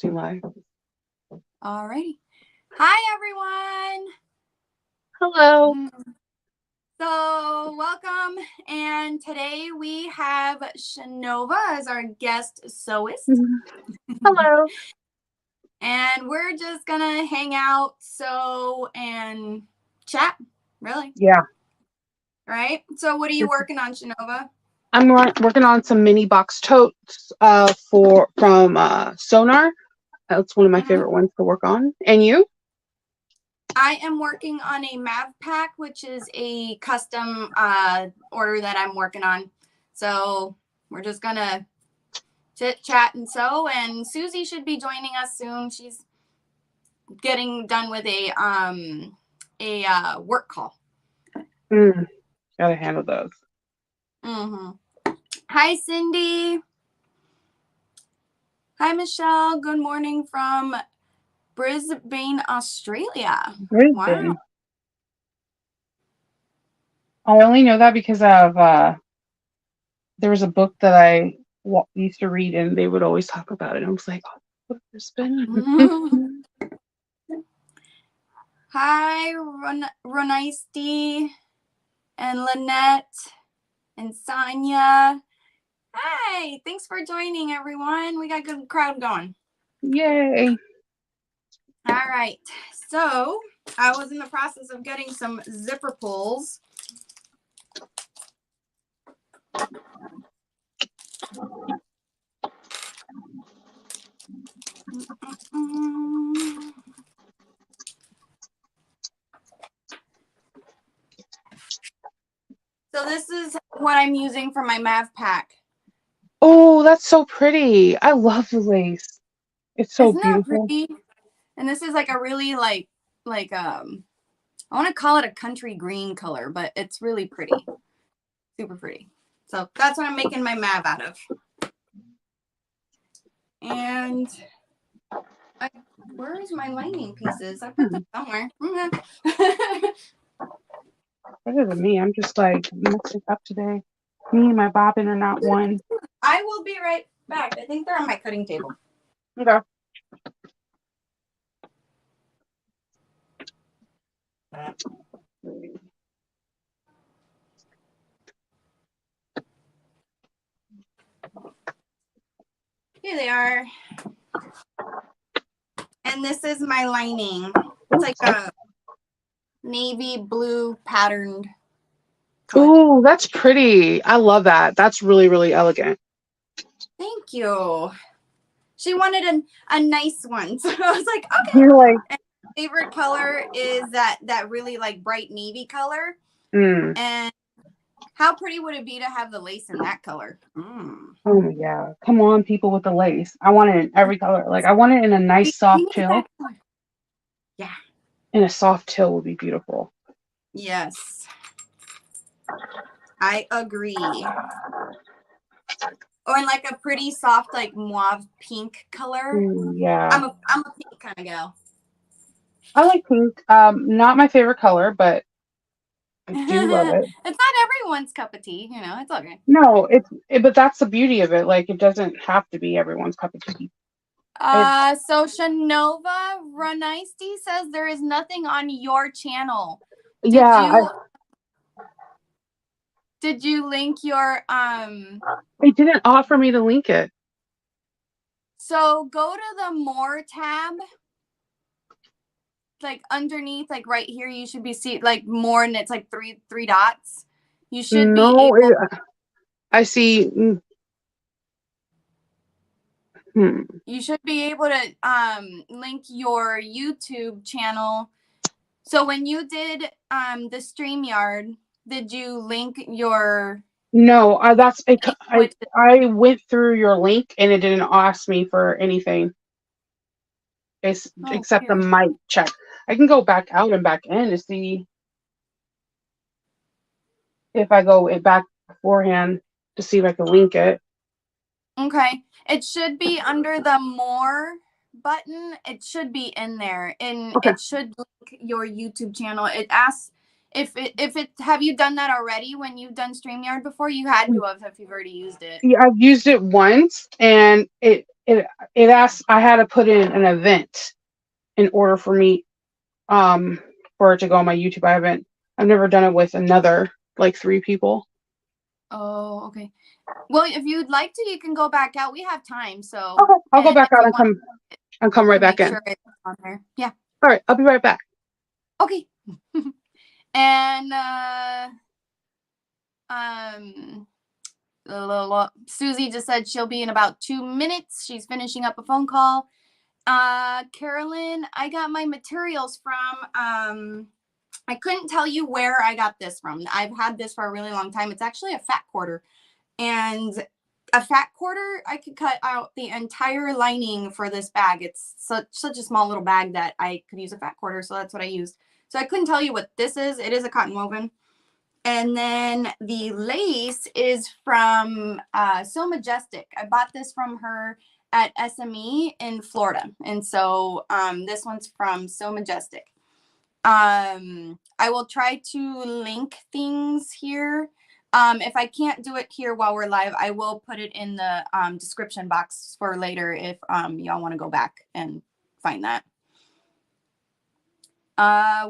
Broadcasting live. Alrighty. Hi, everyone. Hello. So welcome. And today we have Chanova as our guest sewist. Hello. And we're just going to hang out, sew, and chat, really. Yeah. Right? So what are you working on, Chanova? I'm working on some mini box totes from Sonar. That's one of my favorite ones to work on. And you? I am working on a Mav pack, which is a custom order that I'm working on. So we're just going to chit, chat, and sew. And Susie should be joining us soon. She's getting done with a work call. Gotta handle those. Hi, Cindy. Hi, Michelle. Good morning from Brisbane, Australia. Brisbane. Wow. I only know that because of there was a book that I used to read, and they would always talk about it. I was like, oh, Brisbane. Hi, Ronaisti and Lynette and Sonia. Hi, thanks for joining, everyone. We got a good crowd going. Yay. All right. So I was in the process of getting some zipper pulls. So this is what I'm using for my Mav pack. Oh, that's so pretty. I love the lace. It's so Isn't beautiful. that pretty? And this is like a really like I want to call it a country green color, but it's really pretty. Super pretty. So that's what I'm making my Mav out of. And where's my lining pieces? I put them somewhere. Better than me. I'm just like mixing up today. Me and my bobbin are not one. I will be right back. I think they're on my cutting table. Okay. Here they are. And this is my lining. It's like a navy blue patterned. Ooh, that's pretty. I love that. That's really, really elegant. Thank you. She wanted a nice one. So I was like, okay. You're like, and my favorite color is that really like bright navy color. And how pretty would it be to have the lace in that color? Oh yeah. Come on, people with the lace. I want it in every color. Like I want it in a nice soft teal. Yeah. And a soft teal would be beautiful. Yes. I agree. Or in like a pretty soft, like mauve pink color. Yeah. I'm a pink kind of gal. I like pink. Not my favorite color, but I do love it. It's not everyone's cup of tea, you know. It's okay. No, but that's the beauty of it. Like it doesn't have to be everyone's cup of tea. So Chanova Runaisti says there is nothing on your channel. Did you link your They didn't offer me to link it. So go to the more tab. Like underneath, like right here, you should be see like more, and it's like three dots. You should be able. I see. You should be able to link your YouTube channel. So when you did the StreamYard, did you link your? No, I went through your link and it didn't ask me for anything. Except the mic check. I can go back out and back in to see if I go back beforehand to see if I can link it. Okay. It should be under the more button. It should be in there. And it should link your YouTube channel. It asks Have you done that already when you've done StreamYard before? You had to have if you've already used it. Yeah, I've used it once, and it asked I had to put in an event in order for me for it to go on my YouTube. I've never done it with another like 3 people. Oh, okay. Well, if you'd like to, you can go back out. We have time, so Okay, I'll go back if out you want and come right to back make in. sure it's on there. Yeah. All right, I'll be right back. Okay. And um Susie just said she'll be in about 2 minutes. She's finishing up a phone call. Carolyn, I got my materials from I couldn't tell you where I got this from. I've had this for a really long time. It's actually a fat quarter. And a fat quarter, I could cut out the entire lining for this bag. It's such a small little bag that I could use a fat quarter, so that's what I used. So I couldn't tell you what this is. It is a cotton woven. And then the lace is from So Majestic. I bought this from her at SME in Florida. And so this one's from So Majestic. I will try to link things here. If I can't do it here while we're live, I will put it in the description box for later if y'all want to go back and find that.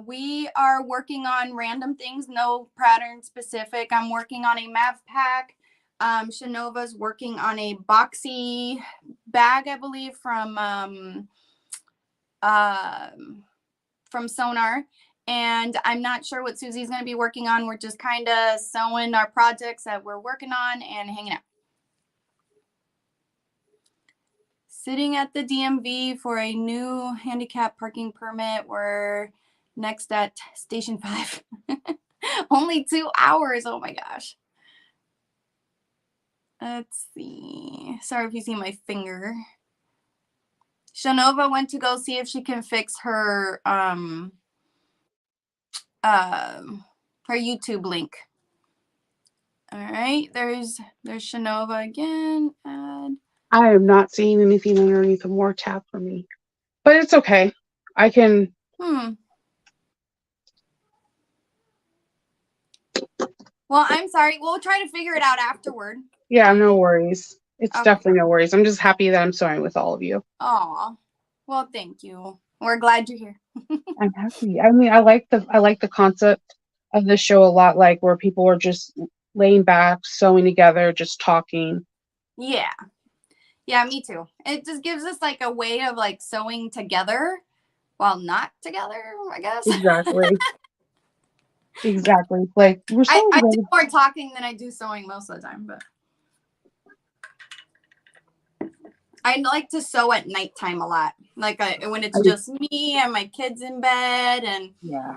We are working on random things, no pattern specific. I'm working on a Mav pack. Chanova's working on a boxy bag, I believe, from Sonar. And I'm not sure what Susie's going to be working on. We're just kind of sewing our projects that we're working on and hanging out. Sitting at the DMV for a new handicap parking permit. We're next at Station 5. Only 2 hours. Oh my gosh. Let's see. Sorry if you see my finger. Chanova went to go see if she can fix her YouTube link. All right, there's Chanova again. Add. I am not seeing anything underneath the more tab for me, but it's okay. I can. Well, I'm sorry. We'll try to figure it out afterward. Yeah, no worries. It's Okay. definitely no worries. I'm just happy that I'm sewing with all of you. Aw. Well, thank you. We're glad you're here. I'm happy. I mean, I like the concept of this show a lot, like where people are just laying back, sewing together, just talking. Yeah. Yeah, me too. It just gives us like a way of like sewing together while not together, I guess. Exactly. Exactly. Like we're sewing I together. do more talking than I do sewing most of the time, but I like to sew at nighttime a lot. Like when it's just me and my kids in bed and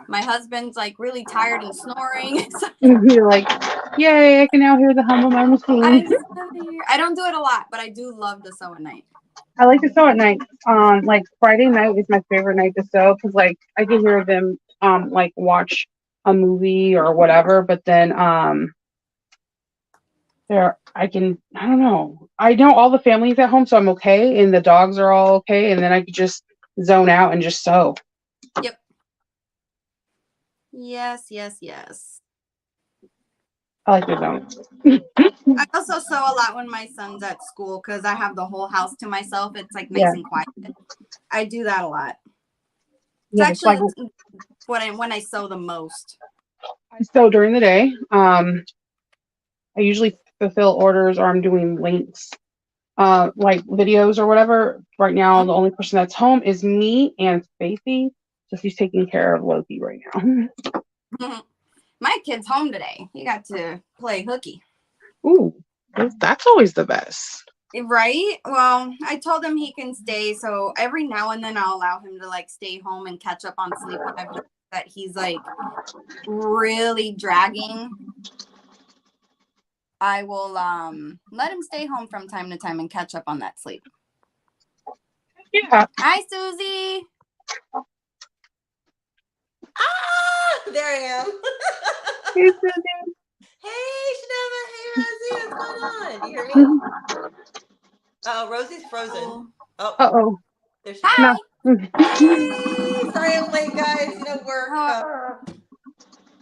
my husband's like really tired and snoring. You're like, yay, I can now hear the hum of my machine. I don't do it a lot, but I do love to sew at night. I like to sew at night. Like Friday night is my favorite night to sew because like I can hear them like watch a movie or whatever, but then I don't know. I know all the family's at home, so I'm okay, and the dogs are all okay, and then I could just zone out and just sew. Yep. Yes. I like the zone. I also sew a lot when my son's at school because I have the whole house to myself. It's like nice and quiet. I do that a lot. It's actually when I sew the most. I sew during the day. I usually fulfill orders or I'm doing links, like videos or whatever. Right now, the only person that's home is me and Stacy, so she's taking care of Loki right now. My kid's home today. He got to play hooky. Ooh, that's always the best. Right? Well, I told him he can stay, so every now and then I'll allow him to like stay home and catch up on sleep when I've noticed that he's like really dragging. I will let him stay home from time to time and catch up on that sleep. Yeah. Hi, Susie. There I am. Hey, Susie. Hey, Chanova. Hey, Rosie. What's going on? Do you hear me? Oh, Rosie's frozen. Oh. Uh-oh. There she Hi. goes. Hey. Sorry I'm late, guys. Work.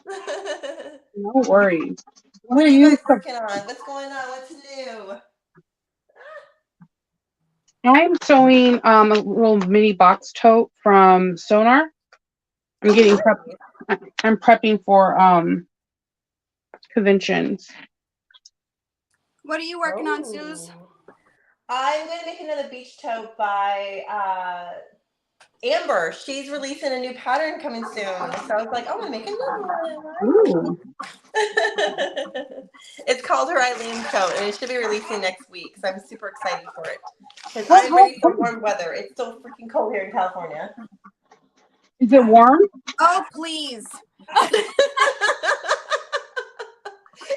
No worries. What are you guys working on? What's going on? What's new? I'm sewing a little mini box tote from Sonar. I'm getting nice. I'm prepping for conventions. What are you working on, Suze? I'm going to make another beach tote by Amber. She's releasing a new pattern coming soon. So I was like, I'm going to make another one. Ooh. It's called her Eileen tote, and it should be releasing next week. So I'm super excited for it. Because Oh, I'm ready for warm weather. It's so freaking cold here in California. Is it warm? Oh, please.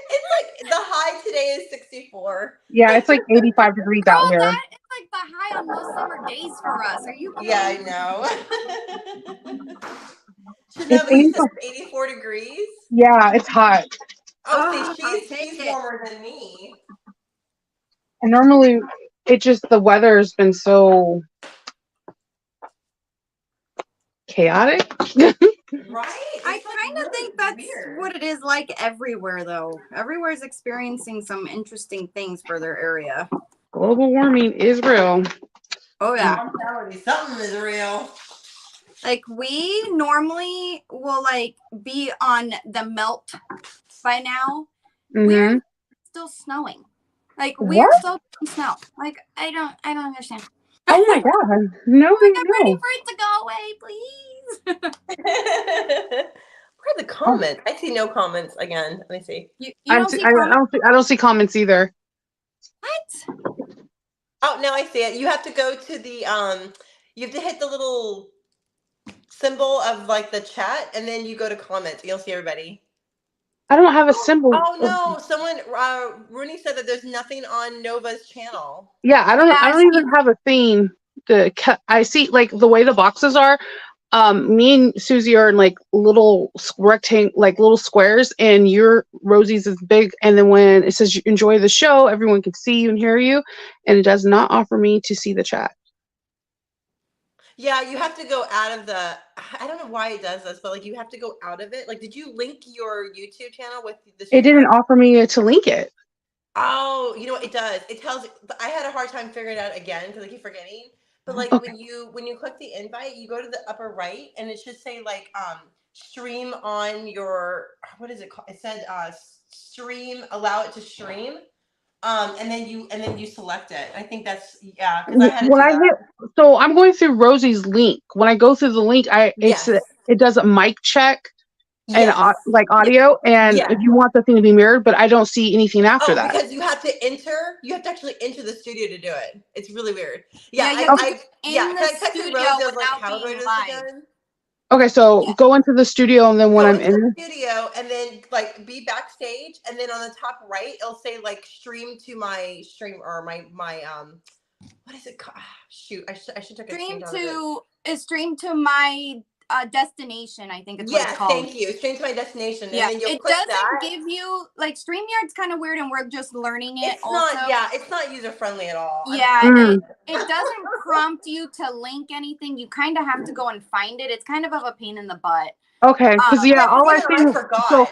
It's like the high today is 64. Yeah, it's like 85 degrees Girl, out here. that is like the high on most summer days for us. Are you kidding? Yeah, I know. It's Chanova, you said 85. it's 84 degrees? Yeah, it's hot. Oh, see, I'll take she's it. warmer than me. And normally, it just the weather's been so chaotic. Right? I It's like kind of really think that's weird. what it is like everywhere, though. Everywhere's experiencing some interesting things for their area. Global warming is real. Oh, yeah. I'm telling you, something is real. Like, we normally will, like, be on the melt by now. We're still snowing. Like, we are What? still in snow. Like, I don't understand. Oh my god! No, Like, I'm ready no. for it to go away, please. Where are the comments? I see no comments again. Let me see. You I don't see comments? don't see comments either. What? Oh, now I see it. You have to go to the you have to hit the little symbol of like the chat, and then you go to comments. You'll see everybody. I don't have a symbol. Oh no! Someone Rooney said that there's nothing on Nova's channel. Yeah, I don't even have a theme to cut. I see like the way the boxes are. Me and Susie are in like little like little squares, and your Rosie's is big. And then when it says you enjoy the show, everyone can see you and hear you, and it does not offer me to see the chat. Yeah, you have to go out of the. I don't know why it does this, but like you have to go out of it. Like, did you link your YouTube channel with the? It didn't offer me to link it. Oh, you know what it does? It tells. I had a hard time figuring it out again because I keep forgetting. But like Okay. when you click the invite, you go to the upper right, and it should say like stream on your what is it called? It said stream, allow it to stream. And then you select it. I think that's yeah, because I had to do that. So I'm going through Rosie's link. When I go through the link, Yes. it does a mic check and Yes. like audio, and Yeah. if you want the thing to be mirrored, but I don't see anything after that. Because you have to actually enter the studio to do it. It's really weird. Yeah, Yeah, you have to I texted studio Rosie, I was like, without how do I being do this live. again? Okay, so go into the studio, and then when Go I'm into in the studio and then like be backstage, and then on the top right it'll say like stream to my stream or my what is it called? Shoot, I should take a screenshot of it. Stream to my destination, I think it's what it's called. Thank you. Stream to my destination. Yeah, And then you'll it click doesn't that. give you like StreamYard's kind of weird, and we're just learning it. It's not user friendly at all. Yeah, it doesn't prompt you to link anything. You kind of have to go and find it. It's kind of a pain in the butt. Okay, because all I see. So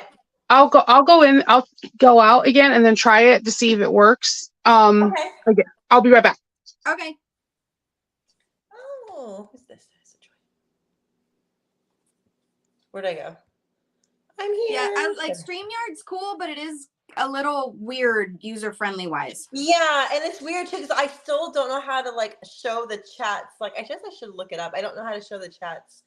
I'll go in. I'll go out again and then try it to see if it works. Okay. I'll be right back. Okay. Oh, who's this? Where'd I go? I'm here. Yeah, I like StreamYard's cool, but it is a little weird user friendly wise. Yeah, and it's weird too because I still don't know how to like show the chats. Like I guess I should look it up. I don't know how to show the chats.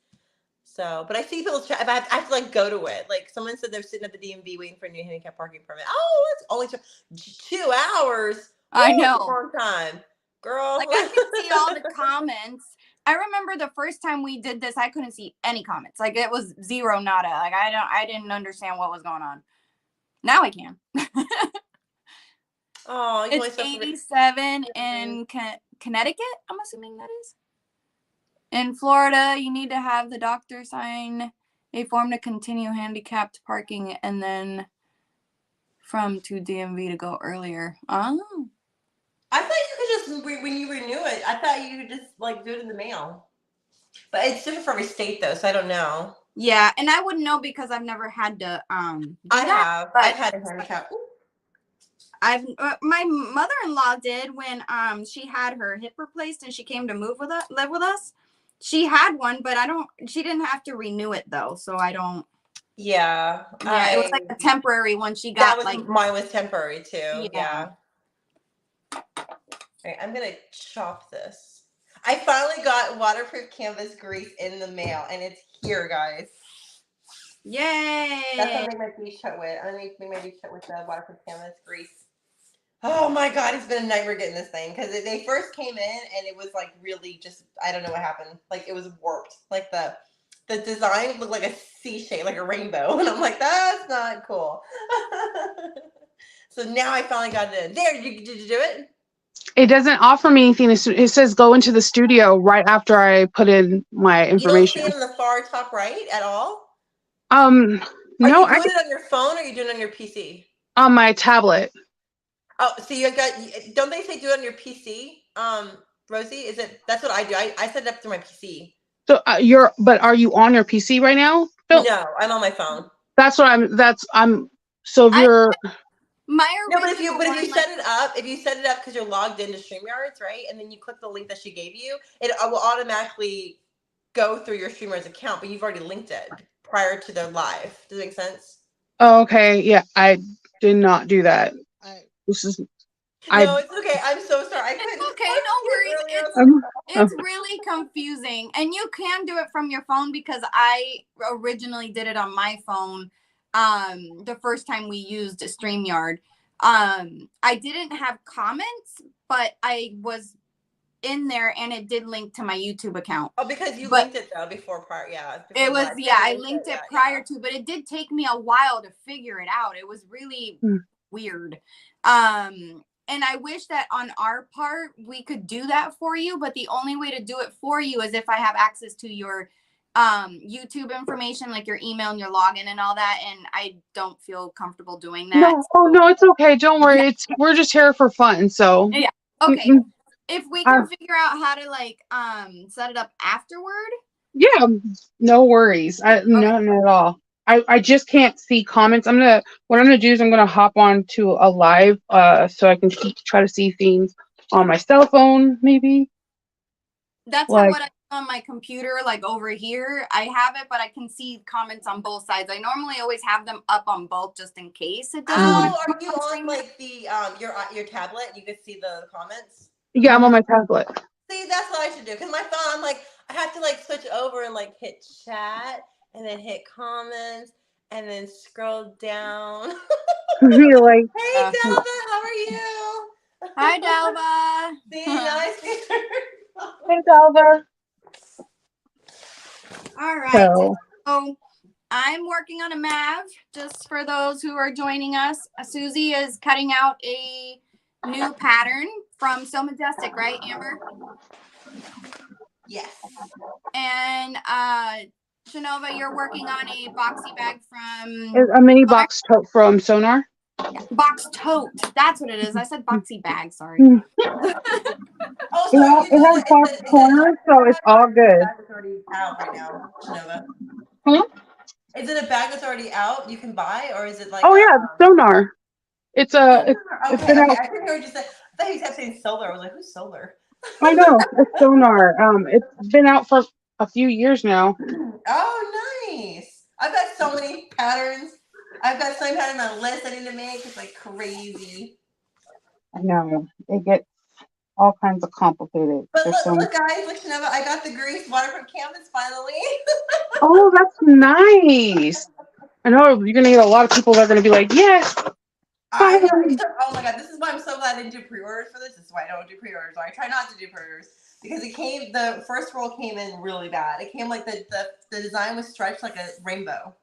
So, but I see people's chat. I have to like go to it. Like someone said they're sitting at the DMV waiting for a new handicap parking permit. Oh, it's only 2 hours. I know. That's a long time, girl. Like I can see all the comments. I remember the first time we did this, I couldn't see any comments. Like it was zero nada. Like I didn't understand what was going on. Now I can. Oh, it's 87 in Connecticut. I'm assuming that is. In Florida, you need to have the doctor sign a form to continue handicapped parking, and then from to DMV to go earlier. Oh. I thought you could just, when you renew it, I thought you could just like do it in the mail. But it's different for every state though, so I don't know. Yeah, and I wouldn't know because I've never had to do I that, have. but I've had a handicap. I've my mother-in-law did when she had her hip replaced and she came to live with us. She had one, but she didn't have to renew it though, so I don't. Yeah. Yeah, it was like a temporary one she That got. was Like, mine was temporary too. yeah. All right, I'm gonna chop this. I finally got waterproof canvas grease in the mail, and it's here, guys. Yay! That's what I make my beach tote with. I'm gonna make my beach tote with the waterproof canvas grease. Oh my god, it's been a nightmare getting this thing because they first came in and it was like really just I don't know what happened. Like it was warped. Like the design looked like a C shape, like a rainbow, and I'm like, that's not cool. So now I finally got it in. There, did you do it? It doesn't offer me anything. It says go into the studio right after I put in my You don't see information. it on the far top right at all? Are you no, doing it on your phone or are you doing it on your PC? On my tablet. Oh, so you got, don't they say do it on your PC? Rosie, is it, that's what I do. I set it up through my PC. So but are you on your PC right now? No, I'm on my phone. So if you're. No, but if you set it up, because you're logged into StreamYards, right? And then you click the link that she gave you, it will automatically go through your StreamYards account, but you've already linked it prior to their live. Does it make sense? Oh, okay. Yeah, I did not do that. No, it's okay. I'm so sorry. It's okay, no worries. It's really confusing. And you can do it from your phone because I originally did it on my phone the first time we used StreamYard. I didn't have comments, but I was in there and it did link to my YouTube account. Oh, because you linked it though before prior, yeah. It was, I linked it prior to, but it did take me a while to figure it out. It was really weird. And I wish that on our part we could do that for you, but the only way to do it for you is if I have access to your YouTube information, like your email and your login and all that, and I don't feel comfortable doing that. No, it's okay. Don't worry. We're just here for fun. So yeah, okay. If we can figure out how to like set it up afterward. Yeah, no worries. None at all. I just can't see comments. What I'm gonna do is I'm gonna hop on to a live so I can try to see things on my cell phone, maybe. That's what I do on my computer, like over here. I have it, but I can see comments on both sides. I normally always have them up on both just in case it doesn't. Oh, are you on like the your tablet? You can see the comments? Yeah, I'm on my tablet. See, that's what I should do. Because my phone, I'm like, I have to like switch over and like hit chat and then hit comments and then scroll down. You're like, hey, Delva, how are you? Hi, Delva. See, nice. Hey, Delva. All right. So I'm working on a MAV, just for those who are joining us. Susie is cutting out a new pattern from So Majestic, right, Amber? Yes. And Chanova, you're working on a boxy bag from a mini box tote from Sonar. Yeah, box tote. That's what it is. I said boxy bag. Sorry. Also, it has box corners, so it's all good. It's already out right now, Chanova. Huh? Is it a bag that's already out you can buy, or is it like? Oh yeah, Sonar. It's okay. been out. I think you were just. I thought you kept saying solar. I was like, who's solar? I know it's Sonar. It's been out for a few years now. Oh, nice! I've got so many patterns. I've got so many patterns on my list I need to make. It's like crazy. I know it gets all kinds of complicated. But look, guys, look, Chanova, I got the grease waterproof canvas finally. Oh, that's nice. I know you're gonna get a lot of people that are gonna be like, yes. Oh my god, this is why I'm so glad I didn't do pre-orders for this. This is why I don't do pre-orders. Or I try not to do pre-orders because the first roll came in really bad. It came like the design was stretched like a rainbow.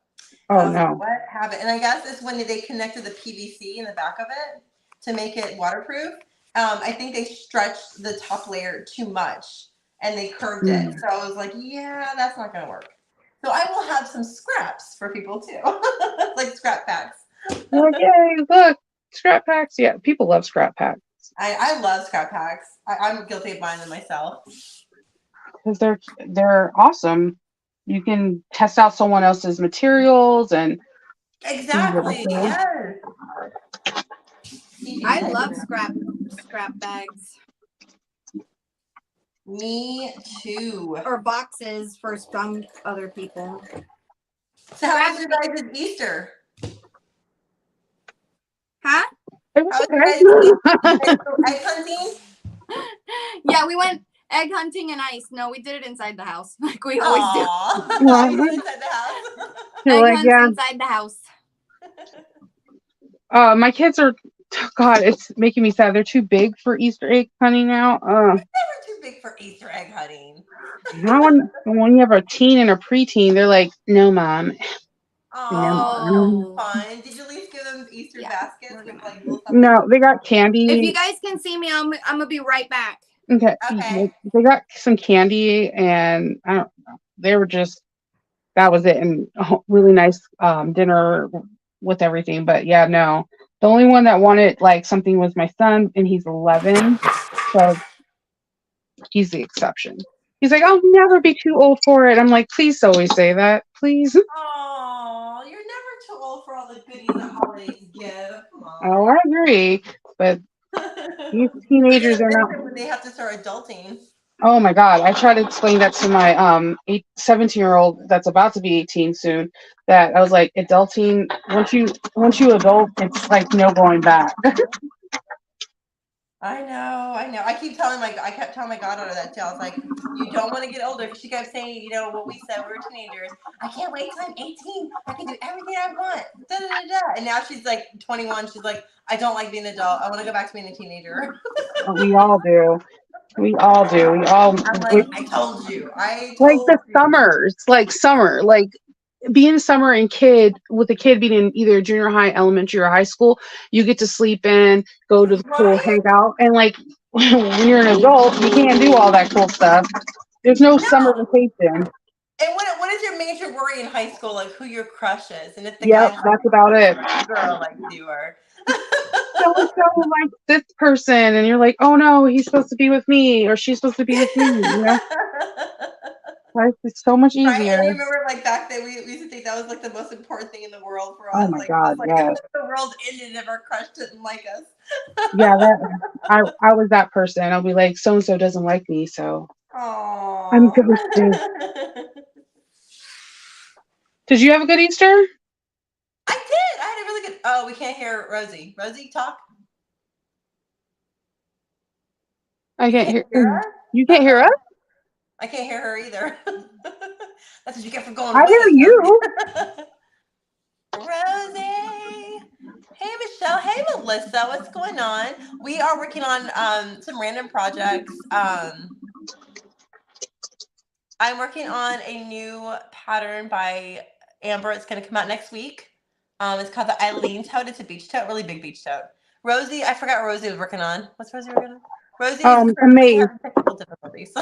Oh no. What happened? And I guess it's when they connected the PVC in the back of it to make it waterproof. I think they stretched the top layer too much and they curved it. So I was like, yeah, that's not gonna work. So I will have some scraps for people too, like scrap packs. Yay! Look, scrap packs. Yeah, people love scrap packs. I love scrap packs. I'm guilty of buying them myself because they're awesome. You can test out someone else's materials and Exactly. Yes. I love scrap bags Me too. or boxes for some other people. So how was your guys' Easter? Huh? it How was was your guys' Easter? okay. You guys go egg hunting? Yeah, we went egg hunting and ice. No, we did it inside the house, like we always do. Aww. Well, You do it inside the house. You're Egg like, hunts yeah. inside the house. My kids are, God, it's making me sad. They're too big for Easter egg hunting now. Never too big for Easter egg hunting. Now when you have a teen and a preteen, they're like, no, mom. Oh, fun. Did you at least give them Easter baskets with like little something? No, they got If candy. you guys can see me, I'm gonna be right back. Okay. Okay. They got some candy, and I don't know. They were just, that was it, and a really nice dinner with everything. But yeah, no. The only one that wanted like something was my son, and he's 11, so he's the exception. He's like, I'll never be too old for it. I'm like, please always say that, please. Oh, you're never too old for all the goodies the holidays give. Come Oh, on. I agree, but these They're teenagers are gonna not. miss it when they have to start adulting. Oh my God. I try to explain that to my 17-year-old that's about to be 18 soon, that I was like, adulting, once you adult, it's like no going back. I know. I kept telling my goddaughter that too. I was like, you don't want to get older, because she kept saying, you know, what we said when we were teenagers. I can't wait till I'm 18. I can do everything I want. Da, da, da, da. And now she's like 21. She's like, I don't like being an adult. I want to go back to being a teenager. We all do. We all do. I'm like, I told you. Like the summers, like summer, like being a summer and kid with a kid being in either junior high, elementary, or high school, you get to sleep in, go to the pool, Right? hang out, and like when you're an adult, you can't do all that cool stuff. There's no summer No. vacation. And what is your major worry in high school? Like who your crush is, and if the Yep, guy that's about it. girl likes you, or So and so like this person, and you're like, oh no, he's supposed to be with me, or she's supposed to be with me. You know, life is so much right? easier. And you remember, like back then, we used to think that was like the most important thing in the world for Oh us. my Like, God, it was like yes. if the world ended if our crush didn't like us. Yeah, I was that person. I'll be like, so and so doesn't like me, so I'm Aww. ghosted. Did you have a good Easter? I did. I had a really good. Oh, we can't hear Rosie. Rosie, talk. I You can't can't hear. hear us. You can't hear us? I can't hear her either. That's what you get for going I away, hear you. Rosie. Hey, Michelle. Hey, Melissa. What's going on? We are working on some random projects. I'm working on a new pattern by Amber. It's going to come out next week. It's called the Eileen tote. It's a beach tote, really big beach tote. Rosie, I forgot what Rosie was working on. What's Rosie working on? Rosie is A currently Maeve. having technical difficulties.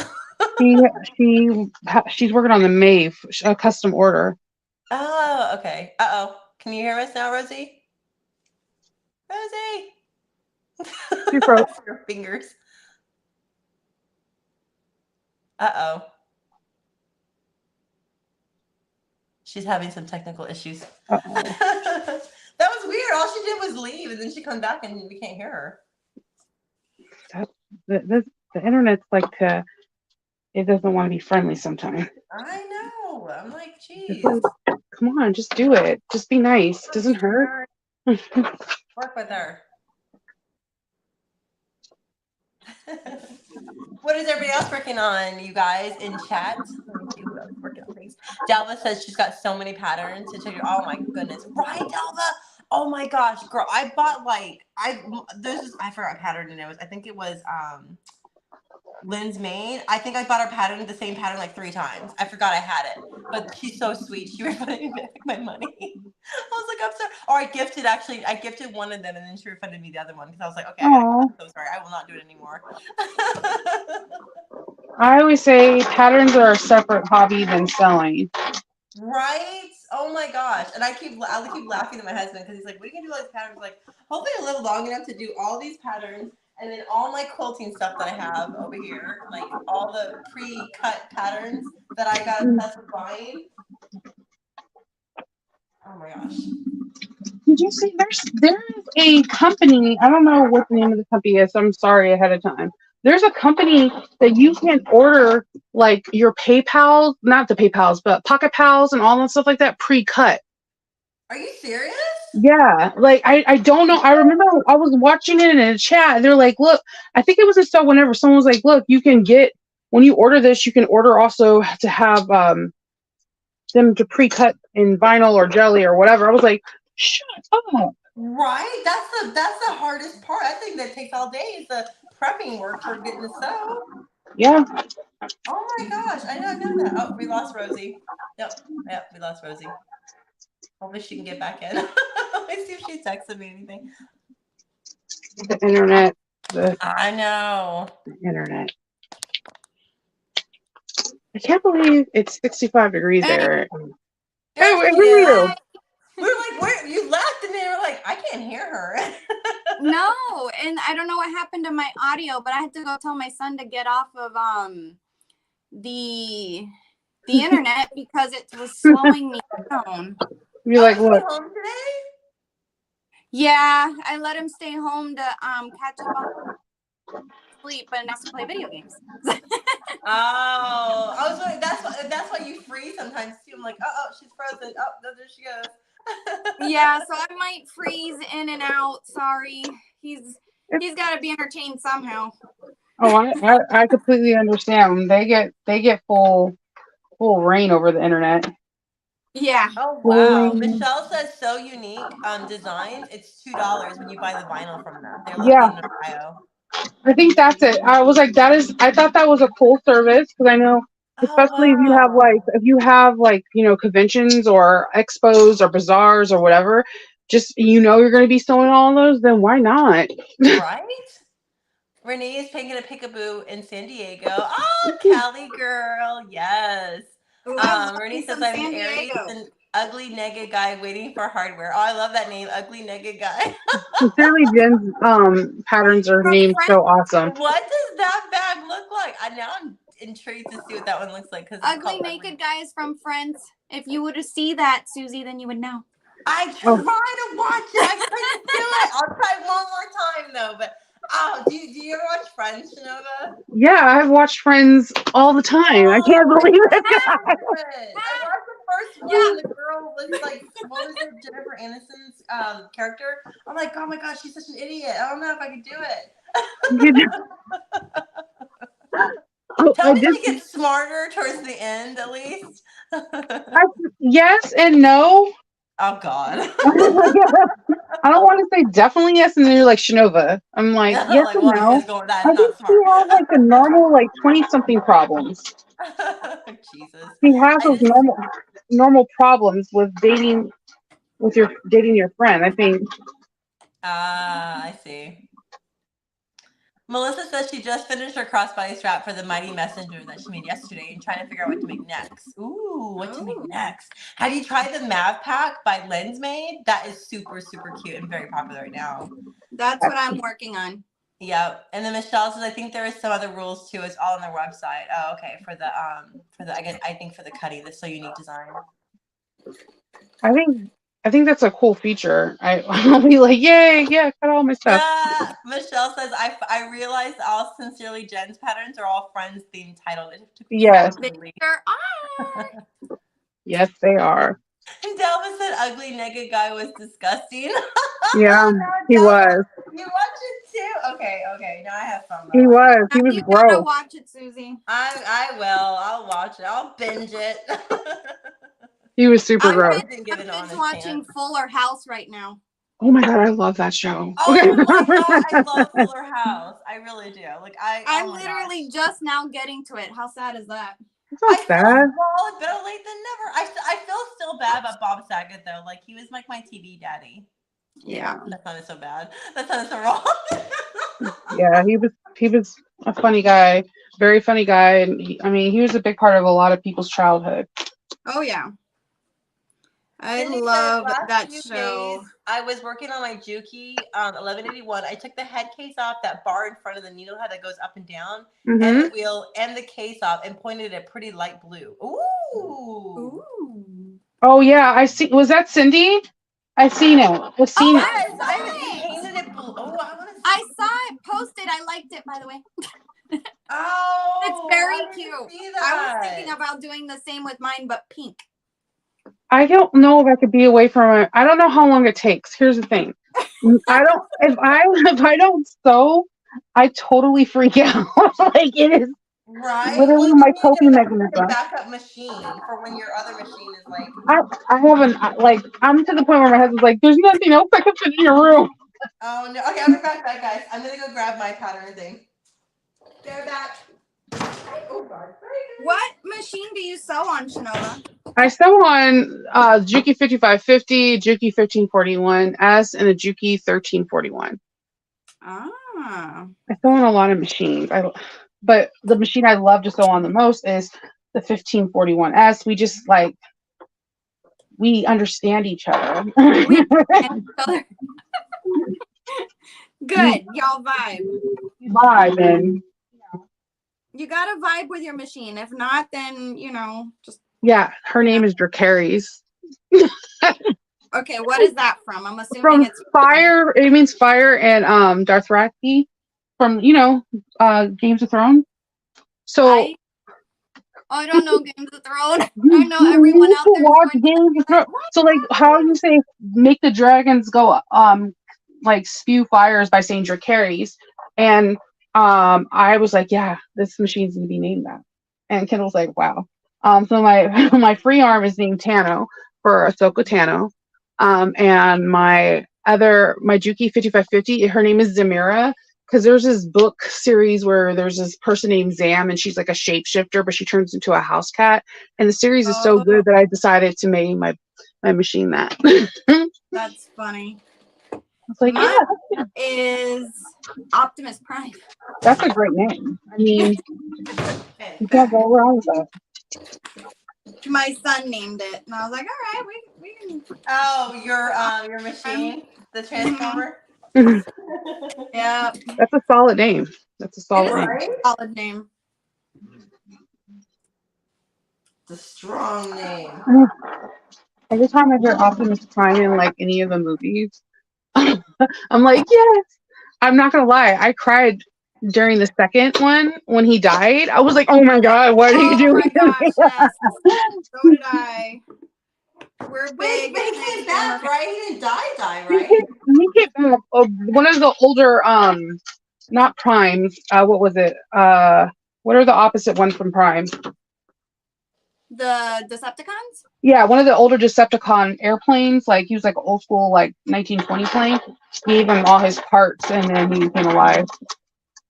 She's working on the Maeve, a custom order. Oh, okay. Uh-oh. Can you hear us now, Rosie? Rosie! She broke. Your fingers. Uh-oh. She's having some technical issues. Uh-oh. That was weird. All she did was leave, and then she comes back, and we can't hear her. The internet's like it doesn't want to be friendly sometimes. I know. I'm like, geez. Like, come on, just do it. Just be nice. It doesn't hurt. Work with her. What is everybody else working on, you guys, in chat? Let me see who else is working on things. Delva says she's got so many patterns to check. Oh my goodness. Right, Delva? Oh my gosh, girl. I bought I forgot what pattern it was. I think it was Lynn's Mane. I think I bought her pattern, the same pattern, like 3 times. I forgot I had it. But she's so sweet. She refunded me back my money. I was like, I'm sorry. Or I gifted one of them, and then she refunded me the other one, because I was like, okay, I'm so sorry. I will not do it anymore. I always say patterns are a separate hobby than selling. Right? Oh my gosh. And I keep laughing at my husband, because he's like, what are you gonna do with all these patterns? Like, hopefully I live long enough to do all these patterns And then all my quilting stuff that I have over here, like all the pre-cut patterns that I got obsessed with buying. Oh my gosh. Did you see there's a company, I don't know what the name of the company is, so I'm sorry ahead of time. There's a company that you can order like your PayPal, not the PayPals, but Pocket Pals and all that stuff like that pre-cut. Are you serious? Yeah, like I don't know. I remember I was watching it in a chat. They're like, look, I think it was a stuff whenever someone was like, look, you can get when you order this, you can order also to have them to pre-cut in vinyl or jelly or whatever. I was like, shut up. Right? That's the hardest part. I think that takes all day is the prepping work for getting the sew. Yeah. Oh my gosh, I didn't know that. Oh, we lost Rosie. Yep, we lost Rosie. Hopefully she can get back in. Let me see if she texted me anything. The internet. I know. The internet. I can't believe it's 65 degrees there. There Hey, she who are you? is. We were like, where you left, and then we're like, I can't hear her. No, and I don't know what happened to my audio, but I had to go tell my son to get off of the internet because it was slowing me down. You're like, what? Home today? Yeah, I let him stay home to catch up on sleep, but now to play video games. Oh, I was like, that's why you freeze sometimes too. I'm like, oh, she's frozen. Oh, no, there she goes. Yeah, so I might freeze in and out. Sorry, he's got to be entertained somehow. Oh, I completely understand. They get full reign over the internet. Yeah. Oh wow. Full reign. Michelle says so unique designs. It's $2 when you buy the vinyl from them. They're Yeah, located in Ohio. I think that's it. I was like, I thought that was a cool service because I know, Oh especially if you have like, conventions or expos or bazaars or whatever, just, you're going to be selling all of those, then why not? Right? Renee is taking a peekaboo in San Diego. Oh, Cali girl. Yes. Ooh, I love Renee me says some I'm San an Aries Diego. and ugly nega guy waiting for hardware. Oh, I love that name, ugly nega guy. Sincerely, Jen's patterns are From named friends, so awesome. What does that bag look like? Now I'm intrigued to see what that one looks like because Ugly Naked Guy is from Friends. If you would have seen that, Susie, then you would know. I try to watch it. I couldn't do it. I'll try one more time though. But do you ever watch Friends, Chanova? Yeah, I've watched Friends all the time. I can't believe it. I watched the first one. Yeah. The girl was like, what was it, Jennifer Aniston's character? I'm like, oh my gosh, she's such an idiot. I don't know if I could do it. Tell me she gets smarter towards the end, at least. Yes and no. Oh God. I don't want to say definitely yes, and then you're like Chanova. I'm like, yes Like, and well, no. it's going, that's I not think she smart. has like the normal 20-something problems. Jesus. She has those normal problems with dating your friend. I think. I see. Melissa says she just finished her crossbody strap for the Mighty Messenger that she made yesterday and trying to figure out what to make next. Ooh, what to make next? Have you tried the Mav Pack by Lens Made? That is super, super cute and very popular right now. That's what I'm working on. Yep. And then Michelle says, I think there is some other rules too. It's all on their website. Oh, okay. For the I think for the Cuddy, the So Unique design. I think that's a cool feature. I'll be like, yay, yeah, cut all my stuff. Yeah. Michelle says, I realized all Sincerely Jen's patterns are all Friends themed titled. Yes. They sure are. Yes, they are. And Delva said ugly nigga guy was disgusting. Yeah, he was. You watch it too? Okay. Now I have fun. He was. He was You gotta gross. watch it, Susie. I will. I'll watch it. I'll binge it. He was super gross. Didn't give it an honest watching chance. Fuller House right now. Oh my God, I love that show. Oh my God, I love Fuller House. I really do. Like I'm literally just now getting to it. How sad is that? It's not bad. Well, better late than never. I feel still bad about Bob Saget though. Like he was like my TV daddy. Yeah. That sounded so bad. That sounded so wrong. Yeah, he was a funny guy, very funny guy, and he was a big part of a lot of people's childhood. Oh yeah. I Cindy, the love last that few show. days, I was working on my Juki 1181. I took the head case off, that bar in front of the needle head that goes up and down, and Mm-hmm. the wheel and the case off, and pointed it pretty light blue. Ooh. Ooh. Oh yeah, I see. Was that Cindy? I seen it. I've seen it. Yes, I nice. painted it blue. Oh, I want to. I saw it posted. I liked it, by the way. Oh, It's very I didn't cute. see I was that. thinking about doing the same with mine, but pink. I don't know if I could be away from it. I don't know how long it takes. Here's the thing. If I don't sew, I totally freak out. Like it is Right? Well, literally you my need coping like a mechanism. backup machine for when your other machine is like. I haven't like I'm to the point where my husband's like, there's nothing else I can fit in your room. Oh no! Okay, I'll be back, guys. I'm gonna go grab my pattern thing. Be right back. Oh God! What machine do you sew on, Chanova? I sew on Juki 5550, Juki 1541S, and a Juki 1341. Ah. I sew on a lot of machines. But the machine I love to sew on the most is the 1541S. We just like we understand each other. Good. Y'all vibe. Vibe and You gotta vibe with your machine. If not, then just yeah, her name is Dracarys. okay. What is that from? I'm assuming From it's fire. It means fire and Dothraki from Games of Thrones. So I don't know Games of Thrones. you I know everyone need out to there is watch going. Games of Thrones. So like how you say make the dragons go like spew fires by saying Dracarys, and I was like, yeah, this machine's gonna be named that, and Kendall's like, wow. So my my free arm is named Tano for Ahsoka Tano, and my Juki 5550, her name is Zamira. Because there's this book series where there's this person named Zam and she's like a shapeshifter, but she turns into a house cat. And the series is so good that I decided to name my machine that. That's funny. It's like, Mine yeah, is Optimus Prime. that's a great name. I mean, Okay, you can't go wrong with that. My son named it, and I was like, all right, we can. Oh, your machine, the transformer. Yeah, That's a solid name. That's a it solid is name. a solid name. It's a strong name. Every time I hear Optimus Prime in like any of the movies, I'm like, yes. I'm not gonna lie. I cried during the second one when he died. I was like, oh my god, what are you doing? Oh my gosh, yes. So did I. We're But big. he came back, right? He didn't die, He right? came back. One of the older, not primes. What was it? What are the opposite ones from Prime? The Decepticons? Yeah, one of the older Decepticon airplanes. Like he was like old school, like 1920 plane. Gave him all his parts, and then he became alive.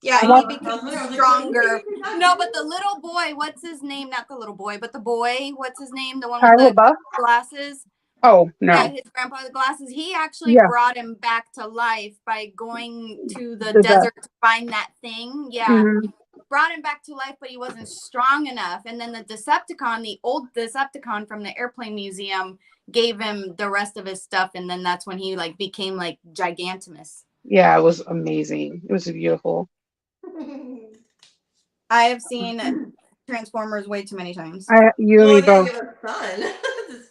Yeah, What? he became stronger. No, but the little boy, what's his name? Not the little boy, but the boy, what's his name? The one with Tyler the Buff? glasses. Oh no. Yeah, his grandpa with the glasses. He actually Yeah. brought him back to life by going to the The desert to find that thing. Yeah. Mhm. Brought him back to life, but he wasn't strong enough. And then the Decepticon, the old Decepticon from the airplane museum, gave him the rest of his stuff, and then that's when he like became like Gigantimus. Yeah, it was amazing. It was beautiful. I have seen Transformers way too many times. You and me both.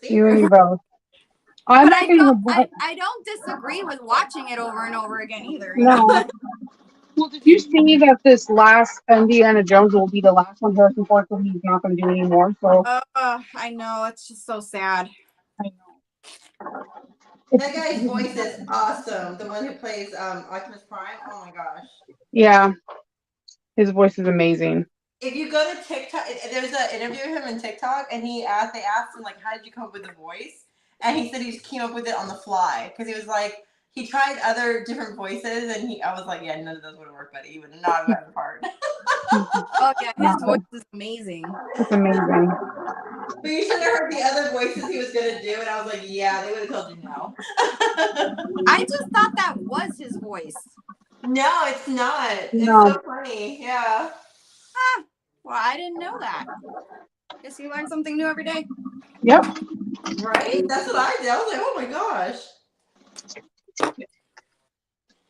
You and me both. I'm But not gonna. I don't disagree with watching it over and over again either. No. Well, did you see that this last Indiana Jones will be the last one Harrison Ford said he's not going to do anymore? So I know, it's just so sad. I know. That guy's voice is awesome. The one who plays Optimus Prime. Oh my gosh. Yeah, his voice is amazing. If you go to TikTok, there's an interview of him in TikTok, and they asked him like, "How did you come up with the voice?" And he said he just came up with it on the fly because he was like, he tried other different voices, and I was like, yeah, none of those would work, buddy. You would not have gotten the part. Oh yeah, his voice is amazing. It's amazing. But you should have heard the other voices he was gonna do, and I was like, yeah, they would have told you no. I just thought that was his voice. No, it's not. It's No. so funny. Yeah. Well, I didn't know that. Guess you learn something new every day. Yep. Right? That's what I did. I was like, oh my gosh.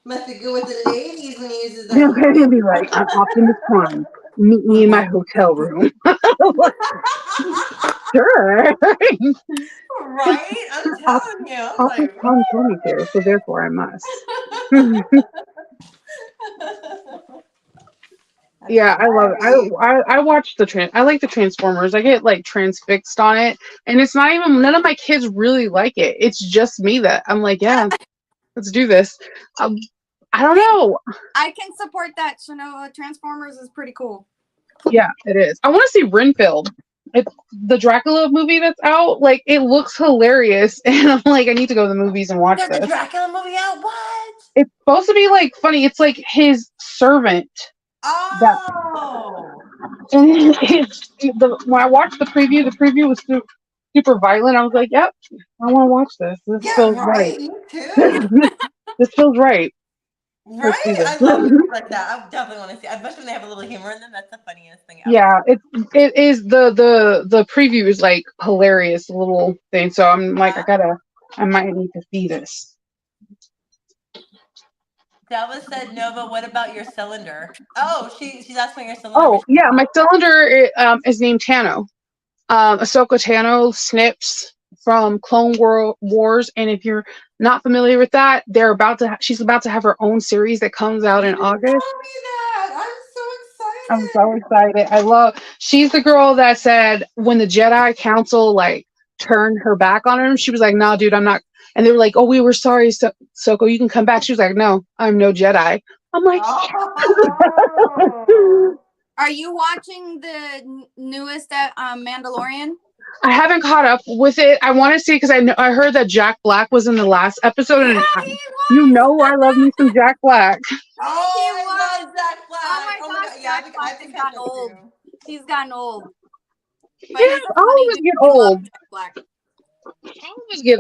Must be good with the ladies when he uses that. You're going to be like, I'm Optimus Prime. Meet me in my hotel room. Sure. Right? I'm telling you. I'm Optimus like, Prime told me to, so therefore I must. Yeah, I love it. I watch I like the Transformers. I get like transfixed on it, and it's not even none of my kids really like it. It's just me that I'm like, yeah, let's do this. I don't know. I can support that. Chanova Transformers is pretty cool. Yeah, it is. I want to see Renfield. It's the Dracula movie that's out. Like, it looks hilarious, and I'm like, I need to go to the movies and watch There's a this. Dracula movie out? What? It's supposed to be like funny. It's like his servant. Oh. And when I watched the preview was super violent. I was like, "Yep, I want to watch this. This Yeah, feels right. right. Me too. This feels right." Right? See this. I love movies like that. I definitely want to see. Especially when they have a little humor in them. That's the funniest thing ever. Yeah, it is the preview is like hilarious little thing. So I'm like, I might need to see this. Dallas said, Nova, what about your cylinder? Oh, she's asking your cylinder. Oh yeah, my cylinder is named Tano. Ahsoka Tano Snips from Clone Wars, and if you're not familiar with that, she's about to have her own series that comes out in August. Tell me that. I'm I'm so excited. She's the girl that said when the Jedi Council like turned her back on him, she was like, "No, dude, I'm not." And they were like, "Oh, we were sorry, Ahsoka, you can come back." She was like, "No, I'm no Jedi." I'm like, Oh. Are you watching the newest Mandalorian? I haven't caught up with it. I want to see because I heard that Jack Black was in the last episode, and you know I love me some Jack Black. Oh, I love Jack Black. Oh my gosh, Yeah, Jack Black has gotten old. He's gotten old. But Yeah, he's a I funny always dude. get I love old. Jack Black. I always get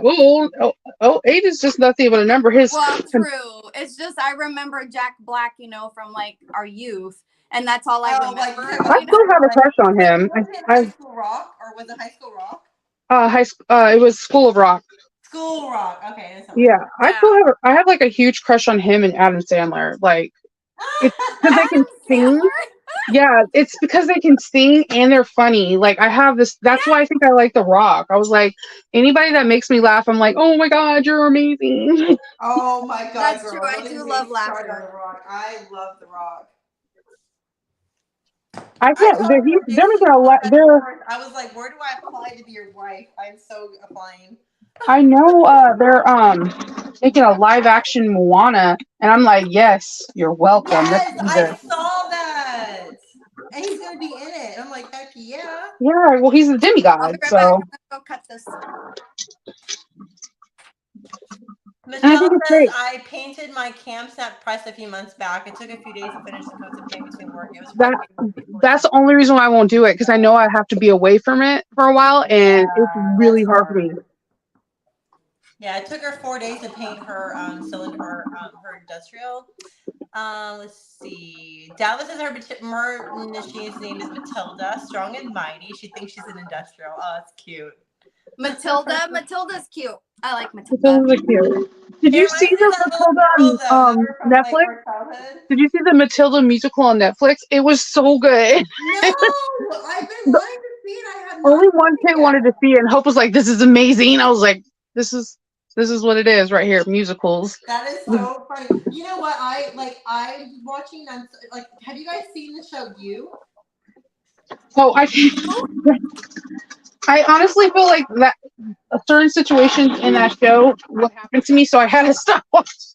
old. Age is just nothing but a number. Well, true. It's just I remember Jack Black, from like our youth, and that's all I remember. I still have a crush on him. High School Rock, or was it High School Rock? It was School of Rock. School Rock. Okay. Yeah, I have like a huge crush on him and Adam Sandler. Like, it's because they can sing. Yeah, it's because they can sing and they're funny. Like, I have this. That's why I think I like The Rock. I was like, anybody that makes me laugh, I'm like, oh my god, you're amazing. Oh my god, that's girl. true. I do love laughter. The Rock. I love The Rock. I can't. There was a lot. I was like, where do I apply to be your wife? I'm so applying. I know they're making a live action Moana, and I'm like, yes, you're welcome. Yes, I saw that. And he's gonna be in it. I'm like, heck yeah. Yeah, well, he's a demigod, so. I'm gonna go cut this. Michelle says, I painted my campsite press a few months back. It took a few days to finish the coats of paint between work. It was that's the only reason why I won't do it, because I know I have to be away from it for a while, and it's really hard for me. Yeah, it took her 4 days to paint her cylinder, her industrial. Let's see. Dallas says her machine's name is Matilda, strong and mighty. She thinks she's an industrial. Oh, that's cute. Matilda's cute. I like Matilda. Matilda's cute. Did you see the Matilda on Netflix? Did you see the Matilda musical on Netflix? It was so good. No, I've been wanting to see it. I have only one kid wanted to see it, and Hope was like, "This is amazing." I was like, "This is what it is right here, musicals." That is so funny. You know what? I'm watching them. Like, have you guys seen the show You? Oh, I honestly feel like that certain situations in that show what happened to me, so I had to stop watching.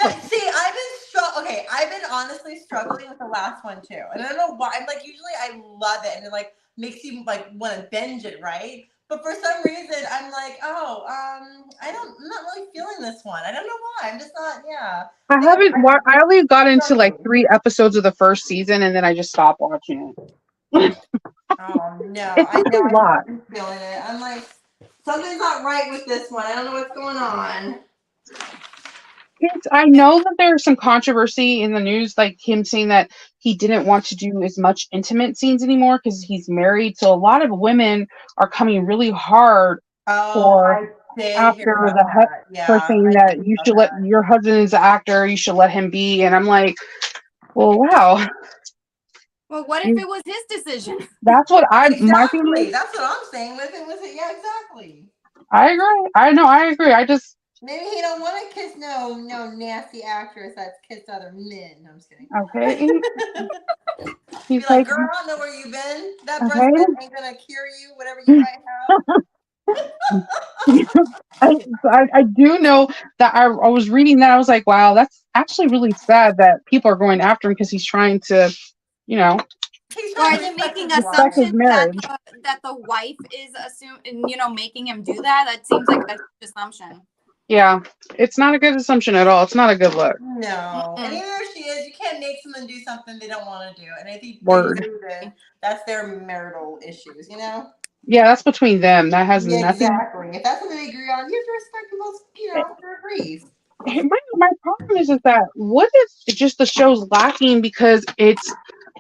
I've been honestly struggling with the last one too, and I don't know why. I'm like, usually I love it, and it like makes you like want to binge it, right? But for some reason, I'm like, I'm not really feeling this one. I don't know why. I'm just not. Yeah. I only got into like 3 episodes of the first season, and then I just stopped watching it. Oh no! It's a lot. I'm feeling it. I'm like, something's not right with this one. I don't know what's going on. I know that there's some controversy in the news, like him saying that he didn't want to do as much intimate scenes anymore because he's married. So a lot of women are coming really hard Oh, for I did hear after about the that. for Yeah, saying I that did you hear should about let that. your husband is an actor, you should let him be. And I'm like, well, wow, Well, what if it was his decision? that's what my thing Exactly. is. That's what I'm saying. With it, yeah, exactly. I agree. I agree. I just Maybe he don't want to kiss no nasty actress that's kissed other men. No, I'm just kidding. okay. Be He's like, like, girl, I don't know where you've been. That breast okay. milk ain't gonna cure you, whatever you might have. I do know that I was reading that I was like, wow, that's actually really sad that people are going after him because he's trying to, you know, He's Or trying is to it respect making his respect his wife. assumptions that marriage. the wife is making him do that? That seems like a huge assumption. Yeah, it's not a good assumption at all. It's not a good look. No, and Mm-mm. even if she is, you can't make someone do something they don't want to do. And I think they Word. do that. That's their marital issues, you know. Yeah, that's between them. That has Yeah, nothing. exactly. If that's something they agree on, you have to respect people's, their agrees. My problem is that what if just the show's lacking because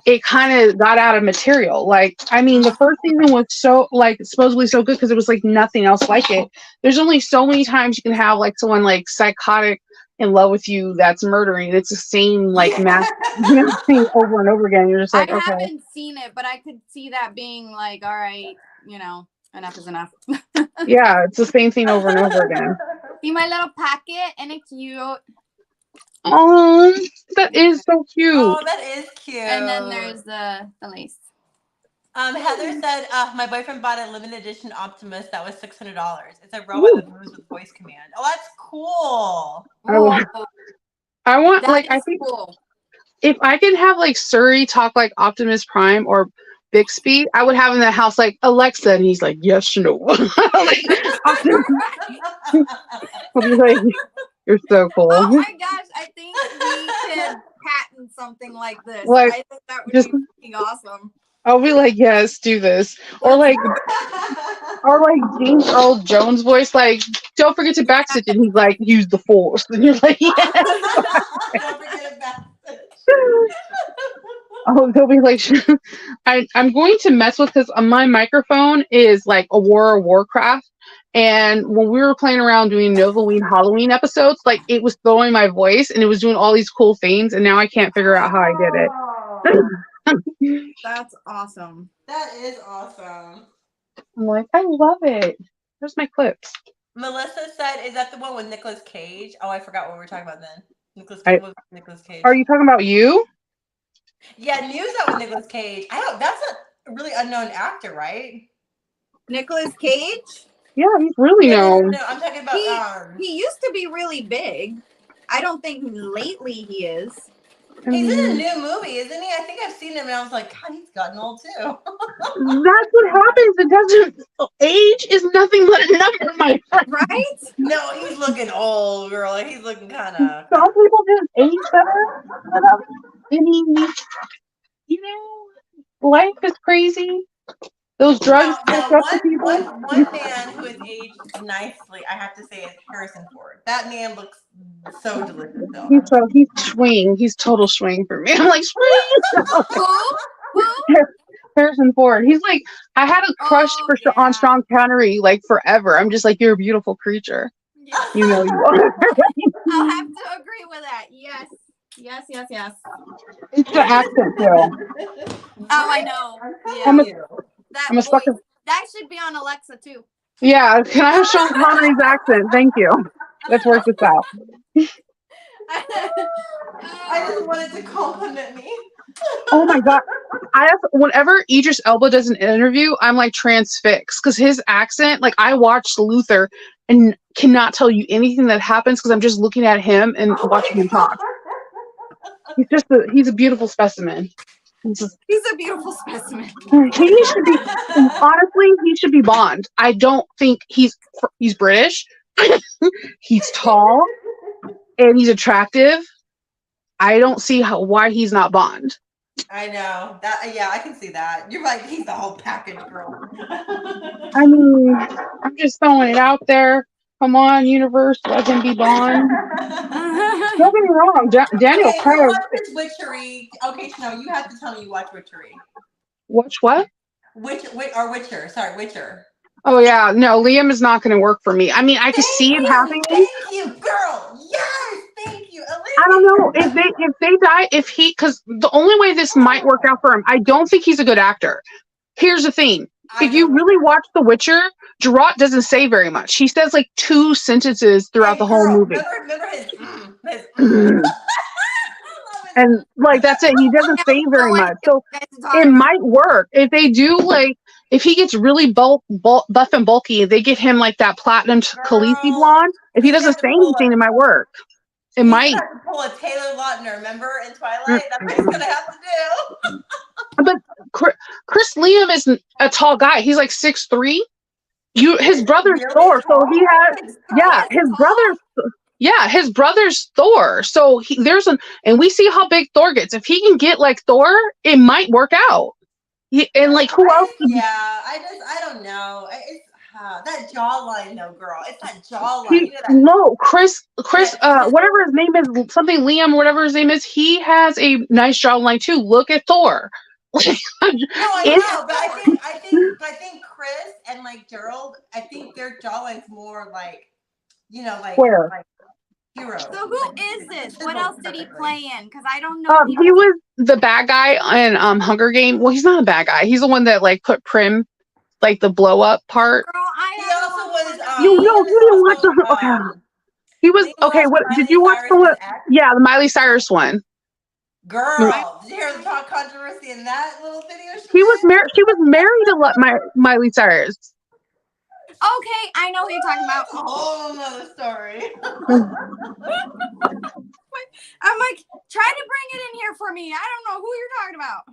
it kind of got out of material. Like, I mean, the first season was so like supposedly so good because it was like nothing else like it. There's only so many times you can have like someone like psychotic in love with you that's murdering. It's the same like mass thing over and over again. You're just I like, okay, haven't seen it, but I could see that being like, all right, enough is enough. yeah, it's the same thing over and over again. See my little packet, and it's cute. Oh, that is so cute. Oh, that is cute. And then there's the lace. Heather said, my boyfriend bought a limited edition Optimus that was $600. It's a robot Ooh. that moves with voice command. Oh, that's cool. I want That like is I think cool. if I could have like Suri talk like Optimus Prime or Bixby, I would have in the house like Alexa, and he's like, yes, Chanova. Like, Optimus will be like, you're so cool. Oh my gosh, I think we could patent something like this. Like, I think that would just be fucking awesome. I'll be like, yes, do this. Or like James Earl Jones voice, like, don't forget to backstitch, and he's like, use the force. And you're like, yes. Don't forget about it. Oh, they'll be like, I'm going to mess with because my microphone is like a World of Warcraft. And when we were playing around doing Halloween episodes, like it was throwing my voice and it was doing all these cool things. And now I can't figure out how I did it. That's awesome. That is awesome. I'm like, I love it. Where's my clips? Melissa said, is that the one with Nicolas Cage? Oh, I forgot what we were talking about then. Nicolas Cage. Are you talking about you? Yeah, news that with Nicolas Cage. That's a really unknown actor, right? Nicolas Cage? Yeah, he's really known. No, I'm talking about he used to be really big. I don't think lately he is. He's in a new movie, isn't he? I think I've seen him and I was like, God, he's gotten old too. That's what happens. It doesn't. Age is nothing but a number, my friend. Right? No, he's looking old, girl. Like, he's looking kind of. Some people just age better. I mean, life is crazy. Those drugs catch up to people. One man who has aged nicely, I have to say, is Harrison Ford. That man looks so delicious, though. He's swing. He's total swing for me. I'm like, swing. Who? Harrison Ford. He's like, I had a crush on Sean Connery like forever. I'm just like, you're a beautiful creature. Yeah. You know you are. I'll have to agree with that. Yes. It's the accent, too. Oh, I know. Yeah. I'm a sucker. That should be on Alexa too. Yeah, can I have Sean Connery's accent? Thank you. Let's work this out. I just wanted to compliment me. Oh my god! Whenever Idris Elba does an interview, I'm like transfixed because his accent. Like I watched Luther and cannot tell you anything that happens because I'm just looking at him and watching him talk. He's a beautiful specimen. He's a beautiful specimen. He should be honestly. He should be Bond. I don't think he's British. He's tall and he's attractive. I don't see why he's not Bond. I know that. Yeah, I can see that. You're right. He's the whole package, girl. I mean, I'm just throwing it out there. Come on, universe, let him be Bond. Don't get me wrong, Daniel Okay, who Craig. watches Witchery? Okay, no, you have to tell me you watch Witchery. Watch what? Witcher. Sorry, Witcher. Oh yeah, no, Liam is not going to work for me. I mean, I can see it happening. Thank you, girl. Yes, thank you. I don't know if they die, because the only way this might work out for him, I don't think he's a good actor. Here's the thing: if you really watch The Witcher, Geralt doesn't say very much. He says like 2 sentences throughout the whole movie. Remember his and like that's it. He doesn't say very much, so it might work if they do like. If he gets really buff and bulky, they get him like that platinum Khaleesi blonde. If he doesn't say anything, it might work. It might. Have to pull a Taylor Lautner, remember in Twilight? That's what he's gonna have to do. But Chris Liam isn't a tall guy. He's like 6'3". His brother's really Thor, tall? So he has his brother's Thor. So and we see how big Thor gets. If he can get like Thor, it might work out. And like who else? I don't know. It's that jawline, though, girl. It's that jawline. No, Chris, whatever his name is, something Liam, whatever his name is, he has a nice jawline too. Look at Thor. No, I know, but I think Chris and like Gerald, I think their jawline's more like, where? Like heroes. So who is this? What else did he play in? Because I don't know. He was the bad guy in Hunger Game. Well, he's not a bad guy. He's the one that like put Prim, like the blow up part. Girl, he also was. You didn't watch the. He was okay. What did you watch the? Yeah, the Miley Cyrus one. Girl, did you hear the controversy in that little video? She was married to Miley Cyrus. Okay, I know who you're talking about. A whole nother story. I'm like, try to bring it in here for me. I don't know who you're talking about.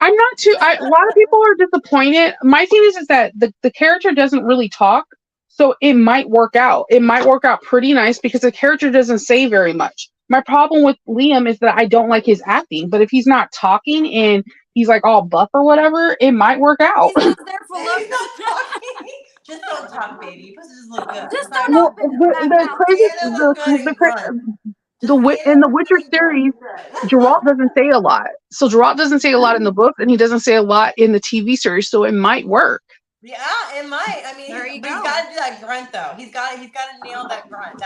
I'm not too. A lot of people are disappointed. My thing is that the character doesn't really talk, so it might work out. It might work out pretty nice because the character doesn't say very much. My problem with Liam is that I don't like his acting, but if he's not talking and he's like all buff or whatever, it might work out. He's just there for looks. Just don't talk, baby. You're supposed to just look good. Just don't open in the Witcher series, Geralt doesn't say a lot. So Geralt doesn't say a lot in the book, and he doesn't say a lot in the TV series. So it might work. Yeah, it might. I mean, he's got to do that grunt though. He's got to nail that grunt.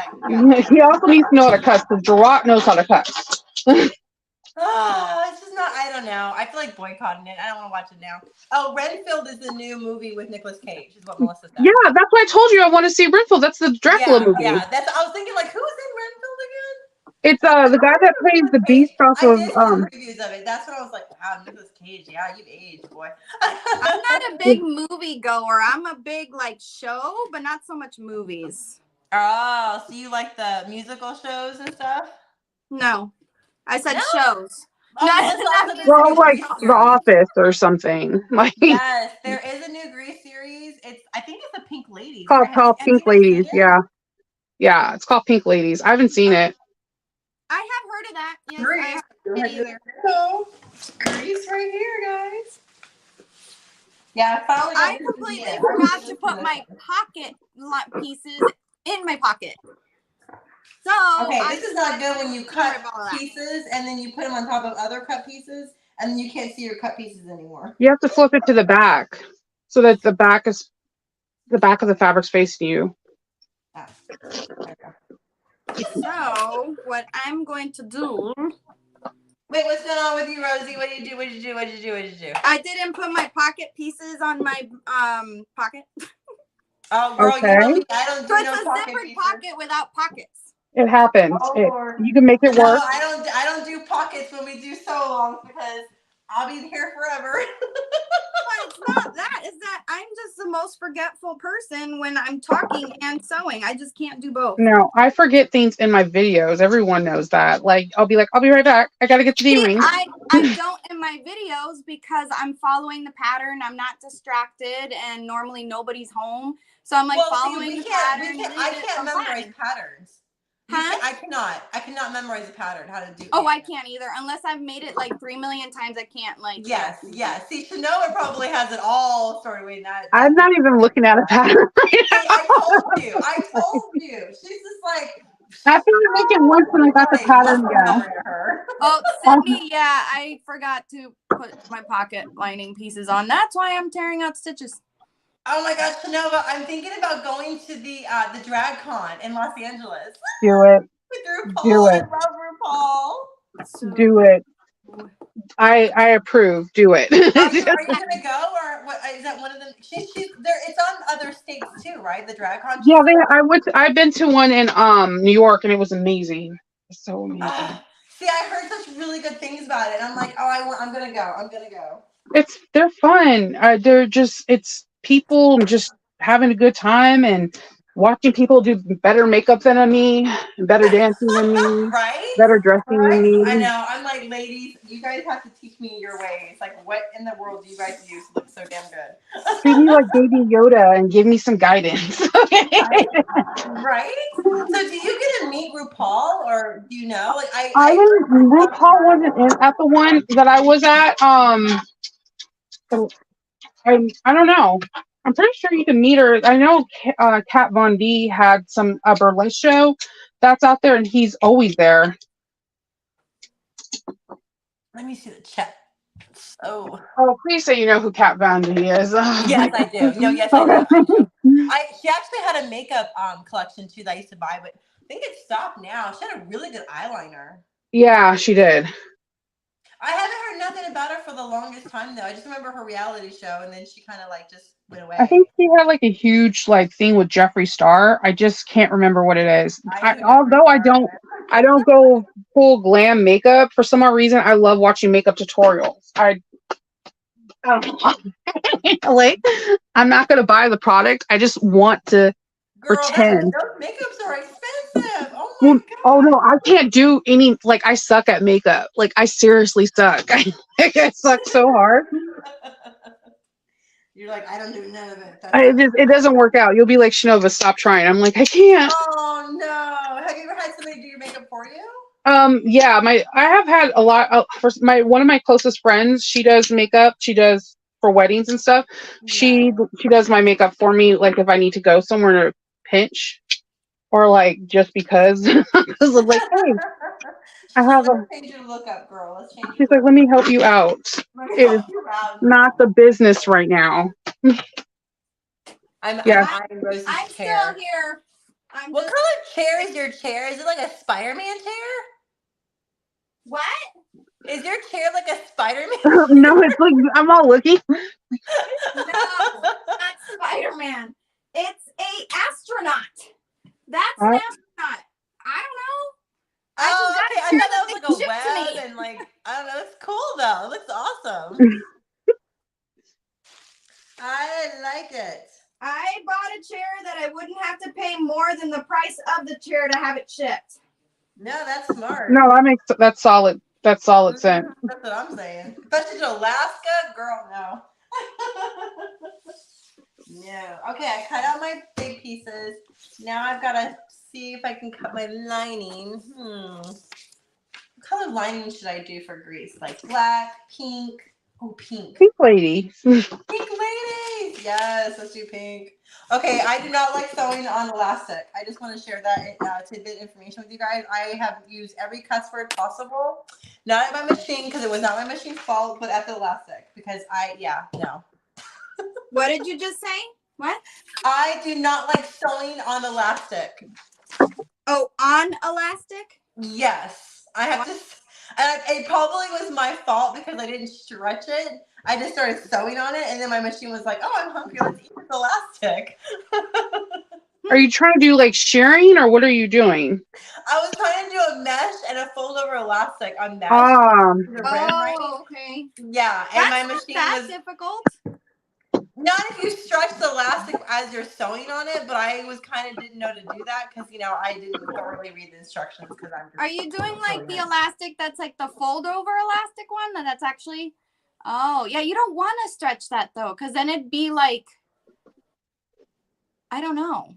He also needs to know how to cuss because Geralt knows how to cuss. It's just not. I don't know. I feel like boycotting it. I don't want to watch it now. Oh, Renfield is the new movie with Nicolas Cage. Is what Melissa said. Yeah, that's why I told you I want to see Renfield. That's the Dracula movie. Yeah, I was thinking like, who's in Renfield again? It's the guy that plays the beast off of reviews of it. That's what I was like, wow, Nicolas Cage. Yeah, you've aged, boy. I'm not a big movie goer. I'm a big like show, but not so much movies. Oh, so you like the musical shows and stuff? No. I said shows. Well, like The Office or something. Like yes, there is a new Grease series. I think it's the Pink Ladies. Called Pink Ladies. Yeah, it's called Pink Ladies. I haven't seen it. I have heard of that. Yes, Grease. I haven't heard it either. So, Grease right here, guys. Yeah, I completely forgot to put my pocket pieces in my pocket. So okay, this is not good when you cut pieces and then you put them on top of other cut pieces and then you can't see your cut pieces anymore. You have to flip it to the back so that the back of the fabric's facing you. So what I'm going to do. Wait, what's going on with you, Rosie? What did you do? I didn't put my pocket pieces on my pocket. Oh, girl, okay. You know me. I don't do so no it's a zippered pocket without pockets. It happens. You can make it work. No, I don't do pockets when we do sew along because I'll be here forever. But it's not that. It's that I'm just the most forgetful person when I'm talking and sewing. I just can't do both. No, I forget things in my videos. Everyone knows that. Like, I'll be right back. I got to get the D-ring. I don't in my videos because I'm following the pattern. I'm not distracted and normally nobody's home. So I'm like following the pattern. I can't memorize patterns. Huh? I cannot memorize a pattern. How to do? Oh, I can't either. Unless I've made it like 3 million times, I can't like. Yes. See, Chanova probably has it all stored away. I'm not even looking at a pattern. I told you. She's just like After I make it once when I got the pattern down. Oh, Sydney, yeah, I forgot to put my pocket lining pieces on. That's why I'm tearing out stitches. Oh my gosh, Chanova, I'm thinking about going to the drag con in Los Angeles Do it. with RuPaul. Do it. I love RuPaul. Do it. I approve. Do it. Are you gonna go, or what? Is that one of them? She's there. It's on other states too, right? The drag con. Yeah, I've been to one in New York and it was amazing. It's so amazing. See, I heard such really good things about it. And I'm like, oh, I'm gonna go. I'm gonna go. They're fun. It's people just having a good time and watching people do better makeup than me, better dancing than me, Right? better dressing than me. I know. I'm like, ladies, you guys have to teach me your ways. Like, what in the world do you guys use to look so damn good? Treat me like Baby Yoda and give me some guidance. Right? So, do you get to meet RuPaul, or do you know? Like, RuPaul wasn't at the one that I was at. I don't know. I'm pretty sure you can meet her. I know Kat Von D had a burlesque show that's out there, and he's always there. Let me see the chat. Oh, please say you know who Kat Von D is. yes, I do. No, yes, I do. She actually had a makeup collection too that I used to buy, but I think it stopped now. She had a really good eyeliner. Yeah, she did. I haven't heard nothing about her for the longest time though. I just remember her reality show, and then she kind of like just went away. I think she had like a huge thing with Jeffree Star. I just can't remember what it is. Although I don't go full glam makeup for some odd reason. I love watching makeup tutorials. I don't know. Like, I'm not gonna buy the product. I just want to pretend. Those makeups are expensive. Oh my god. Oh no, I can't do any. I suck at makeup. I seriously suck. I suck so hard. You're like, I don't do none of it. It doesn't work out. You'll be like, Chanova, stop trying. I'm like, I can't. Oh no. Have you ever had somebody do your makeup for you? Yeah, I have had a lot one of my closest friends, she does makeup. She does for weddings and stuff. Yeah. She does my makeup for me, if I need to go somewhere to pinch or just because. Because I'm like, hey, I have Let's change your look up, girl. Let's change. She's like, let me help you out. It's not the business right now. I'm still here. What color chair is your chair? Is it like a Spider-Man chair? What? Is your chair like a Spider-Man? No, it's I'm all looking. No, not Spider-Man. It's a astronaut. That's an astronaut. I don't know. I thought that was like a web and I don't know. It's cool though. It looks awesome. I like it. I bought a chair that I wouldn't have to pay more than the price of the chair to have it shipped. No, that's smart. No, that's solid. That's solid sense. That's what I'm saying. Especially to Alaska, girl, no. No. Okay, I cut out my big pieces. Now I've got to see if I can cut my lining. What color lining should I do for Greece? Like black, pink. Oh, pink. Pink lady. Pink ladies. Yes, let's do pink. Okay, I do not like sewing on elastic. I just want to share that tidbit information with you guys. I have used every cuss word possible. Not at my machine because it was not my machine's fault, but at the elastic because no. What did you just say? What? I do not like sewing on elastic. Oh, on elastic? Yes. I have to. And it probably was my fault because I didn't stretch it. I just started sewing on it, and then my machine was like, "Oh, I'm hungry. Let's eat this elastic." Are you trying to do shearing, or what are you doing? I was trying to do a mesh and a fold over elastic on mesh. Okay. Yeah, and my machine was difficult. Not if you stretch the elastic as you're sewing on it, but I was didn't know to do that because I didn't thoroughly read the instructions because I'm. Are you doing the elastic that's the fold over elastic one? That's actually. Oh yeah, you don't want to stretch that though, because then it'd be I don't know.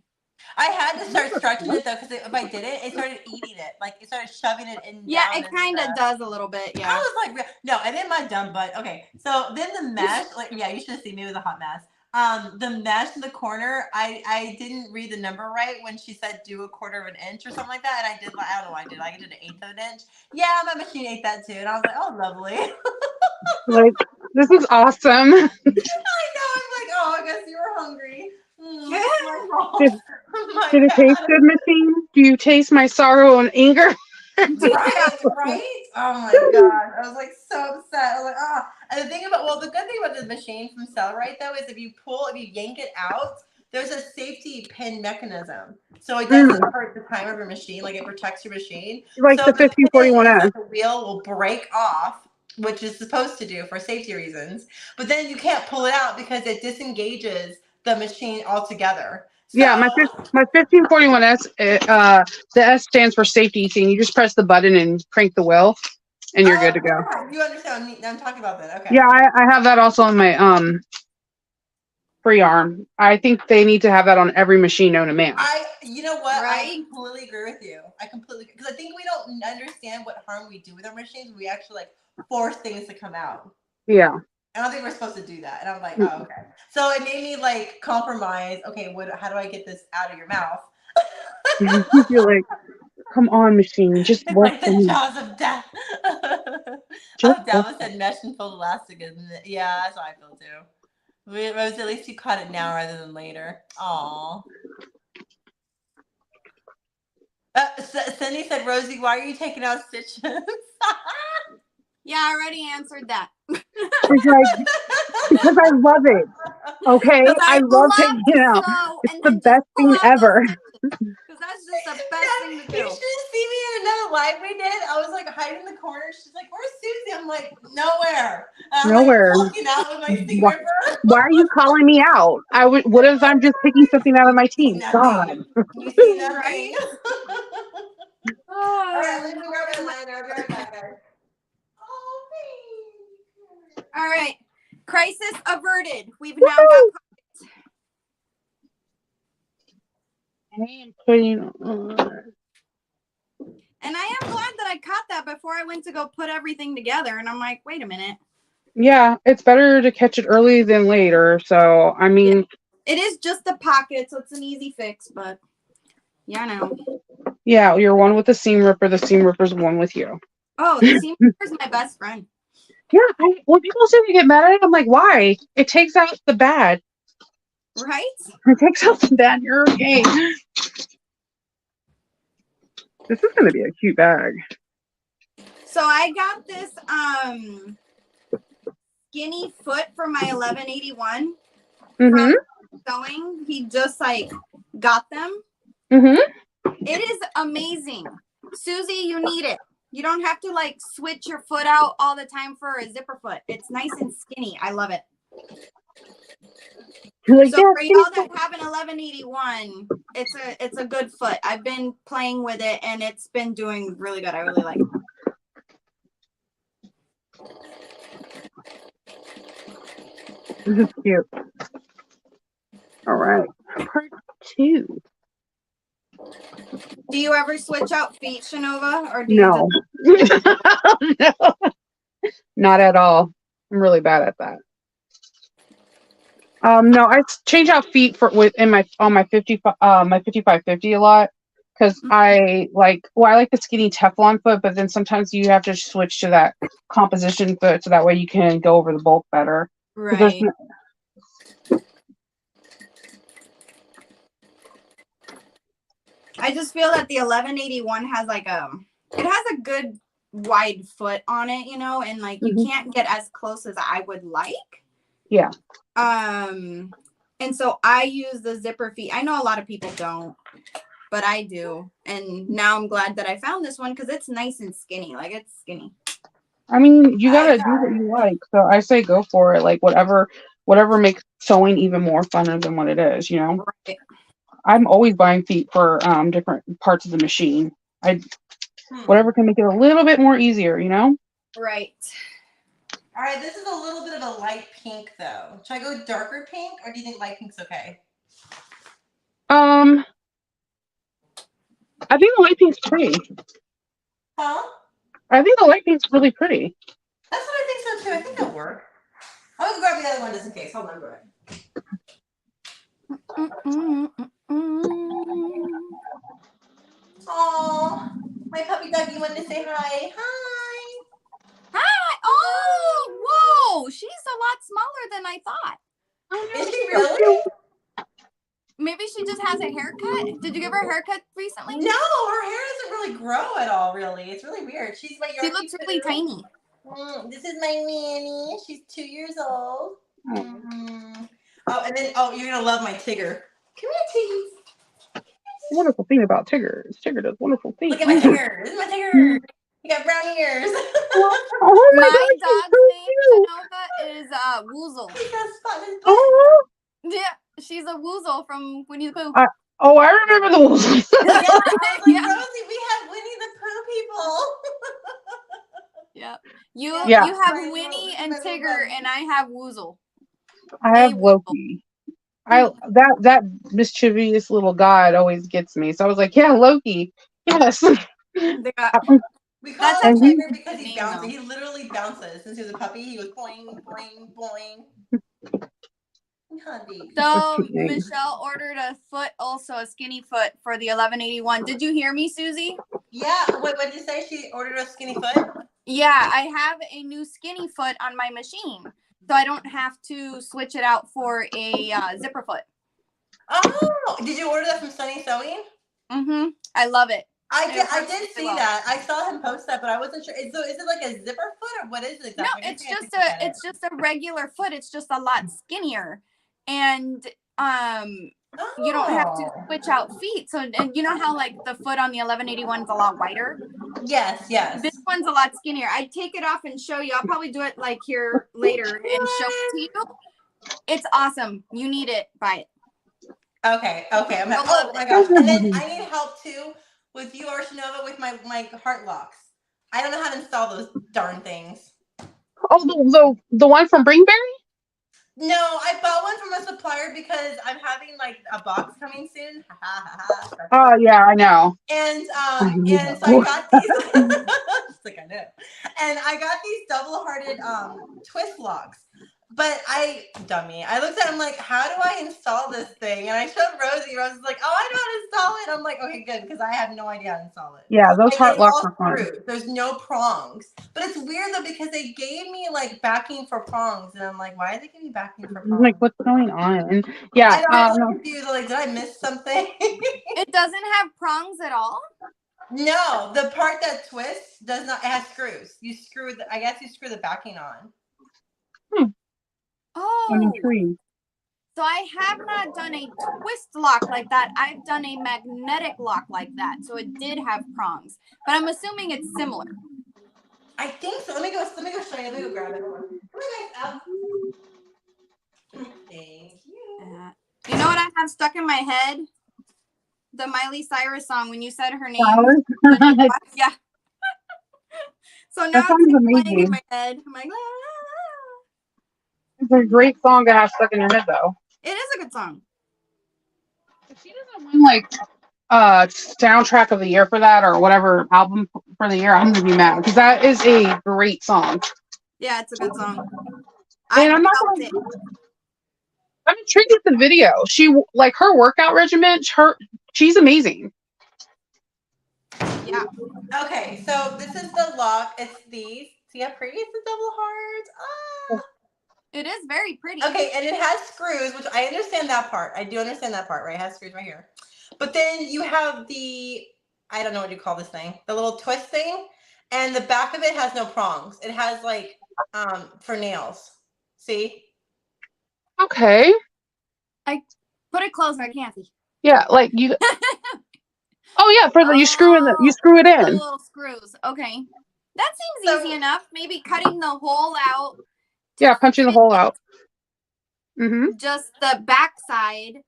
I had to start stretching it though, because if I did it started eating it. It started shoving it in. Yeah, it kind of does a little bit. Yeah. I was no, and then my dumb butt. Okay, so then the mesh, you should have seen me. It was a hot mess. the mesh in the corner, I didn't read the number right when she said do a 1/4 inch or something like that, and I did. I don't know what I did. I did an 1/8 of an inch. Yeah, my machine ate that too, and I was like, oh, lovely. Like, this is awesome. I know. I'm like, oh, I guess you were hungry. My fault. Did, My did it taste bad. good, machine? Do you taste my sorrow and anger? Right? Oh my god. I was like so upset. I was like, ah. And the thing about, well, the good thing about the machine from Cellrite though is if you yank it out, there's a safety pin mechanism. So it doesn't hurt the time of your machine, like it protects your machine. Like So the the pin is 1541S. that the wheel will break off, which is supposed to do for safety reasons. But then you can't pull it out because it disengages the machine altogether. So, Yeah, my 1541S, the S stands for safety thing. You just press the button and crank the wheel, and you're good to go. yeah, you understand what I'm talking about then. Okay. Yeah, I have that also on my free arm. I think they need to have that on every machine known to man. You know what? Right? I completely agree with you. Because I think we don't understand what harm we do with our machines. We actually like force things to come out. Yeah. I don't think we're supposed to do that. And I'm like, oh, okay. So it made me like compromise. Okay, how do I get this out of your mouth? You're like, come on, machine, just It's work like for the me. jaws of death. Just Oh, Dallas said mesh and filled elastic. Yeah, that's how I feel too. Rose, at least you caught it now rather than later. Aw. Cindy said, Rosie, why are you taking out stitches? Yeah, I already answered that. It's like, because I love it. Okay, Because I I love love taking to it out. sew It's and the then best just pull thing out ever. because that's just the best thing to do. You should have seen me in another live we did. I was like hiding in the corner. She's like, where's Susie? I'm like, nowhere. And I'm Nowhere. like looking out with my seam Why, ripper. why are you calling me out? What if I'm just picking something out of my See teeth? God. nothing. You see nothing. Right? All right, let Oh, me grab my line. I'll be right back, guys. Oh, thanks. all right. Crisis averted. We've now got. I am putting And I am glad that I caught that before I went to go put everything together. And I'm like, wait a minute. Yeah, it's better to catch it early than later. So, I mean, It is just a pocket, so it's an easy fix, but yeah, I know. yeah, you're one with the seam ripper. The seam ripper's one with you. Oh, the seam ripper is my best friend. Yeah, when people say they get mad at it, I'm like, why? It takes out the bad. Right? It takes out the bad. You're okay. This is gonna be a cute bag. So I got this skinny foot for my 1181 Mm-hmm. from sewing. He just like got them. Mm-hmm. It is amazing. Susie, you need it. You don't have to like switch your foot out all the time for a zipper foot. It's nice and skinny. I love it. Like, So yeah, for y'all that have an 1181, it's a good foot. I've been playing with it and it's been doing really good. I really like it. this is cute. All right, part 2. Do you ever switch out feet, Chanova, or do you No. No, not at all. I'm really bad at that. No, I change out feet on my 5550 a lot because I like the skinny Teflon foot, but then sometimes you have to switch to that composition foot so that way you can go over the bulk better. Right. I just feel that the 1181 has like it has a good wide foot on it, you know, and like you can't get as close as I would like. Yeah. And so I use the zipper feet. I know a lot of people don't, but I do. And now I'm glad that I found this one because it's nice and skinny. Like it's skinny. I mean, you gotta do what you like. So I say go for it. Like whatever makes sewing even more funner than what it is, you know? Right. I'm always buying feet for different parts of the machine. Whatever can make it a little bit more easier, you know? Right. All right, this is a little bit of a light pink though. Should I go darker pink or do you think light pink's okay? I think the light pink's pretty. Huh? I think the light pink's really pretty. That's what I think so too. I think that'll work. I'm gonna grab the other one just in case. Hold on, go ahead. Oh, my puppy doggy wanted to say hi. Hi. Hi. Oh, whoa. She's a lot smaller than I thought. Is she really? Maybe she just has a haircut. Did you give her a haircut recently? No, her hair doesn't really grow at all, really. It's really weird. She's my She Yorkie looks really too. tiny. This is my Manny. She's 2 years old. Oh, and then, you're going to love my Tigger. Come here, Tiggy. The wonderful thing about Tigger is Tigger does wonderful things. Look at my Tigger. This is my Tigger. You got brown ears. Oh my My God, dog's so name, Chanova, is Woozle. He got spot in his butt. Oh, Yeah, she's a Woozle from Winnie the Pooh. I remember the wolves. Yeah, I was like, Yeah. Rosie, we have Winnie the Pooh people. Yeah. You Yeah. you have Right, Winnie well, and this is my little Tigger, buddy. and I have Woozle. I have Hey, Loki. That mischievous little god always gets me. So I was like, yeah, Loki. Yes. They got, We call That's him actually Tigger because he name, bounces. though. He literally bounces. Since he was a puppy, he was boing, boing, boing. Honey. so cute name. Michelle ordered a foot, also a skinny foot for the 1181. Did you hear me, Susie? Yeah. What did you say? She ordered a skinny foot? Yeah, I have a new skinny foot on my machine, so I don't have to switch it out for a zipper foot. Oh, did you order that from Sunny Sewing? I love it. I It did works really see well. that. I saw him post that, but I wasn't sure. Is it like a zipper foot or what is it exactly? No, I guess it's I have to just look at it. it's just a regular foot. It's just a lot skinnier, and you don't have to switch out feet. So, and you know how like the foot on the 1181 is a lot wider. Yes. This one's a lot skinnier. I'd take it off and show you. I'll probably do it like here later and show it to you. It's awesome. You need it. Buy it. Okay. I'm You'll oh love my it. gosh. And then I need help too with you or Chanova with my heart locks. I don't know how to install those darn things. Oh, the one from Bringberry? No, I bought one from a supplier because I'm having like a box coming soon. Oh yeah, I know. And so know. I got these. It's like I know. And I got these double-hearted twist locks. But I looked at them like, how do I install this thing? And I showed Rosie. Rosie's like, oh, I know how to install it. I'm like, okay, good, because I have no idea how to install it. Yeah, those Like, heart it's locks all are fun. screwed. There's no prongs. But it's weird though because they gave me like backing for prongs, and I'm like, why did they give me backing for I'm prongs? like, what's going on? Yeah. I'm confused. Like, did I miss something? It doesn't have prongs at all. No, the part that twists does not. It has screws. I guess you screw the backing on. Oh, I'm intrigued. so I have not done a twist lock like that. I've done a magnetic lock like that. So it did have prongs, but I'm assuming it's similar. I think so. Let me go show you. Let me go grab it. Come on, guys. Up. Thank you. You know what I have stuck in my head? The Miley Cyrus song when you said her name. Flowers? Yeah. So now That it's song is playing in amazing. my head. I'm like, ah. It's a great song to have stuck in your head, though. It is a good song. If she doesn't win like soundtrack of the year for that or whatever album for the year, I'm gonna be mad because that is a great song. Yeah, it's a good song. And I'm intrigued with the video. She like her workout regimen. She's amazing. Yeah. Okay, so this is the lock. It's these. See how pretty it's the double hearts? Ah. It is very pretty. Okay, and it has screws, which I understand that part. I do understand that part, right? It has screws right here. But then you have the, I don't know what you call this thing, the little twist thing. And the back of it has no prongs. It has like for nails. See? Okay. I put it closer. I can't see. Yeah, like you. Oh yeah, for the you screw it The in. little screws. Okay. That seems easy enough. Maybe cutting the hole out. Yeah, punching the hole out. Just the back side,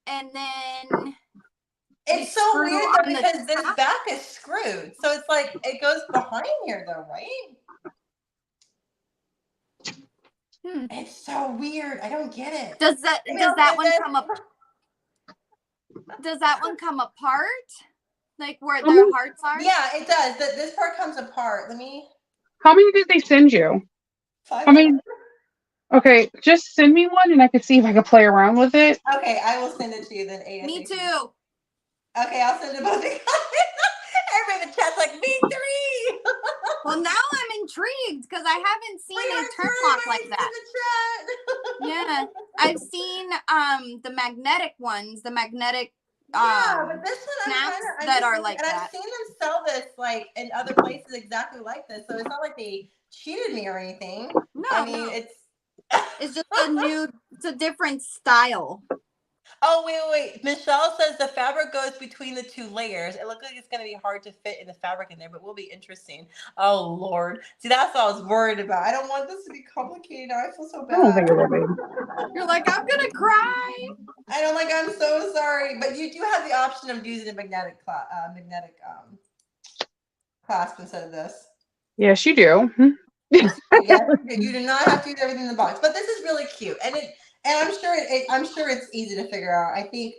and then it's so screw weird on though, the because this top. back is screwed. So it's like it goes behind here though, right? It's so weird. I don't get it. Does that one come up? Does that one come apart? Like where their hearts are? Yeah, it does. This part comes apart. Let me. How many did they send you? 500. How many? Okay, just send me one and I can see if I can play around with it. Okay, I will send it to you then. ASAP. Me too. Okay, I'll send it both. Everybody in the chat's like, me three. Well, now I'm intrigued because I haven't seen a turn lock like that. Yeah, I've seen the magnetic ones, the magnetic yeah, but this one snaps I'm that just are looking- like and that. I've seen them sell this like in other places exactly like this. So it's not like they cheated me or anything. No, I mean, no. it's It's just it's a different style. Oh, wait. Michelle says the fabric goes between the two layers. It looks like it's going to be hard to fit in the fabric in there, but will be interesting. Oh, Lord. See, that's what I was worried about. I don't want this to be complicated. I feel so I don't bad. think it will be. You're like, I'm gonna cry. I don't like, I'm so sorry. But you do have the option of using a magnetic clasp instead of this. Yes, you do. Yes, you do not have to use everything in the box. But this is really cute. And I'm sure it's easy to figure out. I think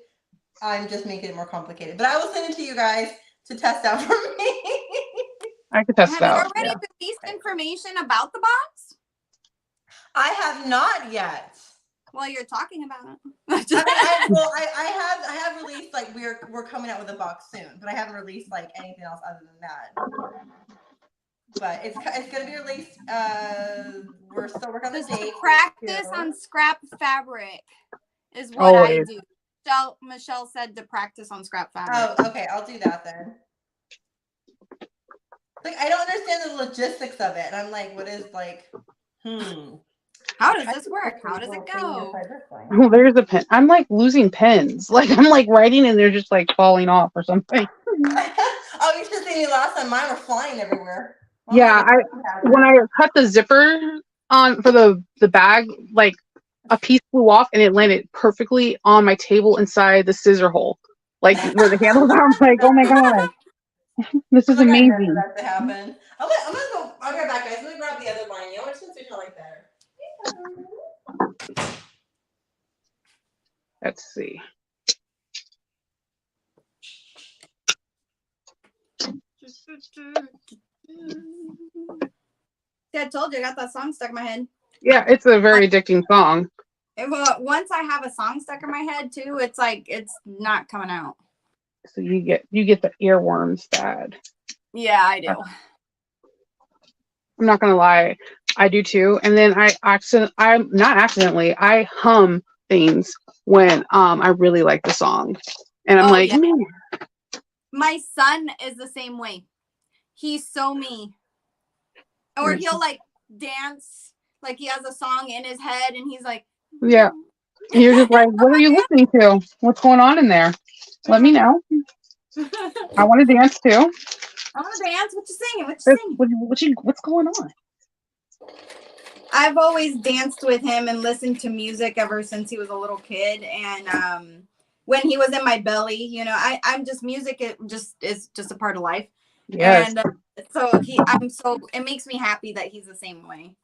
I'm just making it more complicated. But I will send it to you guys to test out for me. I could test it Have you out. already Yeah. released information about the box? I have not yet. Well, you're talking about it. I have released like we're coming out with a box soon, but I haven't released like anything else other than that. But it's gonna be released. We're still working on the Just date. practice on scrap fabric is what I Always. do. Michelle said to practice on scrap fabric. Oh, okay. I'll do that then. Like I don't understand the logistics of it, and I'm like, what is like? How does this work? How does it go? Oh, there's a pen. I'm like losing pens. Like I'm like writing and they're just like falling off or something. Oh, you should have seen me last time. Mine were flying everywhere. Oh, Yeah, when I cut the zipper on for the bag, like a piece flew off and it landed perfectly on my table inside the scissor hole, like where the handles are. I'm like, oh my god, this is amazing. That to happen. I'm gonna go. I'll be right back, guys. Let me grab the other line. You know, which switch I like better. Let's see. See, I told you I got that song stuck in my head. Yeah, it's a very addicting song. Well, once I have a song stuck in my head too, it's like it's not coming out. So you get the earworms bad. Yeah, I do. I'm not gonna lie, I do too. And then I hum things when I really like the song, and I'm like, yeah. man. My son is the same way. He's so me. Or he'll like dance, like he has a song in his head, and he's like, yeah. And you're just like, what are you listening to? What's going on in there? Let me know. I want to dance too. I want to dance. What you singing? What you singing? What's going on? I've always danced with him and listened to music ever since he was a little kid. And when he was in my belly, you know, I'm just music. It is just a part of life. Yes. And it makes me happy that he's the same way.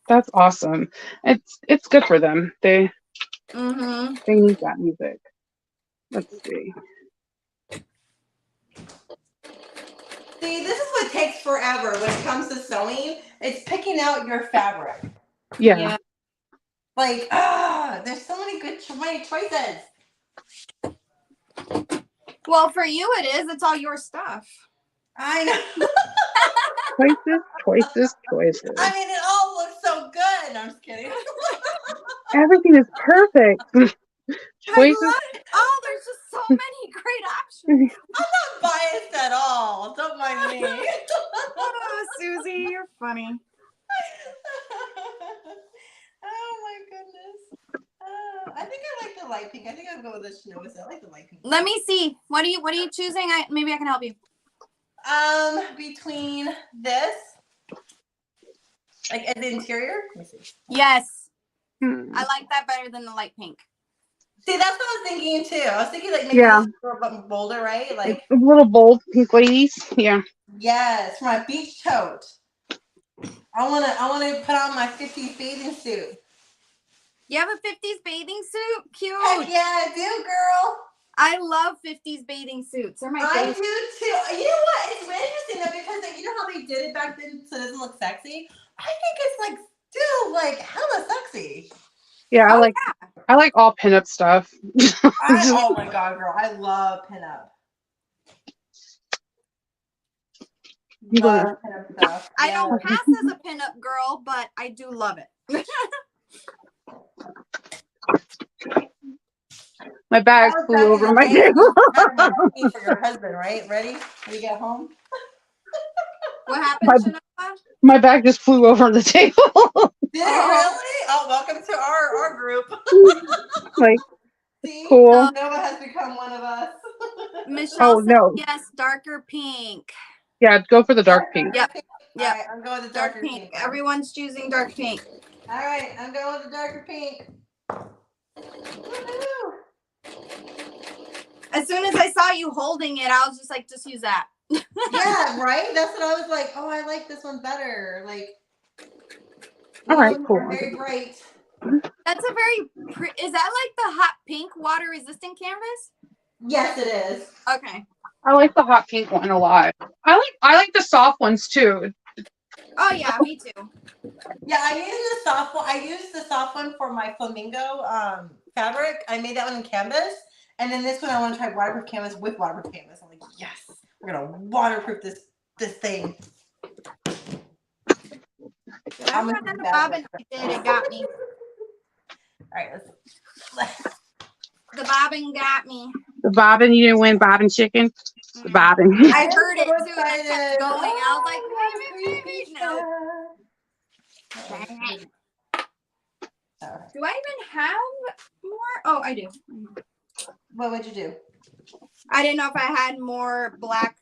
That's awesome. It's good for them. They need that music. Let's see. See, this is what takes forever when it comes to sewing. It's picking out your fabric. Yeah. Like, there's so many choices. Well, for you it is. It's all your stuff. I know. Choices. I mean, it all looks so good. No, I'm just kidding. Everything is perfect. Choices. I love it. Oh, there's just so many great options. I'm not biased at all. Don't mind me. Oh, Susie, you're funny. Oh my goodness. I think I like the light pink. I think I'll go with the Chanova. I like the light pink. Let me see. What are you choosing? Maybe I can help you. Between this, like as the interior. Let me see. Yes. I like that better than the light pink. See, that's what I was thinking too. I was thinking like maybe a little bit bolder, right? Like a little bold pink ladies. Yeah. Yes, for my beach tote. I wanna put on my 50s bathing suit. You have a 50s bathing suit? Cute. Heck yeah, I do, girl. I love 50s bathing suits. They're my favorite. I do too. You know what? It's really interesting though because you know how they did it back then so it doesn't look sexy? I think it's like still like hella sexy. Yeah, Oh, I like all pinup stuff. Oh my god, girl, I love pinup. You go Love pinup stuff. I Yeah. don't pass as a pinup girl, but I do love it. My bag That was flew back in over the my day when table. you patterned a bikini for your husband, right? Ready? When you get home? What happened, My- Chanova? My bag just flew over the table. Did it Oh. really? Oh, welcome to our group. Like, See? cool. Nova has become one of us. Michelle Oh, said no. yes, darker pink. Yeah, go for the dark pink. Yep. All Yep. right, I'm going with the Dark darker pink. pink. Everyone's choosing dark pink. All right, I'm going with the darker pink. Woohoo! As soon as I saw you holding it, I was just like, just use that. Yeah, right? That's what I was like. Oh, I like this one better. Like, All right, these cool. are very bright. That's a very is that like the hot pink water resistant canvas? Yes, it is. Okay. I like the hot pink one a lot. I like the soft ones too. Oh yeah, me too. Yeah, I used the soft one. I used the soft one for my flamingo fabric. I made that one in canvas, and then this one I want to try waterproof canvas with waterproof canvas. I'm like, yes, we're gonna waterproof this thing. Did I run out of bobbin? I did. It got me. All right, let's. The bobbin got me. The bobbin, you didn't win bobbin chicken. The bobbin. I heard it too, and I kept going. I was like, no. Do I even have more? Oh, I do. What would you do? I didn't know if I had more black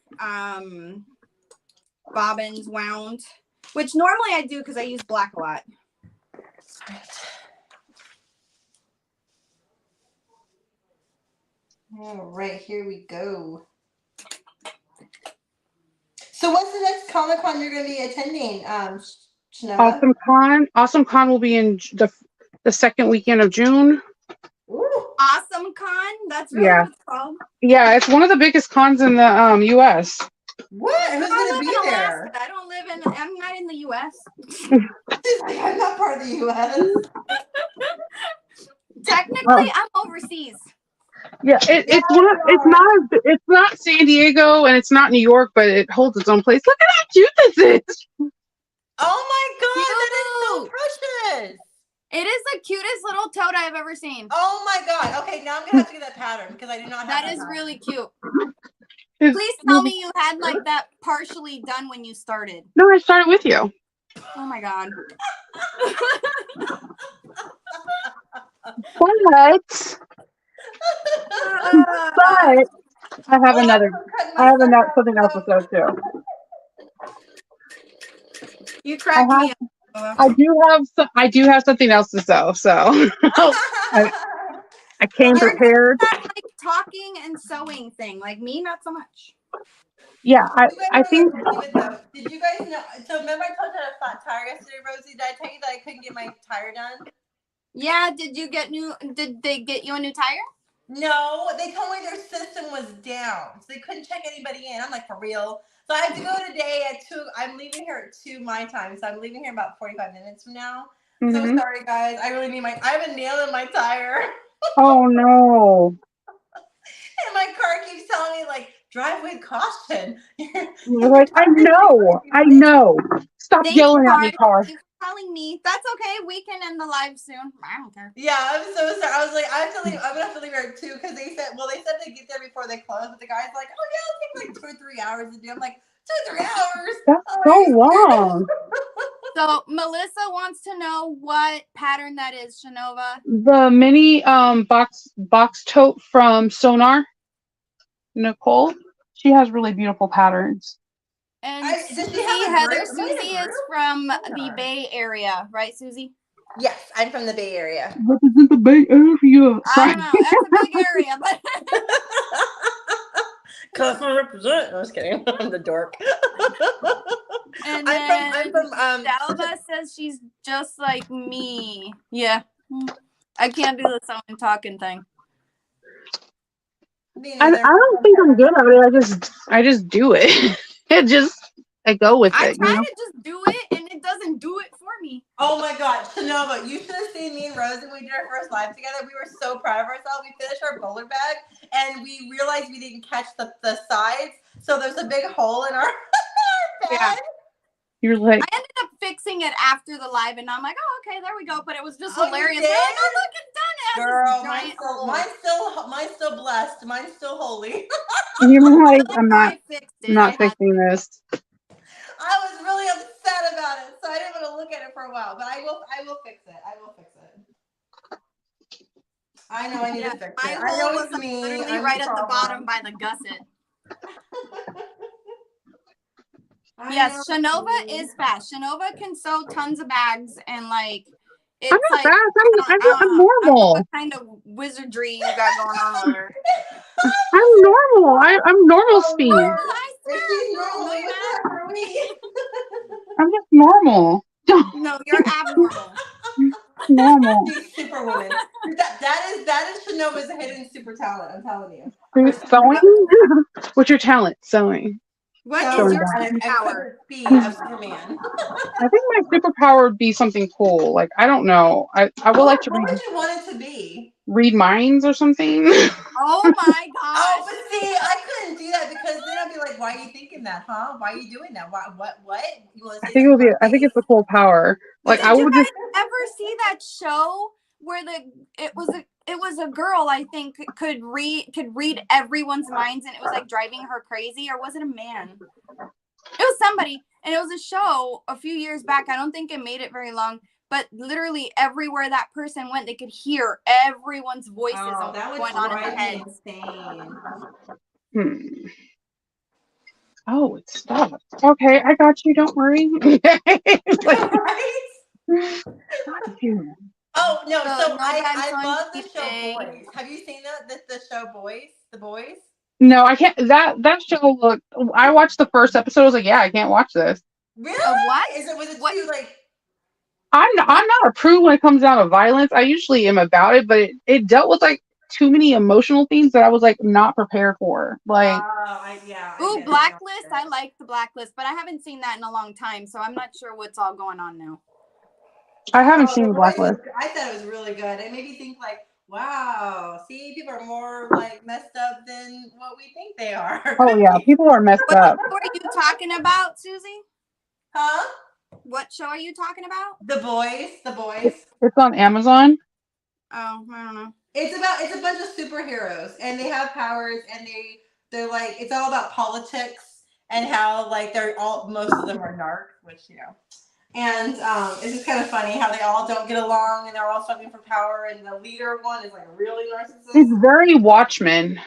bobbins wound, which normally I do because I use black a lot. All right, here we go. So what's the next Comic-Con you're going to be attending, Chanova? Awesome Con will be in the second weekend of June. Ooh. Awesome Con. That's really Yeah. what it's called. Yeah, it's one of the biggest cons in the U.S. What? Who's I going to live be in there? Alaska. I don't live in. I'm not in the U.S. She's like, I'm not part of the U.S. Technically, I'm overseas. Yeah, it's not San Diego and it's not New York, but it holds its own place. Look at how cute this is. Oh my god, that is so precious. It is the cutest little toad I've ever seen. Oh my god. Okay, now I'm gonna have to get that pattern because I do not have That is pattern. really cute. Please tell me you had like that partially done when you started. No, I started with you. Oh my god. But I have something else to say too. You cracked me up. I do have something else to sew. So I came prepared. That like talking and sewing thing, like me, not so much. Yeah, I think. Did you guys know? So remember I told you I had a flat tire yesterday, Rosie? Did I tell you that I couldn't get my tire done? Yeah. Did they get you a new tire? No, they told me their system was down, so they couldn't check anybody in. I'm like, for real? So I have to go today at 2. I'm leaving here at 2 my time, so I'm leaving here about 45 minutes from now. So sorry, guys. I really need I have a nail in my tire. Oh no! And my car keeps telling me like, drive with caution. You're like, I know. Stop yelling at me, car. Thanks for telling me. That's okay. We can end the live soon. I don't care. Yeah, I'm so sorry. I was like, I have to leave. I'm gonna have to leave here at 2 because they said they get there before they close. But the guy's like, oh yeah, it'll take like 2 or 3 hours to do. I'm like, 2 or 3 hours. That's so long. So Melissa wants to know what pattern that is, Chanova. The mini box tote from Sonar, Nicole. She has really beautiful patterns. And Does Susie, she have a Heather, group? Susie is from the Bay Area, right, Susie? Yes, I'm from the Bay Area. Represent the Bay Area. I don't know. That's a big area, but Customer represent. No, I was kidding. I'm the dork. and I'm from Dalva says she's just like me. Yeah. I can't do the sewing talking thing. I don't think I'm good at it. I just do it. I go with I it. try to just do it and it doesn't do it for me. Oh my God, Chanova, you should have seen me and Rosie when we did our first live together. We were so proud of ourselves. We finished our bowler bag and we realized we didn't catch the sides. So there's a big hole in our bag. Yeah. You're like, I ended up fixing it after the live, and I'm like, oh, okay, there we go. But it was just Oh, you hilarious. did? They're like, oh, look, it's done. It has Girl, this giant hole. mine's still blessed. Mine's still holy. you're like, I'm I fixed it. not fixing this. I was really upset about it, so I didn't want to look at it for a while. But I will fix it. I will fix it. I know I need to fix it. My I know hole it's was me. literally I'm right the at the problem. bottom by the gusset. Yes, Chanova is fast. Chanova can sew tons of bags, and like it's I'm not like fast. I'm I don't know normal. what kind of wizardry you got going on over there. I'm normal. I'm normal speed. Lord. I If swear, she's girl, normal, no, you're what's that for me? I'm just normal. no, you're abnormal. Normal. She's superwoman. That is Shanova's hidden super talent. I'm telling you. Sewing? What's your talent? Sewing. What So, is your at a power? speed of Superman. I think my superpower would be something cool. Like, I don't know. I would like to What would you want it to be? read minds or something. Oh my Oh, gosh! but see, I couldn't do that because then I'd be like, "Why are you thinking that, huh? Why are you doing that? What? You want to I say think it something would be. about I think me?" it's a cool power. Like, Did I you would guys just. ever see that show where it was a girl, I think, could read everyone's minds, and it was like driving her crazy, or was it a man? It was somebody, and it was a show a few years back. I don't think it made it very long, but literally everywhere that person went, they could hear everyone's voices Oh, and that would what's going on in their drive me heads. insane. Oh, it's stopped. Okay, I got you. Don't worry. Like, Right? dude. Oh no! So So no bag I sewing love the to be show big. Boys. Have you seen the show Boys? The Boys. No, I can't. That show looked. I watched the first episode. I was like, yeah, I can't watch this. Really? What? Was it What? too like? I'm not a prude when it comes down to violence. I usually am about it, but it dealt with like too many emotional themes that I was like not prepared for. Like, I Ooh, get it. Blacklist. I like the Blacklist, but I haven't seen that in a long time, so I'm not sure what's all going on now. I haven't Oh, seen The the Boys Blacklist. I thought it was really good. It made me think like, wow, see, people are more like messed up than what we think they are. Oh yeah, people are messed What up. show are you talking about, Susie? Huh? What show are you talking about? The Boys. The Boys. It's on Amazon. Oh, I don't know. It's a bunch of superheroes and they have powers and they're like it's all about politics and how like most of them are narc, which and it's just kind of funny how they all don't get along and they're all struggling for power and the leader one is like really narcissistic. It's very Watchmen.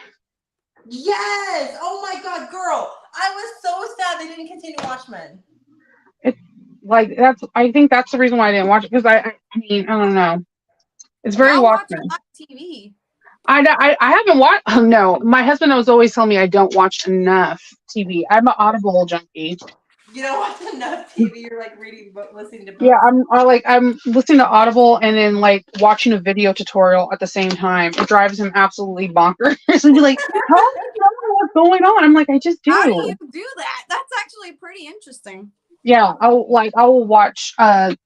Yes. Oh my God, girl! I was so sad they didn't continue Watchmen. Like I think that's the reason why I didn't watch it because I mean I don't know. It's very Y'all watch a Watchmen. lot of TV. I haven't watched. Oh, no, my husband was always telling me I don't watch enough TV. I'm an Audible junkie. You don't watch enough TV. You're like listening to books. Yeah, I'm listening to Audible and then like watching a video tutorial at the same time. It drives him absolutely bonkers. He'll be like, "How do you know what's going on?" I'm like, "I just do." How do you do that? That's actually pretty interesting. Yeah, I'll watch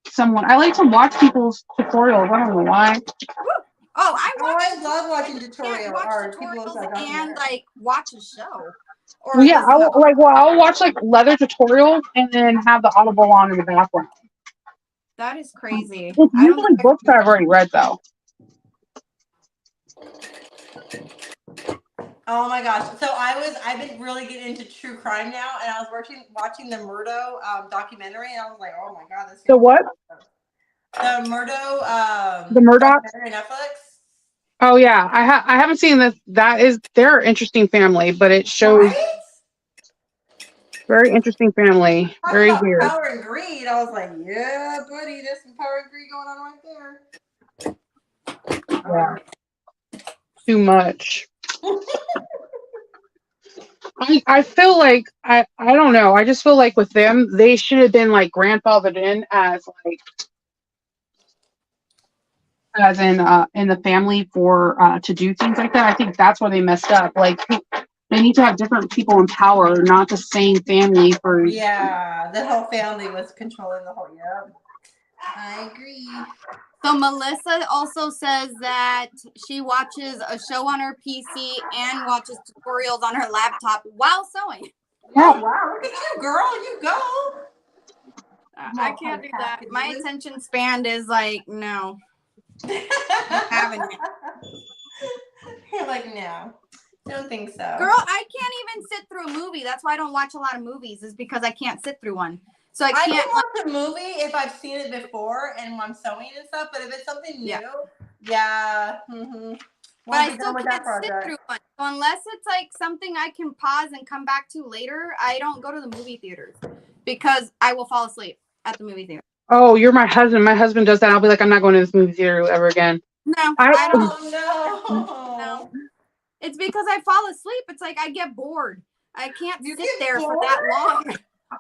someone. I like to watch people's tutorials. I don't know why. Oh, I love watching can't tutorials watch or people tutorials and like watch a show. Or Well, yeah, listen to- I'll watch like leather tutorials and then have the Audible on in the background. That is crazy. It's I don't usually books that I've already read though. Oh my gosh! So I've been really getting into true crime now, and I was watching the Murdo documentary, and I was like, oh my God, this. The what? The Murdo. The Murdochs? documentary on Netflix. Oh yeah, I haven't seen this. They're an interesting family, but it shows Right? very interesting family. Talk Very about weird. power and greed. I was like, yeah, buddy, there's some power and greed going on right there. Yeah. Too much. I feel like I don't know. I just feel like with them, they should have been like grandfathered in as in the family for to do things like that. I think that's where they messed up. Like they need to have different people in power, not the same family for. Yeah, the whole family was controlling the whole. Yeah. I agree. So Melissa also says that she watches a show on her PC and watches tutorials on her laptop while sewing. Oh wow, look at you, girl. You go. I can't do that. My attention span is like, no. Having it. You're like, no. I don't think so. Girl, I can't even sit through a movie. That's why I don't watch a lot of movies, is because I can't sit through one. So I can can't watch a movie if I've seen it before and I'm sewing and stuff, but if it's something new, yeah. Mm-hmm. But I still can't sit through one. So unless it's like something I can pause and come back to later, I don't go to the movie theaters because I will fall asleep at the movie theater. Oh, you're my husband. My husband does that. I'll be like, I'm not going to this movie theater ever again. No, I don't. No. It's because I fall asleep. It's like I get bored. I can't sit there for that long.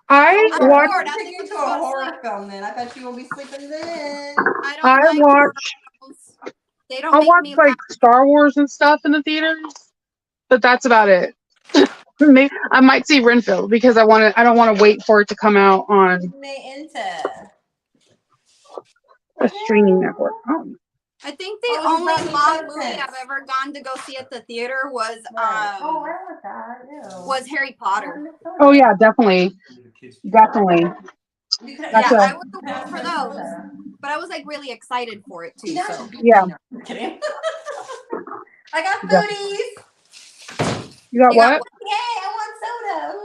I watch you to a horror film then. I bet you will be sleeping then. I watch like Star Wars and stuff in the theaters, but that's about it. Maybe I might see Renfield because I don't want to wait for it to come out on a streaming network. Oh. I think the only long movie I've ever gone to go see at the theater was was Harry Potter. Oh yeah, definitely. Definitely. I would go for those. But I was like really excited for it too. So. Yeah. I got foodies. You got what? Yay, I want soda.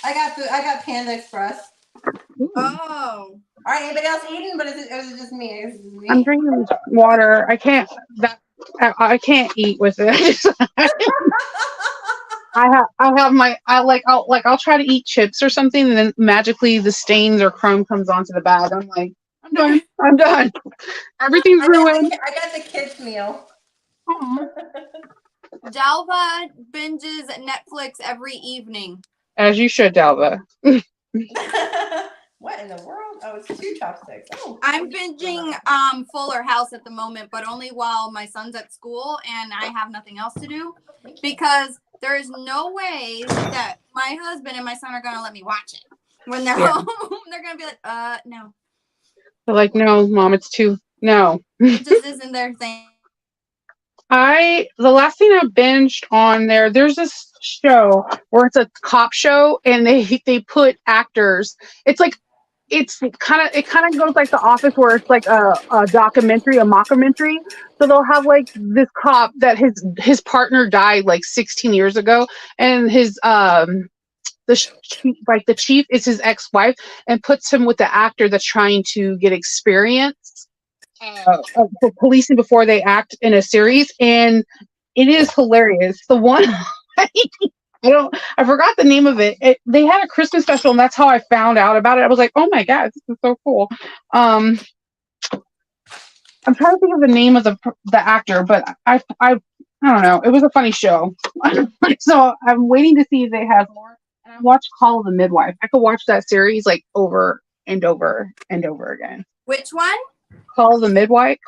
I got Panda Express. Ooh. Oh. All right, anybody else eating? But is it just me? I'm drinking water. I can't eat with it. I'll try to eat chips or something, and then magically the stains or crumb comes onto the bag. I'm like, I'm done. Everything's ruined. I got the kids meal. Dalva binges Netflix every evening. As you should, Dalva. What in the world? Oh, it's 2 chopsticks. Oh, I'm binging Fuller House at the moment, but only while my son's at school and I have nothing else to do, because there is no way that my husband and my son are gonna let me watch it when they're home. They're gonna be like, no. They're like, no, Mom, it's too no. It just isn't their thing. The last thing I binged on there's this show where it's a cop show and they put actors. It kind of goes like The Office, where it's like a documentary, a mockumentary. So they'll have like this cop that his partner died like 16 years ago, and the chief is his ex-wife, and puts him with the actor that's trying to get experience for policing before they act in a series, and it is hilarious. The one I forgot the name of it. They had a Christmas special, and that's how I found out about it. I was like, oh my god, this is so cool. I'm trying to think of the name of the actor, but I don't know. It was a funny show. So I'm waiting to see if they have more. And I watched Call of the Midwife. I could watch that series like over and over and over again. Which one? Call of the Midwife.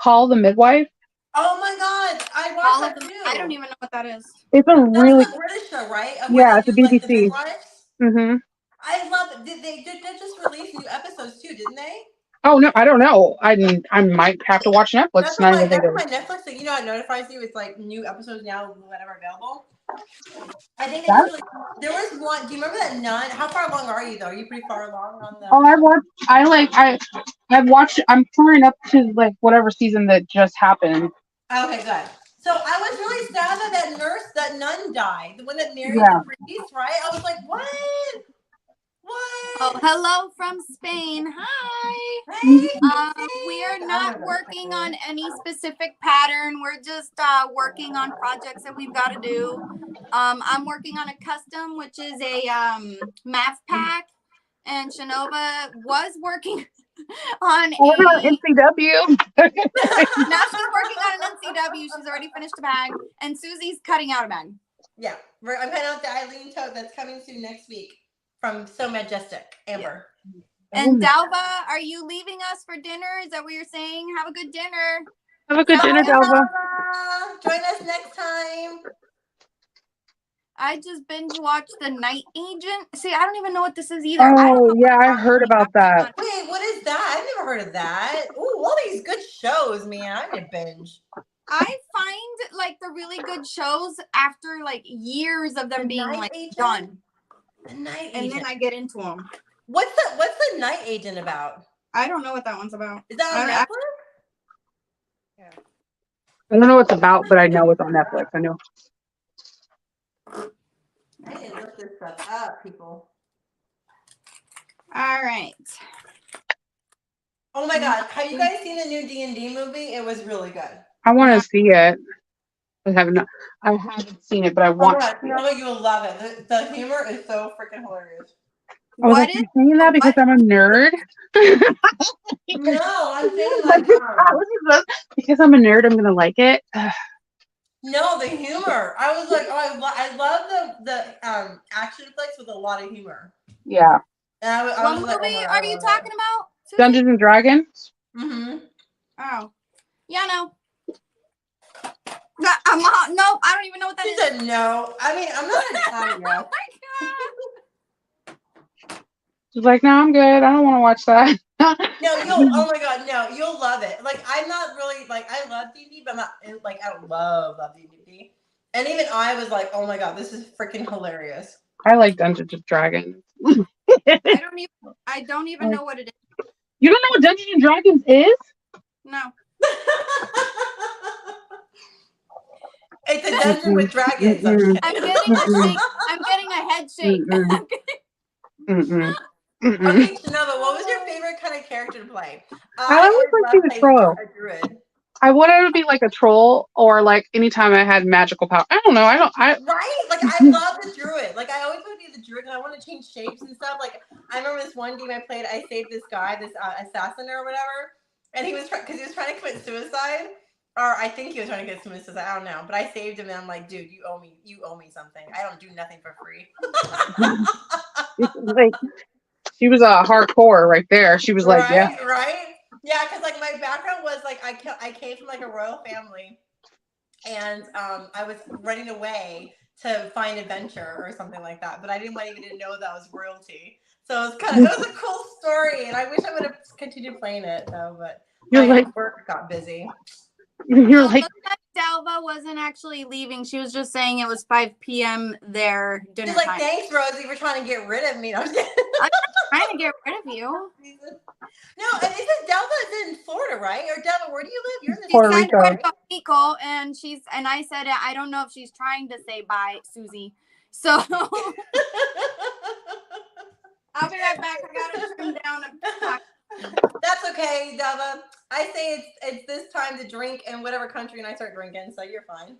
Oh my god, I watched that too. I don't even know what that is. It's a really British show, right? Yeah, it's a BBC. Mm-hmm. I love it. They just released new episodes too, didn't they? Oh no, I don't know. I might have to watch Netflix. That's my Netflix thing. You know, it notifies you with like new episodes now whenever available. I think there was one. Do you remember that nun? How far along are you though? Are you pretty far along on the? Oh, I've watched. I'm pouring up to like whatever season that just happened. Okay, good. So I was really sad that nun died. The one that married the priest, right? I was like, what? Oh, hello from Spain. Hi. Hey, we are not working on any specific pattern. We're just working on projects that we've got to do. I'm working on a custom, which is a math pack, and Chanova was working on NCW. Now she's working on an NCW. She's already finished a bag, and Susie's cutting out a bag. Yeah, I'm cutting out the Eileen tote that's coming soon next week. From So Majestic, Amber. Yeah. And Dalva, are you leaving us for dinner? Is that what you're saying? Have a good dinner. Have a good dinner, Dalva. Join us next time. I just binge watched The Night Agent. See, I don't even know what this is either. I don't Oh know yeah, I what's heard about that. Wait, what is that? I've never heard of that. Ooh, all these good shows, man. I need to binge. I find like the really good shows after like years of them The being Night like Agent? done, The Night and Agent. then I get into them. What's the Night Agent about? I don't know what that one's about. Is that on I- Netflix? I don't know what it's about, but I know it's on Netflix. I know. I need to look this stuff up, people. All right. Oh my god, have you guys seen the new D&D movie? It was really good. I want to see it. I haven't seen it, but I Oh want. my god, no, you will love it. The humor is so freaking hilarious. I was What like, is you're saying that because I'm a nerd? No, I'm saying Like, because I'm a nerd, I'm gonna like it. no, the humor. I was like, oh, I love the action flicks with a lot of humor. Yeah. And I what was movie like, oh my God, are you talking about? Susie? Dungeons and Dragons. Mm-hmm. Oh, yeah, no. No, I don't even know what that She is. said no. I mean, I'm not Italian. Oh my She's like, no, I'm good. I don't want to watch that. No, oh my god, no, you'll love it. Like, I'm not really, like, I love D&D, but I'm not, like, I don't love D&D. And even I was like, oh my god, this is freaking hilarious. I like Dungeons and Dragons. I don't even know what it is. You don't know what Dungeons and Dragons is? No. It's a dungeon with dragons. I'm kidding. I'm getting a shake. I'm getting a head shake. Okay, Chanova, what was your favorite kind of character to play? I always like to be a troll. A druid. I wanted to be like a troll, or like anytime I had magical power. I don't know. Right? Like, I love the druid. Like, I always want to be the druid, and I want to change shapes and stuff. Like, I remember this one game I played. I saved this guy, this assassin or whatever, and he was because he was trying to commit suicide, or I think he was trying to commit suicide. I don't know, but I saved him, and I'm like, dude, you owe me something. I don't do nothing for free. Like, she was a hardcore right there. She was like, yeah. Right. Yeah, because like my background was like I came from like a royal family, and I was running away to find adventure or something like that, but I didn't want even to know that was royalty. So it was a cool story, and I wish I would have continued playing it though, but my work got busy. You're like, Dalva wasn't actually leaving. She was just saying it was 5 p.m. their dinner She's like, time. thanks, Rosie, for trying to get rid of me. I'm just kidding. I'm not trying to get rid of you. No, and isn't Delva in Florida, right? Or Delva, where do you live? You're in Puerto She said Rico. Puerto Rico, and I said I don't know if she's trying to say bye, Susie. So I'll be right back. I gotta trim down and talk. That's okay, Dava. I say it's this time to drink in whatever country, and I start drinking, so you're fine.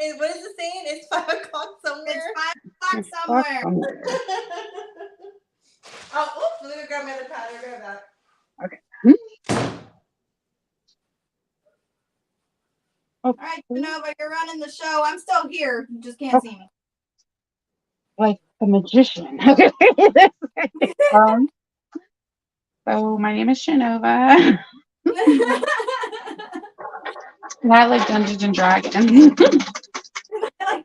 And what is it saying? It's 5 o'clock somewhere. It's 5 o'clock somewhere. Oh, oops! Let me grab my other pad. I'll grab that. okay. All right, Chanova, you're running the show. I'm still here. You just can't see me. Like the magician. So my name is Chanova. And I like Dungeons and Dragons. I like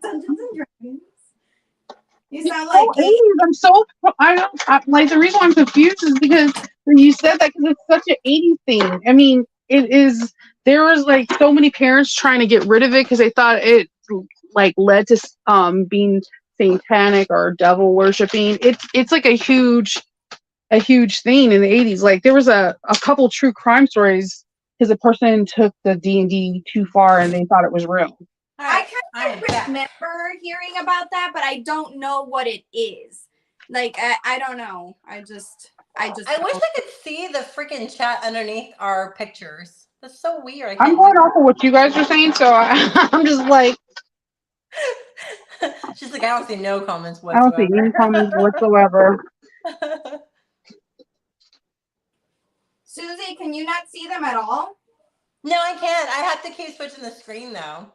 Dungeons and Dragons. You sound like Kate. I'm so like the reason I'm confused is because when you said that, because it's such an 80s thing. I mean, it is. There was like so many parents trying to get rid of it because they thought it like led to being satanic or devil worshiping. It's like a huge thing in the 80s. Like there was a couple true crime stories because a person took the D&D too far and they thought it was real. I kind of remember hearing about that, but I don't know what it is. Like I don't know. I wish I could see the freaking chat underneath our pictures. That's so weird. I'm going off of what you guys are saying, so I'm just like. She's like, I don't see no comments whatsoever. I don't see any comments whatsoever. Susie, can you not see them at all? No, I can't. I have to keep switching the screen though.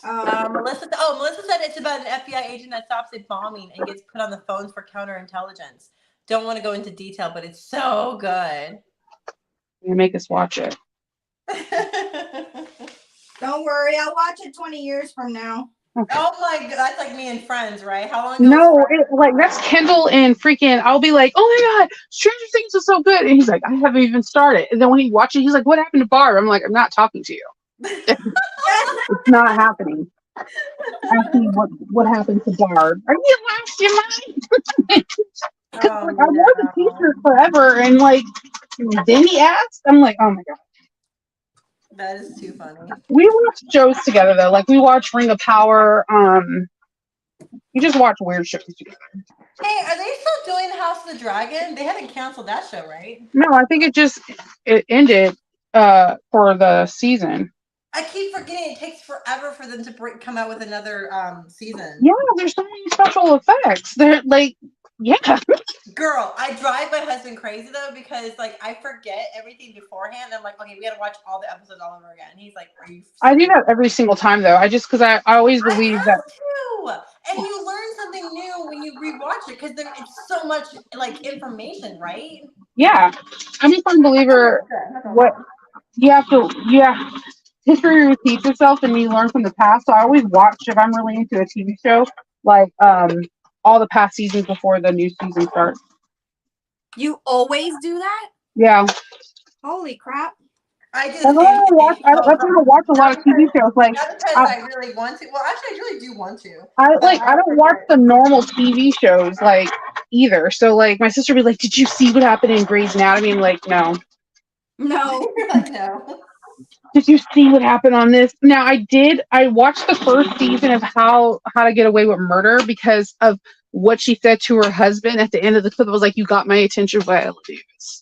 Melissa said it's about an FBI agent that stops a bombing and gets put on the phones for counterintelligence. Don't want to go into detail, but it's so good. You make us watch it. Don't worry, I'll watch it 20 years from now. Oh my god, that's like me and Friends, right? How long ago was No, Friends? like that's Kendall and freaking. I'll be like, oh my god, Stranger Things is so good, and he's like, I haven't even started. And then when he watches, he's like, what happened to Barb? I'm like, I'm not talking to you. It's not happening. Ask me what happened to Barb. Are you lost your mind? Because Oh like I wore the no. T-shirt forever, and like then he asked, I'm like, oh my god. That is too funny. We watch shows together though. Like we watch Ring of Power. We just watch weird shows together. Hey, are they still doing House of the Dragon? They haven't canceled that show, right? No, I think it ended for the season. I keep forgetting it takes forever for them to come out with another season. Yeah, there's so many special effects. They're like, yeah. Girl, I drive my husband crazy though because like I forget everything beforehand. I'm like, okay, we gotta watch all the episodes all over again. And he's like, are you? I do that every single time though. Because I always believe I that. have to. And you learn something new when you rewatch it because it's so much like information, right? Yeah, I'm a firm believer. What you have to, yeah, history repeats itself, and you learn from the past. So I always watch if I'm really into a TV show, like all the past seasons before the new season starts. You always do that? Yeah, Holy crap. I do that's the why same thing. that's why I watch a lot of TV shows. Like Not because I really want to. Well, actually, I really do want to. I don't watch the normal TV shows like either. So like my sister would be like, "Did you see what happened in Grey's Anatomy?" I'm like, "No." No. No. Did you see what happened on this? Now I did. I watched the first season of How to Get Away with Murder because of what she said to her husband at the end of the clip. It was like, "You got my attention, but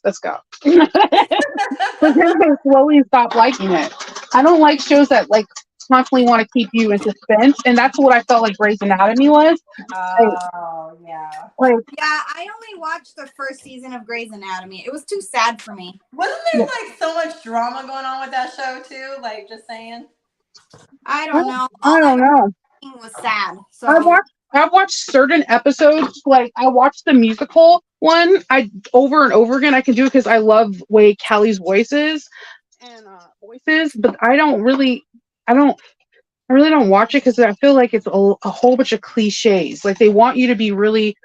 let's go." But then I slowly stopped liking it. I don't like shows that like constantly want to keep you in suspense, and that's what I felt like Grey's Anatomy was. Oh yeah. Like Yeah, I only watched the first season of Grey's Anatomy. It was too sad for me. Wasn't there like so much drama going on with that show too? Like just saying. I don't know. I don't know. Everything was sad. So I've watched certain episodes. Like I watched the musical one. I over and over again. I can do it because I love way Kelly's voices and voices. But I really don't watch it because I feel like it's a whole bunch of cliches. Like they want you to be really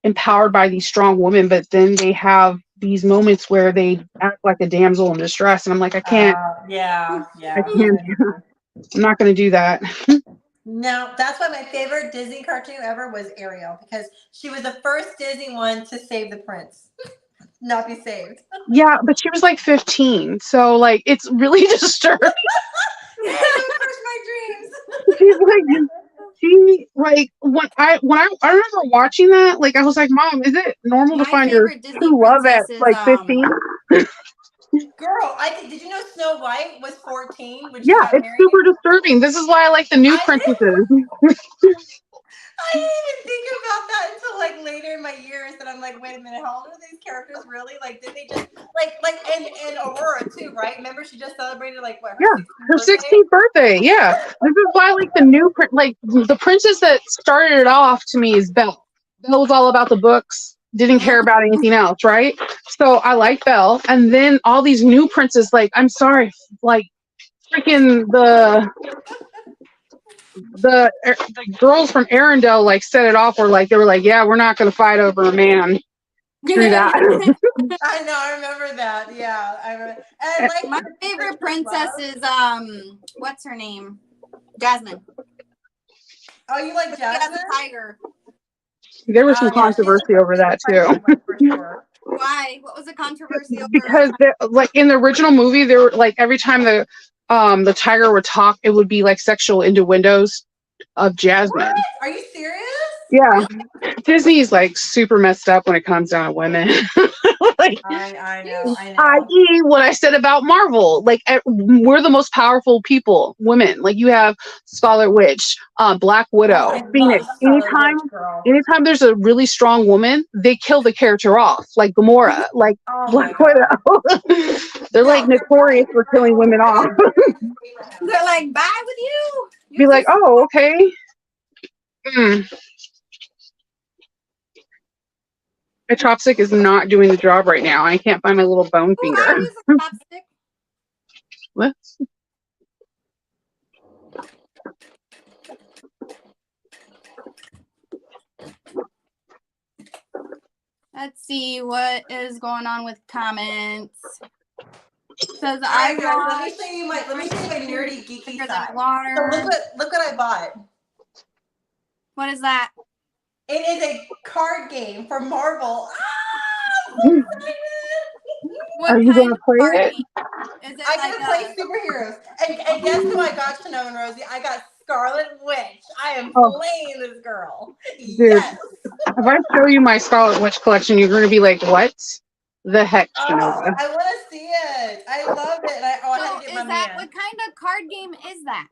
empowered by these strong women, but then they have these moments where they act like a damsel in distress, and I'm like, I can't. Yeah. I can't. I'm not going to do that. No, that's why my favorite Disney cartoon ever was Ariel because she was the first Disney one to save the prince, not be saved. Yeah, but she was like 15, so like it's really disturbing. Crush my dreams. She's like, she like when I remember watching that, like I was like, Mom, is it normal to my find your favorite Disney true love at princess is, like 15? Girl, did you know Snow White was 14 when she Yeah, got it's married? super disturbing. This is why I like the new I princesses. I didn't even think about that until like later in my years that I'm like, wait a minute, how old are these characters really? Like, did they just like and Aurora too, right? Remember she just celebrated like what Her 16th birthday. Yeah, this is why I like the new like the princess that started it off to me is Belle. Belle was all about the books, didn't care about anything else, right? So I like Belle, and then all these new princes. Like, I'm sorry, like freaking the girls from Arendelle like set it off, or like they were like, yeah, we're not going to fight over a man. Screw that. I know, I remember that. Yeah, I remember. And like my favorite princess is what's her name? Jasmine. Oh, you like She has Jasmine? a tiger. There was some controversy over that too. For sure. Why? What was the controversy over? Because like in the original movie, there were like every time the tiger would talk, it would be like sexual innuendos of Jasmine. What? Are you serious? Yeah, Disney's like super messed up when it comes down to women. Like, I know. i.e., what I said about Marvel. Like, we're the most powerful people, women. Like, you have Scarlet Witch, Black Widow, Phoenix. Anytime there's a really strong woman, they kill the character off. Like Gamora, like Black Widow. They're like notorious for killing women off. They're like, bye with you. Be like, oh, okay. My chopstick is not doing the job right now. I can't find my little bone finger. I use a chopstick. What? Let's see what is going on with comments. Says Hi I guys, let watched me show you my nerdy geeky Thicker side. Than Water. So look what I bought. What is that? It is a card game for Marvel. What Are you kind gonna of play card it? game? Is it I like gotta play superheroes. And guess who I got, Chanova and Rosie? I got Scarlet Witch. I am Oh, playing this girl. dude. Yes. If I show you my Scarlet Witch collection, you're gonna be like, "What the heck, Oh, Chanova?" I want to see it. I love it. And I so had to get my is that man. what kind of card game is that?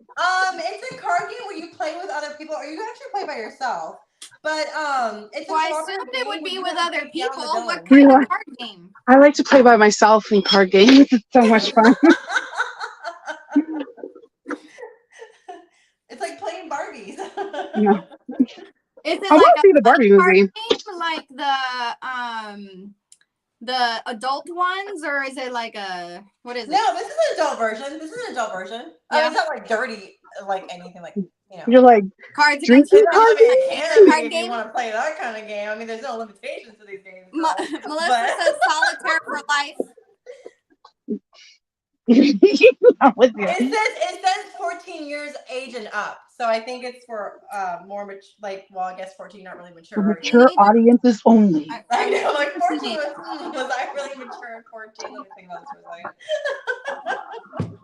It's a card game where you play with other people, or you can actually play by yourself. But it's a Well, I cooperative assumed it game would where be you with have to other take down people. the What villains. kind Yeah. of card game? I like to play by myself in card games. It's so much fun. It's like playing Barbies. Yeah. Is it I want like to see the Barbie card movie. game like the adult ones, or is it like a what is it? No, this is an adult version. Yeah. It's not like dirty, like anything, like You're like Cards drinking Against I card mean, Humanity. it It's can a be card if you game. want to play that kind of game. I mean, there's no limitations to these games. Girl. Melissa But- says solitaire for life. I'm with you. It says 14 years age and up, so I think it's for more I guess 14 not really For mature. mature audiences only. I know, like 14 was I really mature at 14? Let me think about this for a second.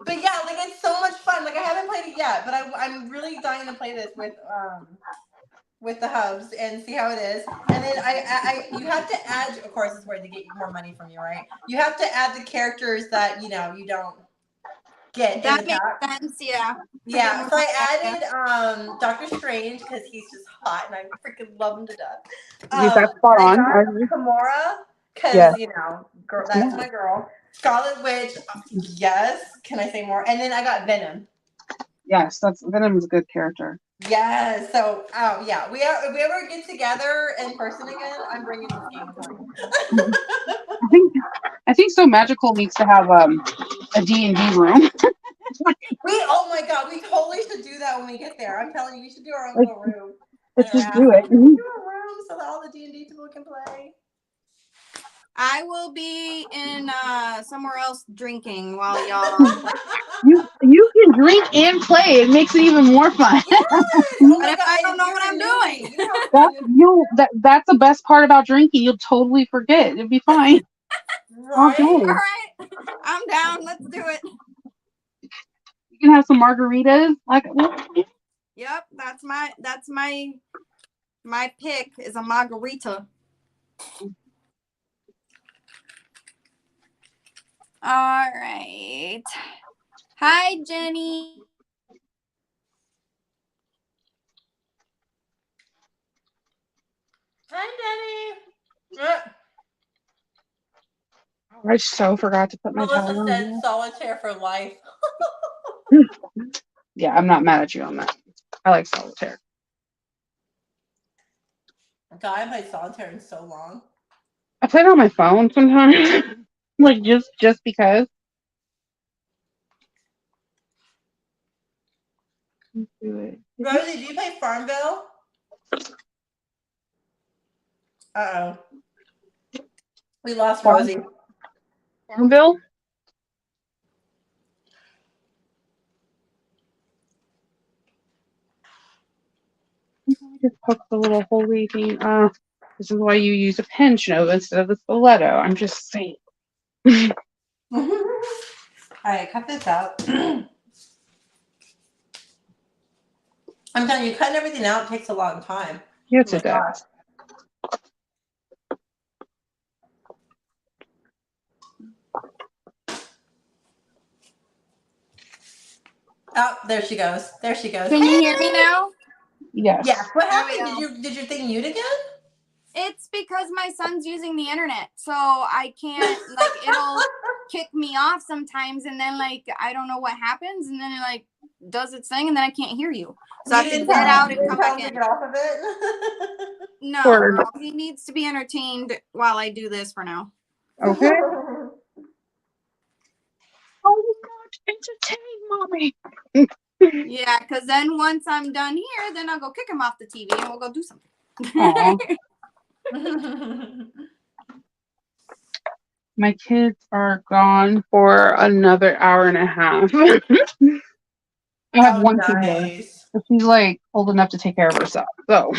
But yeah, like it's so much fun. Like I haven't played it yet, but I'm really dying to play this with the hubs and see how it is. And then you have to add, of course, it's where they get more money from you, right? You have to add the characters that you don't get. That in the makes pack. sense. Yeah. Yeah, so I added Doctor Strange because he's just hot and I freaking love him to death. That's spot I on. got Gamora because Yes. girl, that's my girl. Scarlet Witch, yes. Can I say more? And then I got Venom. Yes, Venom's a good character. Yes. So, yeah, if we ever get together in person again, I'm bringing this game home. I think So Magical needs to have a D&D room. Oh my god, we totally should do that when we get there. I'm telling you, we should do our own little room. Let's just do it. Do a room so that all the D&D people can play. I will be in somewhere else drinking while y'all. You can drink and play. It makes it even more fun. Yes! Oh But if I don't know what I'm doing. That's the best part about drinking. You'll totally forget. It'll be fine. Right? Okay. All right, I'm down. Let's do it. You can have some margaritas. Yep, that's my pick is a margarita. All right. Hi, Jenny. Hi, Denny. I so forgot to put my Melissa towel said on. solitaire for life. Yeah, I'm not mad at you on that. I like solitaire. God, I haven't played solitaire in so long. I play it on my phone sometimes. Like just because. Let's do it. Rosie, do you play Farmville? Uh-oh. We lost Rosie. Farmville? Just poke the little holy thing. This is why you use a pen, Chanova, instead of the stiletto. I'm just saying. All right, cut this out. I'm telling you, cutting everything out takes a long time. Yes, Oh it my does. Oh, there she goes. There she goes. Can you hear me now? Yes. Yeah. What There we happened? Did your thing mute again? It's because my son's using the internet, so I can't it'll kick me off sometimes, and then I don't know what happens, and then it does its thing, and then I can't hear you. So I have to get out and come back in. Get off of it. No, Word. girl, he needs to be entertained while I do this for now. Okay. Oh, not entertain, mommy. Yeah, because then once I'm done here, then I'll go kick him off the TV and we'll go do something. Aw. My kids are gone for another hour and a half. I have Oh, one kid here, nice. but she's like old enough to take care of herself. So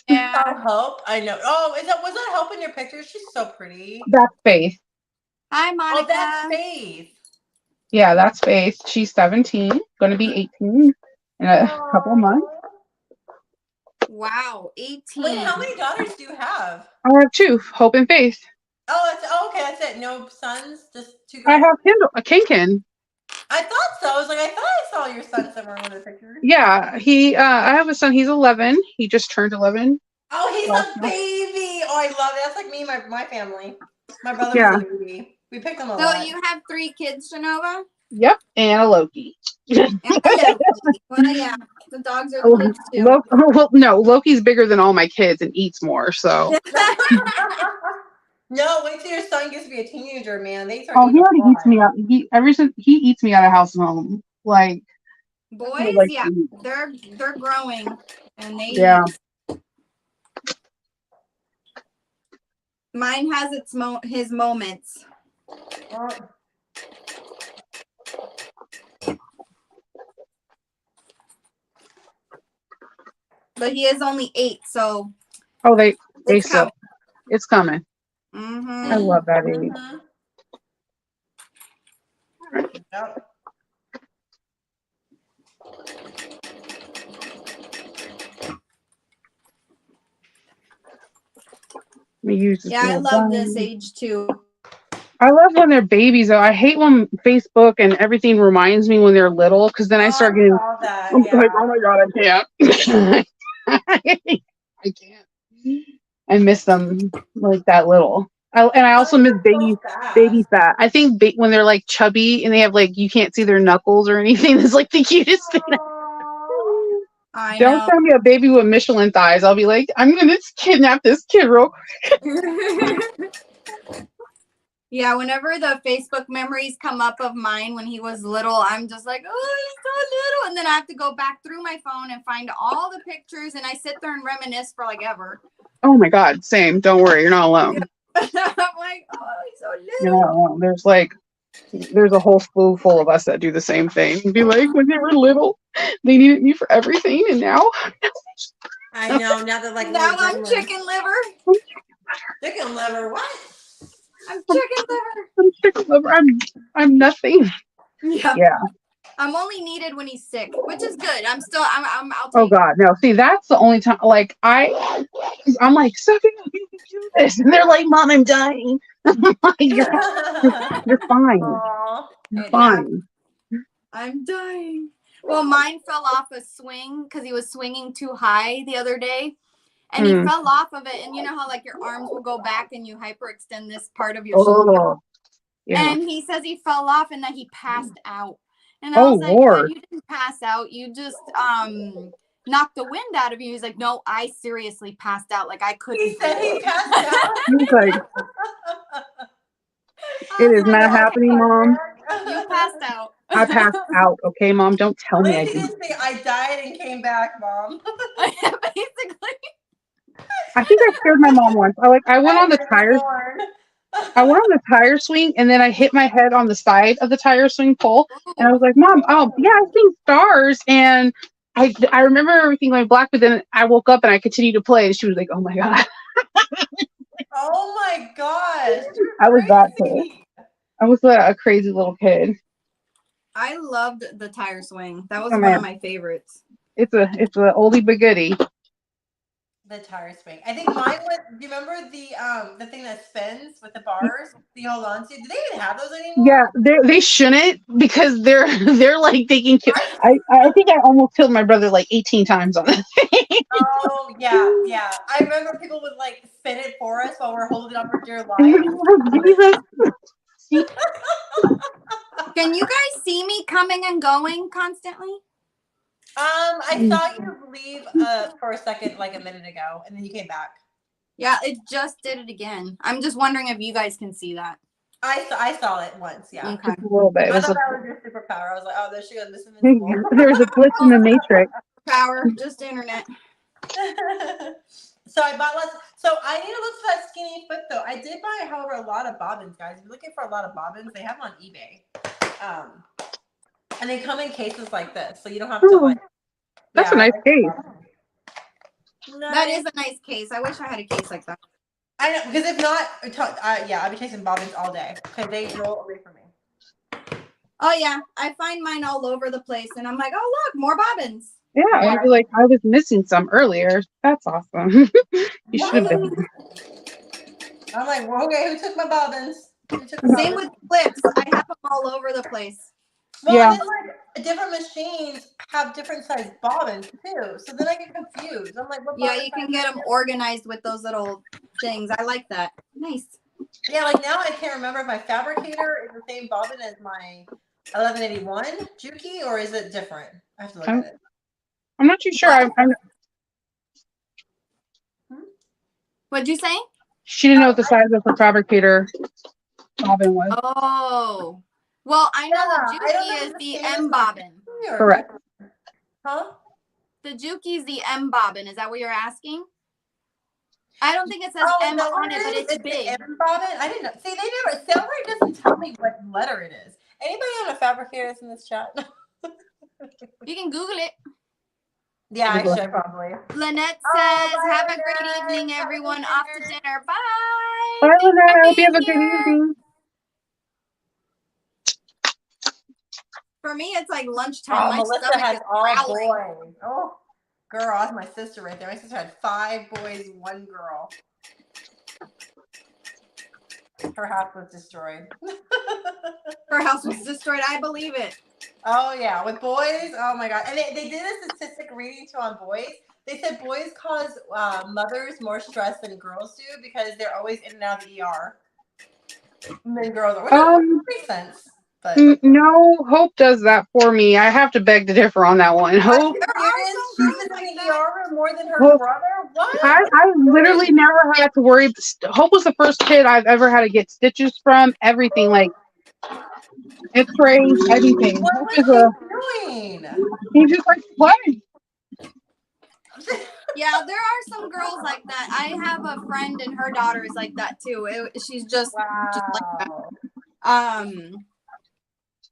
Yeah. Oh, Hope. I know. Oh, was that Hope in your picture? She's so pretty. that's Faith. Hi, Oh, that's Monica. Faith. Yeah, that's Faith. She's 17, going to be 18 in a couple of months. Aww. Wow, 18. Wait, how many daughters do you have? I have two, Hope and Faith. Okay, that's it. No sons, just two I girls. have Kindle, a Kinkin. I thought so. I was like, I thought I saw your son somewhere in one of the pictures. Yeah, I have a son. He's 11. He just turned 11. Oh, he's last a month. baby. Oh, I love it. That's like me, my family. My brother Yeah. was a baby. We picked him a So lot. you have 3 kids, Chanova? Yep, and a Loki. And a Loki. Well, yeah, the dogs are Oh, kids too. Well, no, Loki's bigger than all my kids and eats more. So, No, wait till your son gets to be a teenager, man. They start oh, he eating a already eats lot. me out. Ever since he eats me out of house and home. Like, Boys, like yeah, they're growing, and they yeah. eat. Mine has his moments. But he is only 8, so Oh, they it's still. coming. It's coming. Mm-hmm. I love that age. Yep. Let me use this Yeah, I little love gun. this age too. I love when they're babies though. I hate when Facebook and everything reminds me when they're little because then I start getting saw that, I'm yeah. like, oh my god, I can't. I can't. I miss them like that little. I also miss baby fat. I think when they're like chubby and they have like you can't see their knuckles or anything. It's like the cutest thing. I Don't know. show me a baby with Michelin thighs. I'll be like, I'm gonna kidnap this kid real quick. Yeah, whenever the Facebook memories come up of mine when he was little, I'm just like, oh, he's so little. And then I have to go back through my phone and find all the pictures, and I sit there and reminisce for like ever. Oh my god, same. Don't worry, you're not alone. Yeah. I'm like, oh, he's so little. You're not alone. There's a whole slew full of us that do the same thing. Be like, when they were little, they needed me for everything, and now I know. Now they're like, now I'm chicken liver. Chicken liver. What? I'm chicken liver. I'm chicken liver. I'm nothing. Yeah. Yeah. I'm only needed when he's sick, which is good. I'll take Oh god, no. See, that's the only time. Like I'm like, suck it up, you can do this, and they're like, Mom, I'm dying. I'm like, you're fine. Aww. You're fine. I'm dying. Well, mine fell off a swing because he was swinging too high the other day. And he fell off of it. And you know how like your arms will go back and you hyperextend this part of your shoulder. Yeah. And he says he fell off and that he passed out. And I was like, Lord. you didn't pass out. You just knocked the wind out of you. He's like, no, I seriously passed out. Like I couldn't. He said he passed out. He's like, it is not happening, Mom. You passed out. I passed out. Okay, Mom, don't tell me I didn't say I died and came back, Mom. Basically. I think I scared my mom once. I went on the tires. I went on the tire swing and then I hit my head on the side of the tire swing pole. And I was like, Mom, oh yeah, I seen stars. And I remember everything going black, but then I woke up and I continued to play. And she was like, oh my God. Oh my gosh. I was that kid. I was a crazy little kid. I loved the tire swing. That was one of my favorites. It's a oldie but goodie. The tire swing. I think mine was. Do you remember the thing that spins with the bars you hold on to? Do they even have those anymore? Yeah, they shouldn't because they're like they can kill. I think I almost killed my brother like 18 times on that thing. Oh yeah. I remember people would like spin it for us while we're holding on for dear life. Jesus. Can you guys see me coming and going constantly? I saw you leave for a second like a minute ago, and then you came back. Yeah, it just did it again. I'm just wondering if you guys can see that. I saw it once, yeah. Okay. Just a little bit. I thought that was your superpower. I was like, oh, there she goes, Miss There was a glitch in the matrix. Power, just internet. So I bought lots. So I need to look for that skinny foot though. I did buy, however, a lot of bobbins, guys. If you're looking for a lot of bobbins, they have them on eBay. And they come in cases like this, so you don't have to Ooh, like. that's Yeah, a nice case. That is a nice case. I wish I had a case like that. I know, because if not, yeah, I'll be chasing bobbins all day because they roll away from me. Oh yeah, I find mine all over the place, and I'm like, oh look, more bobbins. Yeah, and you're like, I was missing some earlier. That's awesome. You should have been. I'm like, well, okay, who took my bobbins? Who took Same with clips. I have them all over the place. Well, Yeah. and then like different machines have different size bobbins too, so then I get confused. I'm like, what? Yeah, bobbin you can size get is them it? organized with those little things. I like that. Nice. Yeah, like now I can't remember if my fabricator is the same bobbin as my 1181 Juki, or is it different? I have to look at it. I'm not too sure. What'd you say? She didn't know what the size of her fabricator bobbin was. Oh, well, I know Yeah, I don't know the if Juki is it's the same as M my bobbin. Juki or Correct. different. Huh? The Juki is the M bobbin. Is that what you're asking? I don't think it says Oh, M no, on it, but it's the big. M bobbin. I didn't know. See, they never. Sailrite doesn't tell me what letter it is. Anybody on a fabricator that's in this chat? You can Google it. Yeah, I should probably. Lynette Oh, says, bye, "Have a great Lynette. evening, Have a everyone. good Off to dinner. dinner. Bye. Bye, Thanks Lynette. for I hope you have a being good here." evening. For me, it's like lunchtime. Oh, My Melissa stomach has is all growling. boys. Oh, girl, that's my sister right there. My sister had 5 boys, 1 girl. Her house was destroyed. Her house was destroyed. I believe it. Oh yeah, with boys. Oh my god, and they did a statistic reading too on boys. They said boys cause mothers more stress than girls do because they're always in and out of the ER. And then girls are. Which makes sense. But No, Hope does that for me. I have to beg to differ on that one. Hope, There are some She girls was like in the that. ER room more than her Hope, brother. What? I literally never had to worry. Hope was the first kid I've ever had to get stitches from. Everything, like X-rays, everything. What Hope was is a. he doing? He just like playing. Yeah, there are some girls like that. I have a friend and her daughter is like that too. She's just like that. Wow.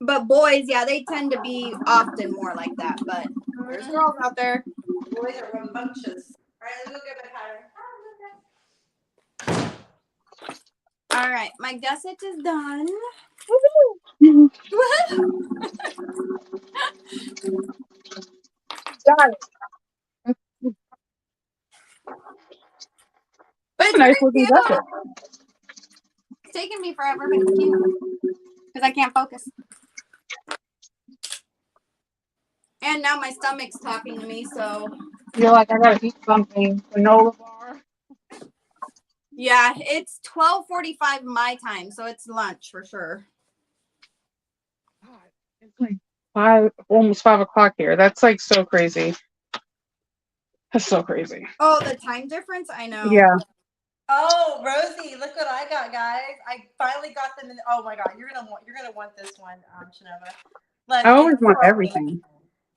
But boys, yeah, they tend to be often more like that. But there's girls out there. Boys are rambunctious. All right, let me go get my pattern. All right, my gusset is done. Got it. But That's it's a nice very looking cute. jacket. It's taking me forever, but it's cute because I can't focus. And now my stomach's talking to me, so You're like, I gotta eat something. Granola bar. yeah, it's 12:45 my time, so it's lunch for sure. God, it's like almost 5 o'clock here. That's like so crazy. That's so crazy. Oh, the time difference? I know. Yeah. Oh, Rosie, look what I got, guys! I finally got them in. Oh my God, you're gonna want this one, Chanova. Look, I always it's want Chromie. everything.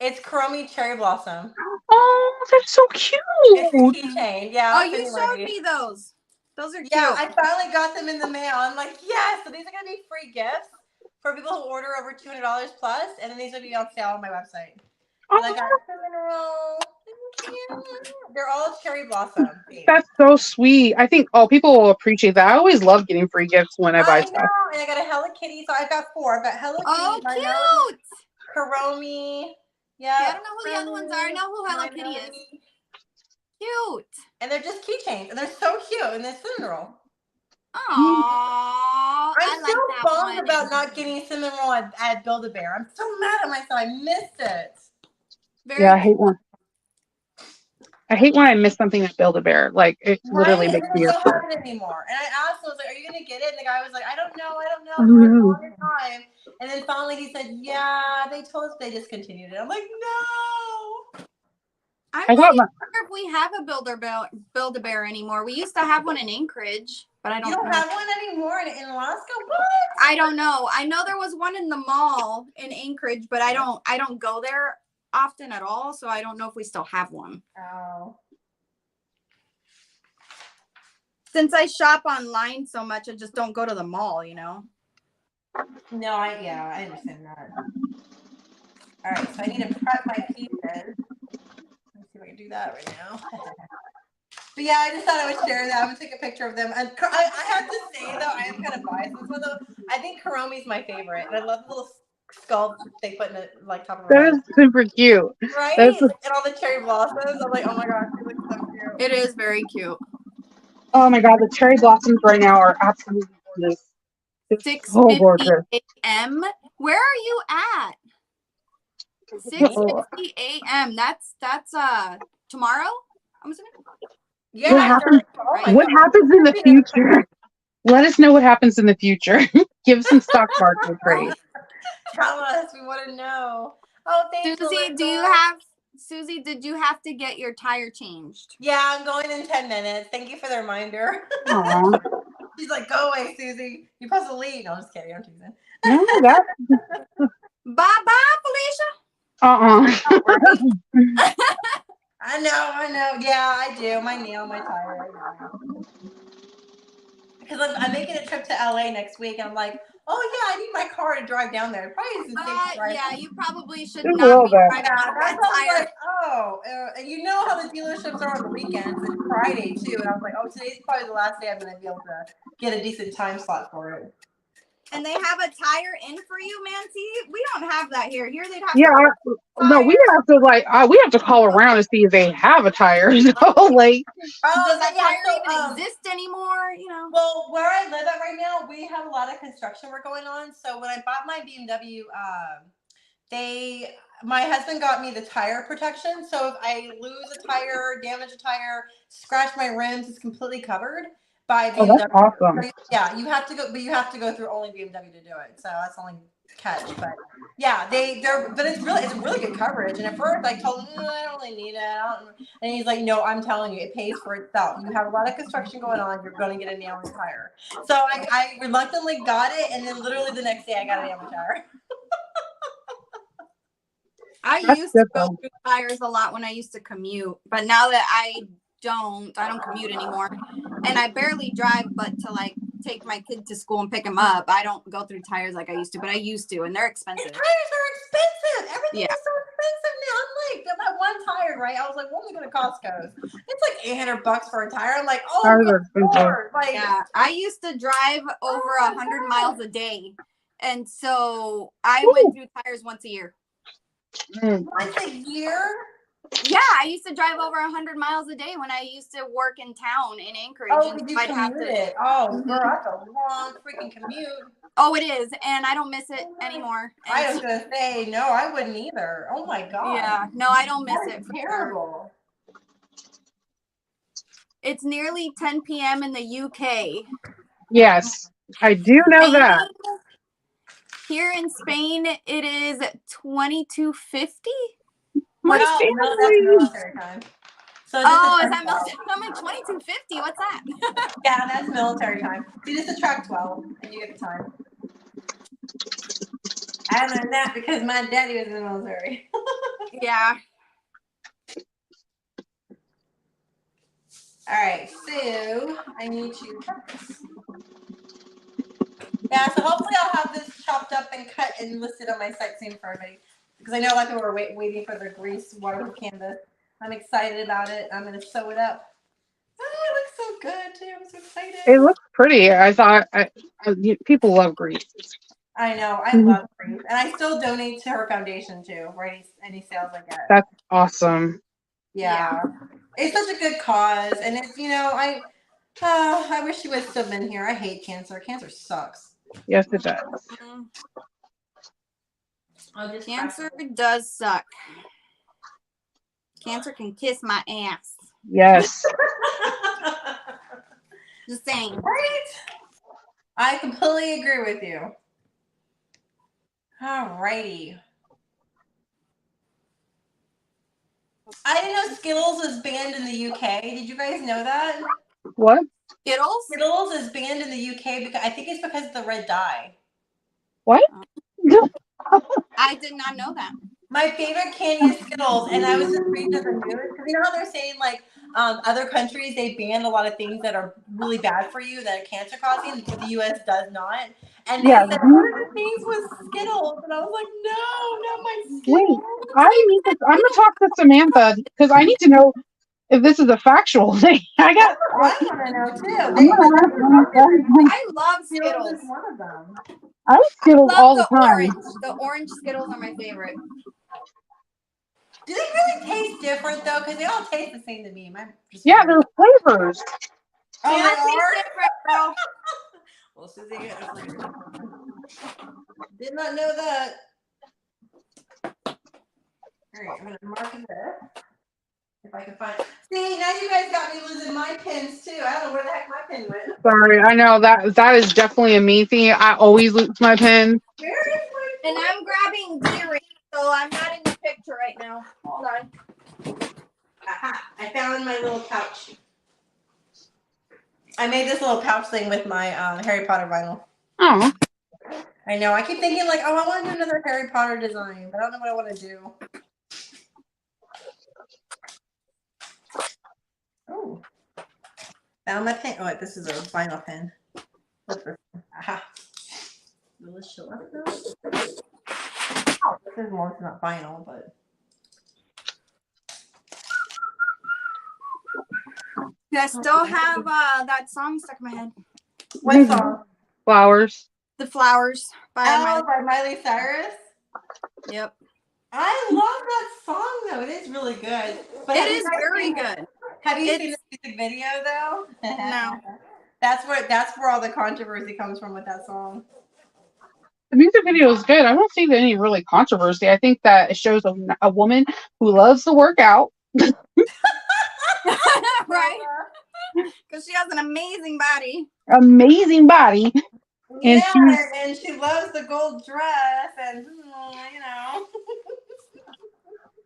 It's Chromie Cherry Blossom. Oh, that's so cute. It's a keychain. Yeah. Oh, you showed me those. Those are cute. Yeah, I finally got them in the mail. I'm like, yes. So these are gonna be free gifts for people who order over $200 plus, and then these will be on sale on my website. And I got cinnamon roll. Thank you. They're all cherry blossom. That's so sweet. I think people will appreciate that. I always love getting free gifts when I buy I know, stuff. and I got a Hello Kitty. So I've got 4. I've got Hello Kitty. Oh, my cute. Melody, Karomi. Yeah. I don't know who the other ones are. I know who Hello Kitty is. Cute. And they're just keychains, and they're so cute, and they're cinnamon roll. Aww. I'm so bummed about not getting cinnamon roll at Build-A-Bear. I'm so mad at myself. I missed it. Yeah, I hate when I miss something at Build-A-Bear. Like it literally makes me don't upset. have it anymore. And I asked him, I was like, "Are you gonna get it?" And the guy was like, "I don't know for a long time." And then finally he said, "Yeah, they told us they discontinued it." I'm like, "No." I'm not even sure if we have a Build-A-Bear anymore. We used to have one in Anchorage, but I don't know. You don't have one anymore in Alaska? What? I don't know. I know there was one in the mall in Anchorage, but I don't go there often at all, so I don't know if we still have one. Oh. Since I shop online so much, I just don't go to the mall, you know? No, I understand that. All right, so I need to prep my pieces. Let me see if I can do that right now. But yeah, I just thought I would share that. I'm gonna take a picture of them. And I have to say though, I am kind of biased with this one though. I think Karomi's my favorite, and I love the little skull they put in the like top of her That head. is super cute. Right? That's And all the cherry blossoms. I'm like, oh my gosh, she looks so cute. It is very cute. oh my god, the cherry blossoms right now are absolutely gorgeous. It's so 6:50 gorgeous. a.m. Where are you at? 6:50 a.m. That's tomorrow. I'm assuming. Yeah, What happens? oh my What God. happens in the future? Let us know what happens in the future. Give some stock market trade. Tell us. We want to know. Oh, thanks, Susie, Alyssa. Susie, did you have to get your tire changed? Yeah, I'm going in 10 minutes. Thank you for the reminder. Aw. She's like, go away, Susie. You're supposed to leave. No, I'm just kidding. I'm teasing. No, that. Bye, Felicia. I know. Yeah, I do. My nail, my tire. Because I'm making a trip to LA next week, and I'm like, oh yeah, I need my car to drive down there. It probably isn't safe to drive. Yeah, you probably should Just a not little be bit. driving Yeah, on that's that why I was tire. like, oh, and you know how the dealerships are on the weekends and Friday too. And I was like, oh, today's probably the last day I'm going to be able to get a decent time slot for it. And they have a tire in for you, Mancy. We don't have that here. Here they'd have Yeah, to no, we have to we have to call around and see if they have a tire. So like, does that yeah, tire so, even exist anymore? You know. Well, where I live at right now, we have a lot of construction work going on. So when I bought my BMW, my husband got me the tire protection. So if I lose a tire, damage a tire, scratch my rims, it's completely covered by oh, BMW. that's awesome. Yeah, you have to go, but you have to go through only BMW to do it. So that's the only catch. But yeah, but it's really good coverage. And at first I told him, I don't really need it. And he's like, no, I'm telling you, it pays for itself. You have a lot of construction going on. You're going to get a nail in the tire. So I reluctantly got it. And then literally the next day I got a nail in the tire. I That's used to good, go though. through tires a lot when I used to commute, but now that I don't commute anymore, and I barely drive, but to like take my kid to school and pick him up, I don't go through tires like I used to, but I used to, and they're expensive. Tires are expensive. Everything Yeah. is so expensive now. I'm like, that one tire, right? I was like, what am I going to Costco's? It's like $800 for a tire. I'm like, oh, Tires are good expensive. Lord. Like, Yeah, I used to drive over 100 miles a day, and so I went through tires once a year. once a year? Yeah, I used to drive over 100 miles a day when I used to work in town in Anchorage. Oh, and you so I'd have commuted. to. Oh, girl, that's a long freaking commute. Oh, it is, and I don't miss it anymore. And I was going to say, no, I wouldn't either. Oh my God. yeah, no, I don't miss That it is for sure. terrible. It's nearly 10 p.m. in the UK. Yes, I do know that. Here in Spain, it is 22:50. My No, family. that's military time. So Is that military? I'm like 22:50. What's that? Yeah, that's military time. So just subtract 12 and you get the time. I learned that because my daddy was in the military. Yeah. All right, so I need to cut this. Yeah, so hopefully I'll have this chopped up and cut and listed on my site soon for everybody. Because I know a lot of people are waiting for their grease waterproof canvas. I'm excited about it. I'm going to sew it up. Oh, it looks so good too. I'm so excited. It looks pretty. I thought people love grease. I know. I love grease. And I still donate to her foundation too, for any sales I get. That's awesome. Yeah. It's such a good cause. And it's, I wish she would have still been here. I hate cancer. Cancer sucks. Yes, it does. Cancer does suck. Cancer can kiss my ass. Yes. Just saying. Right? I completely agree with you. All righty. I didn't know Skittles was banned in the UK. Did you guys know that? What? Skittles? Skittles is banned in the UK because I think it's because of the red dye. What? I did not know that. My favorite candy is Skittles, and I was just reading the news because you know how they're saying like, other countries, they ban a lot of things that are really bad for you, that are cancer causing, but the US does not. And they Yeah. said, what are the things with Skittles? And I was like, no, not my Wait, Skittles. I'm gonna talk to Samantha because I need to know if this is a factual thing. I got. That's what I want to know too. I'm gonna ask Samantha. I love Skittles Skittles. is one of them. I eat Skittles Love all the the time. orange. The orange Skittles are my favorite. Do they really taste different though? Because they all taste the same to me. Am I just Yeah, weird? they're flavors. Oh, They they all taste are? different, girl. Well, Susie, get a flavor. Did not know that. All right, I'm gonna mark this if I can find. See, now you guys got me losing my pins too. I don't know where the heck my pin went. Sorry, I know that is definitely a me thing. I always lose my pen. Where is my And I'm grabbing D-ring, so I'm not in the picture right now. Hold on. Aha! I found my little pouch. I made this little pouch thing with my Harry Potter vinyl. Oh, I know. I keep thinking like, oh, I want to do another Harry Potter design, but I don't know what I want to do. Oh, found my pen. Oh, wait, this is a vinyl pen. What's this? Aha. Will this show up though? Oh, this is more. It's not vinyl, but. I still have that song stuck in my head. What song? flowers. The Flowers by Oh, Miley. by Miley Cyrus. Yep. I love that song though. It is really good. But It is very good. Have you seen It's- the music video though? No. That's where all the controversy comes from with that song. The music video is good. I don't see any really controversy. I think that it shows a woman who loves to work out. Right? Because she has an amazing body. Amazing body. And Yeah, and she loves the gold dress, and you know.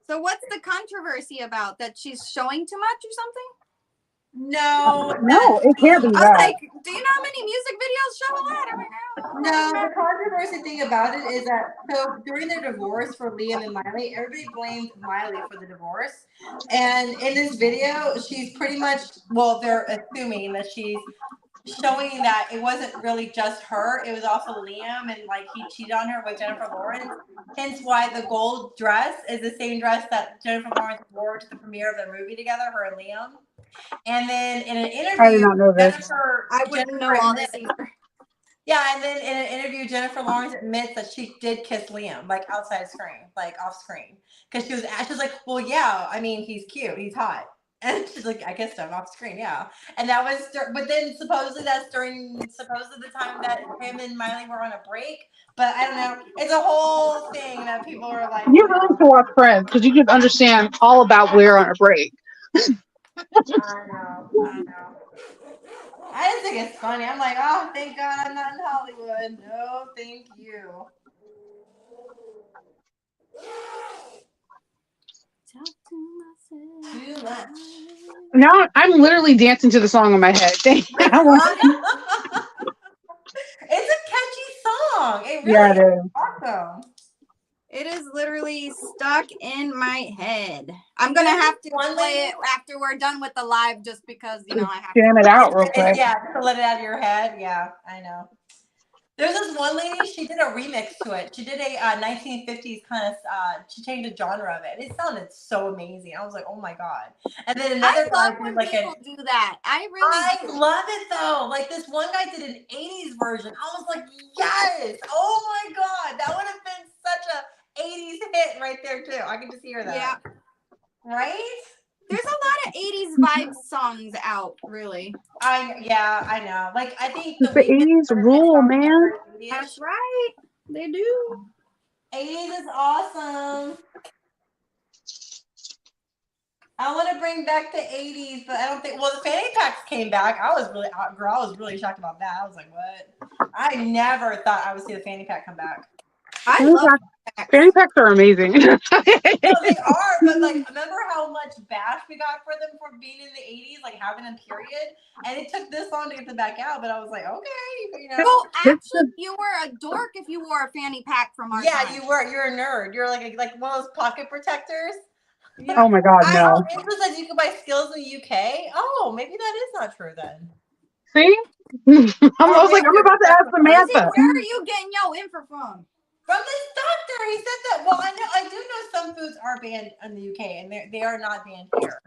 So what's the controversy about? That she's showing too much or something? No, no, it can't be I was that. like, do you know how many music videos show that? I'm like, no. The controversy thing about it is that so during their divorce for Liam and Miley, everybody blamed Miley for the divorce. And in this video, she's pretty much they're assuming that she's showing that it wasn't really just her, it was also Liam, and like he cheated on her with Jennifer Lawrence. Hence why the gold dress is the same dress that Jennifer Lawrence wore to the premiere of the movie together, her and Liam. And then in an interview, I did not know this. I wouldn't know all this either. Yeah, and then in an interview, Jennifer Lawrence admits that she did kiss Liam, like outside screen, like off screen, because she was like, well, yeah, I mean, he's cute, he's hot. And she's like, I kissed him off screen, yeah. And that was, but then supposedly that's during the time that him and Miley were on a break. But I don't know. It's a whole thing that people are like. You really have to watch Friends because you can understand all about We're on a break. I know. I just think it's funny. I'm like, oh, thank God I'm not in Hollywood. No, thank you. Too much. Now I'm literally dancing to the song in my head. It's a catchy song. It really Yeah, it is is. awesome. It is literally stuck in my head. I'm gonna have to play it after we're done with the live, just because I have to Jam it out real quick. Yeah, to let it out of your head. Yeah, I know. There's this one lady, she did a remix to it. She did a 1950s kind of, she changed the genre of it. It sounded so amazing. I was like, oh my God. And then another guy did like people do that. I love it though. Like this one guy did an 80s version. I was like, yes. Oh my God. That would have been such a 80s hit right there too. I can just hear that. Yeah. Right? There's a lot of 80s vibe songs out, really. I know. Like I think The 80s rule, man. That's right. They do. 80s is awesome. I want to bring back the 80s, but I don't think. Well, the fanny packs came back. I was really shocked about that. I was like, what? I never thought I would see the fanny pack come back. I love fanny packs are amazing. No, they are, but like, remember how much bash we got for them for being in the 80s, like having them period? And it took this long to get them back out, but I was like, okay, you know. Well, actually, you were a dork if you wore a fanny pack from our time. You were. You're a nerd. You're like one of those pocket protectors. Oh my God, no. It was like says you can buy Skittles in the UK. Oh, maybe that is not true then. See? I was like, I'm about to ask Lizzie, Samantha. where are you getting your info from? From this doctor, he said that. Well, I do know some foods are banned in the UK, and they are not banned here.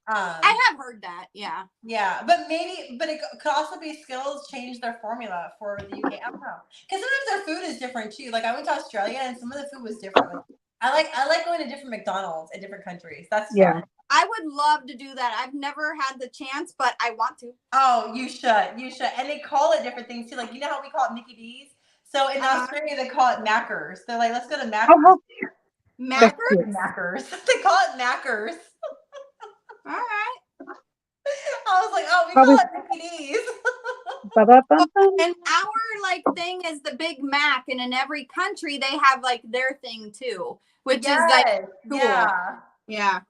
I have heard that. Yeah. Yeah, but it could also be Skittles changed their formula for the UK. I don't know, because sometimes their food is different too. Like I went to Australia, and some of the food was different. Like, I like going to different McDonald's in different countries. That's fun. I would love to do that. I've never had the chance, but I want to. Oh, you should. You should. And they call it different things too. Like, you know how we call it Mickey D's? So in Australia, they call it Maccers. They're like, let's go to Maccers. Oh, Maccers? Maccers. They call it Maccers. All right. I was like, oh, we call it Mickey D's. And our like thing is the Big Mac, and in every country they have like their thing too, which is like cool. Yeah.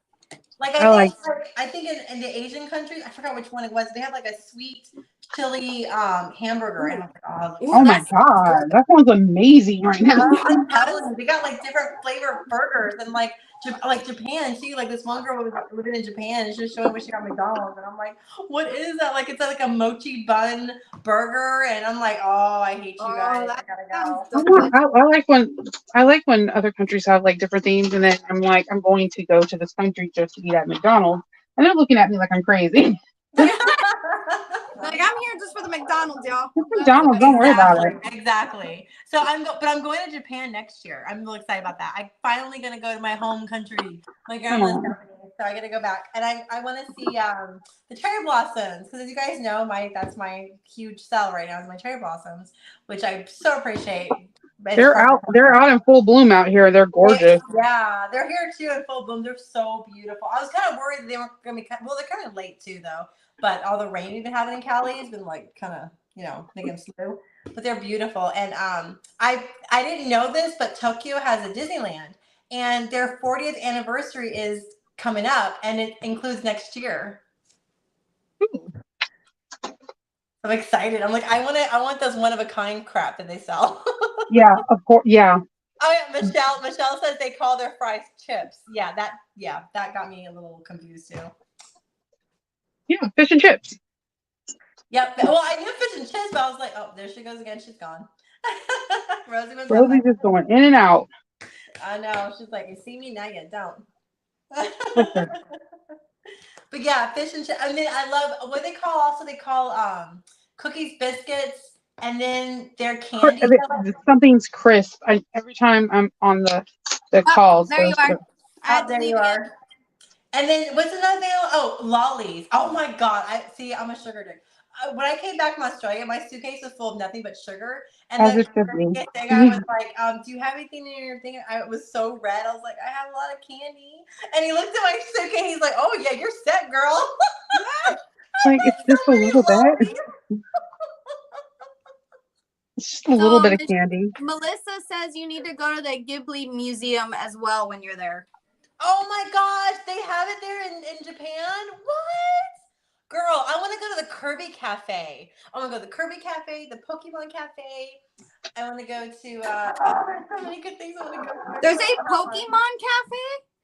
Like I think in the Asian countries, I forgot which one it was. They have like a sweet chili hamburger. And I'm like, oh my god, that sounds amazing right now. I'm telling you, they got like different flavor burgers and like Japan too. Like this one girl was living in Japan and she was showing what she got at McDonald's, and I'm like, what is that? Like it's like a mochi bun burger, and I'm like, oh, I hate you guys. I gotta go. I like when other countries have like different themes, and then I'm like, I'm going to go to this country just to eat at McDonald's, and they're looking at me like I'm crazy. Like I'm here just for the McDonald's, y'all. McDonald's, don't worry about it. Exactly. So I'm going to Japan next year. I'm really excited about that. I'm finally gonna go to my home country, my grandma's Japanese, so I gotta go back, and I want to see the cherry blossoms, because as you guys know, that's my huge sell right now is my cherry blossoms, which I so appreciate. They're out in full bloom out here. They're gorgeous. Yeah, they're here too in full bloom. They're so beautiful. I was kind of worried that they weren't going to be, well, they're kind of late too though, but all the rain we've been having in Cali has been like kind of, making them slow, but they're beautiful. And I didn't know this, but Tokyo has a Disneyland, and their 40th anniversary is coming up, and it includes next year. I'm excited. I'm like, I want those one of a kind crap that they sell. Yeah, of course. Yeah. Oh yeah, Michelle says they call their fries chips. Yeah, that got me a little confused too. Yeah, fish and chips. Yep. Well, I knew fish and chips, but I was like, oh, there she goes again. She's gone. Rosie's just going in and out. I know. She's like, you see me now, you don't. But yeah, fish and chips. I mean, I love what they call cookies, biscuits, and then their candy. Something's crisp. Every time I'm on the calls. There you are. There you are. And then what's another thing? Oh, lollies. Oh my god. I'm a sugar dick. When I came back from Australia, my suitcase was full of nothing but sugar. And then the guy was like, do you have anything in your thing? I was so red. I was like, I have a lot of candy. And he looked at my suitcase. He's like, oh yeah, you're set, girl. Like, it's just a little bit. It's just a little bit of candy. Melissa says you need to go to the Ghibli Museum as well when you're there. Oh my gosh, they have it there in Japan? What? Girl, I want to go to the Kirby Cafe. I want to go to the Kirby Cafe, the Pokemon Cafe. I want to go to, there's so many good things I want to go to. There's a Pokemon Cafe?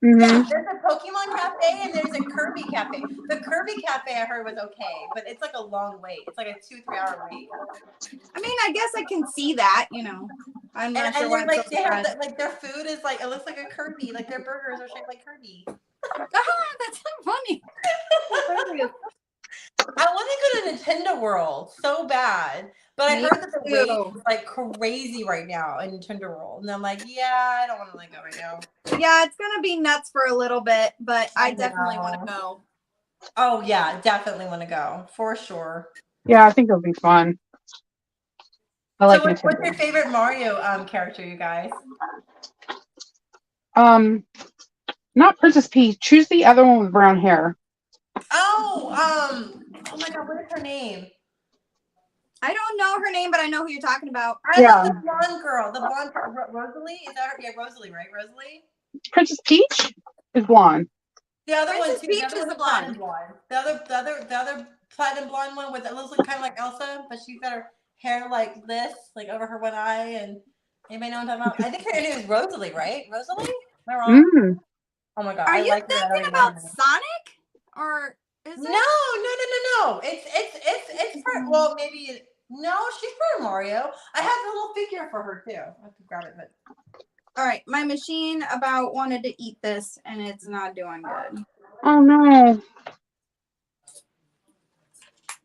Mm-hmm. Yeah, there's a Pokemon Cafe and there's a Kirby Cafe. The Kirby Cafe I heard was okay, but it's like a long wait. It's like a 2-3 hour wait. I mean, I guess I can see that, I'm not sure why. Like, they have their food is like, it looks like a Kirby. Like their burgers are shaped like Kirby. That's so funny. I want to go to Nintendo World so bad, but I heard that the wait is like crazy right now in Nintendo World, and I'm like, yeah, I don't want to go right now. Yeah, it's gonna be nuts for a little bit, but I definitely want to go. Oh yeah, definitely want to go for sure. Yeah, I think it'll be fun. I like. So, what's your favorite Mario character, you guys? Not Princess Peach. Choose the other one with brown hair. Oh my god, what is her name? I don't know her name, but I know who you're talking about. I love the blonde girl. The blonde Rosalie? Is that her? Yeah, Rosalie, right? Rosalie? Princess Peach is blonde. The other Princess one too. Peach The other is blonde. The other platinum blonde one with it looks like kind of like Elsa, but she's got her hair like this, like over her one eye. And anybody know what I'm talking about? I think her name is Rosalie, right? Rosalie? Am I wrong? Mm. Oh my god. Are you thinking about Sonic? or is No, it? no. It's for, well, maybe, no, she's for Mario. I have a little figure for her too. I have to grab it, but. All right, my machine about wanted to eat this, and it's not doing good. Oh no.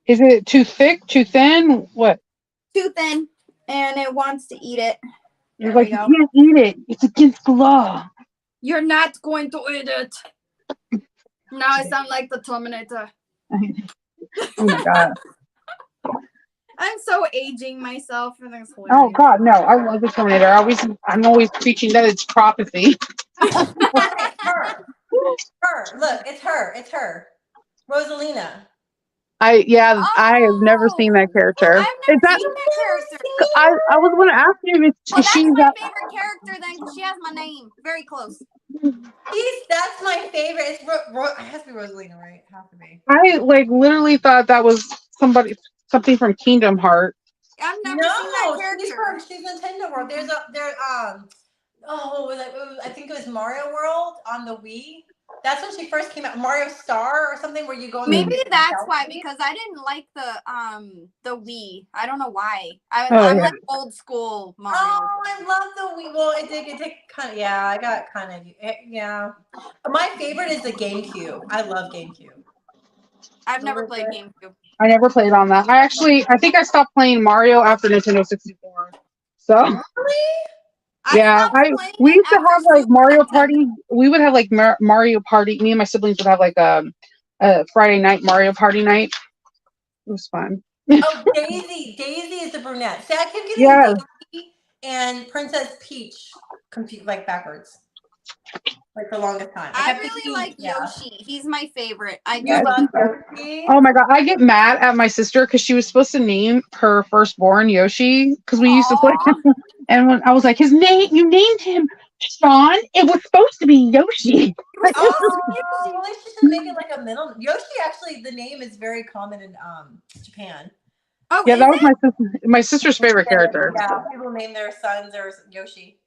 Is it too thick, too thin? What? Too thin, and it wants to eat it. You're There like, we you go. can't eat it. It's against the law. You're not going to eat it. Now I sound like the Terminator. Oh my god. I'm so aging myself for this. Oh god, no. I love the Terminator. I'm always preaching that it's prophecy. It's her. Her. Look, it's her. It's her. Rosalina. I have never seen that character. I've Is never that seen that character. I was gonna ask you if Well, that's she's my that favorite character then, because she has my name very close. That's my favorite. It's it has to be Rosalina, right? It has to be. I like literally thought that was something from Kingdom Hearts. I've never seen that she's character. she's Nintendo World. I think it was Mario World on the Wii. That's when she first came out. Mario Star or something where you go. Maybe that's why, because I didn't like the Wii. I don't know why. I'm yeah. like old school Mario. Oh, I love the Wii. Well, it did kind of, yeah. I got kind of, yeah. My favorite is the GameCube. I love GameCube. I've never played GameCube. I never played on that. I think I stopped playing Mario after Nintendo 64. So Really? yeah, we used to have like Mario Party. We would have like Mario Party. Me and my siblings would have like a Friday night Mario Party night. It was fun. Oh, Daisy. Daisy is the brunette. See, I kept getting Daisy and Princess Peach confused, like backwards. Like the longest time. I really like Yoshi. He's my favorite. You love Yoshi? Oh my god, I get mad at my sister because she was supposed to name her firstborn Yoshi because we used to play. And when I was like, you named him Sean. It was supposed to be Yoshi. Oh, well, they should make it like a middle. Yoshi, actually, the name is very common in Japan. Oh, yeah, that was my sister's favorite character. Yeah, people name their sons or Yoshi.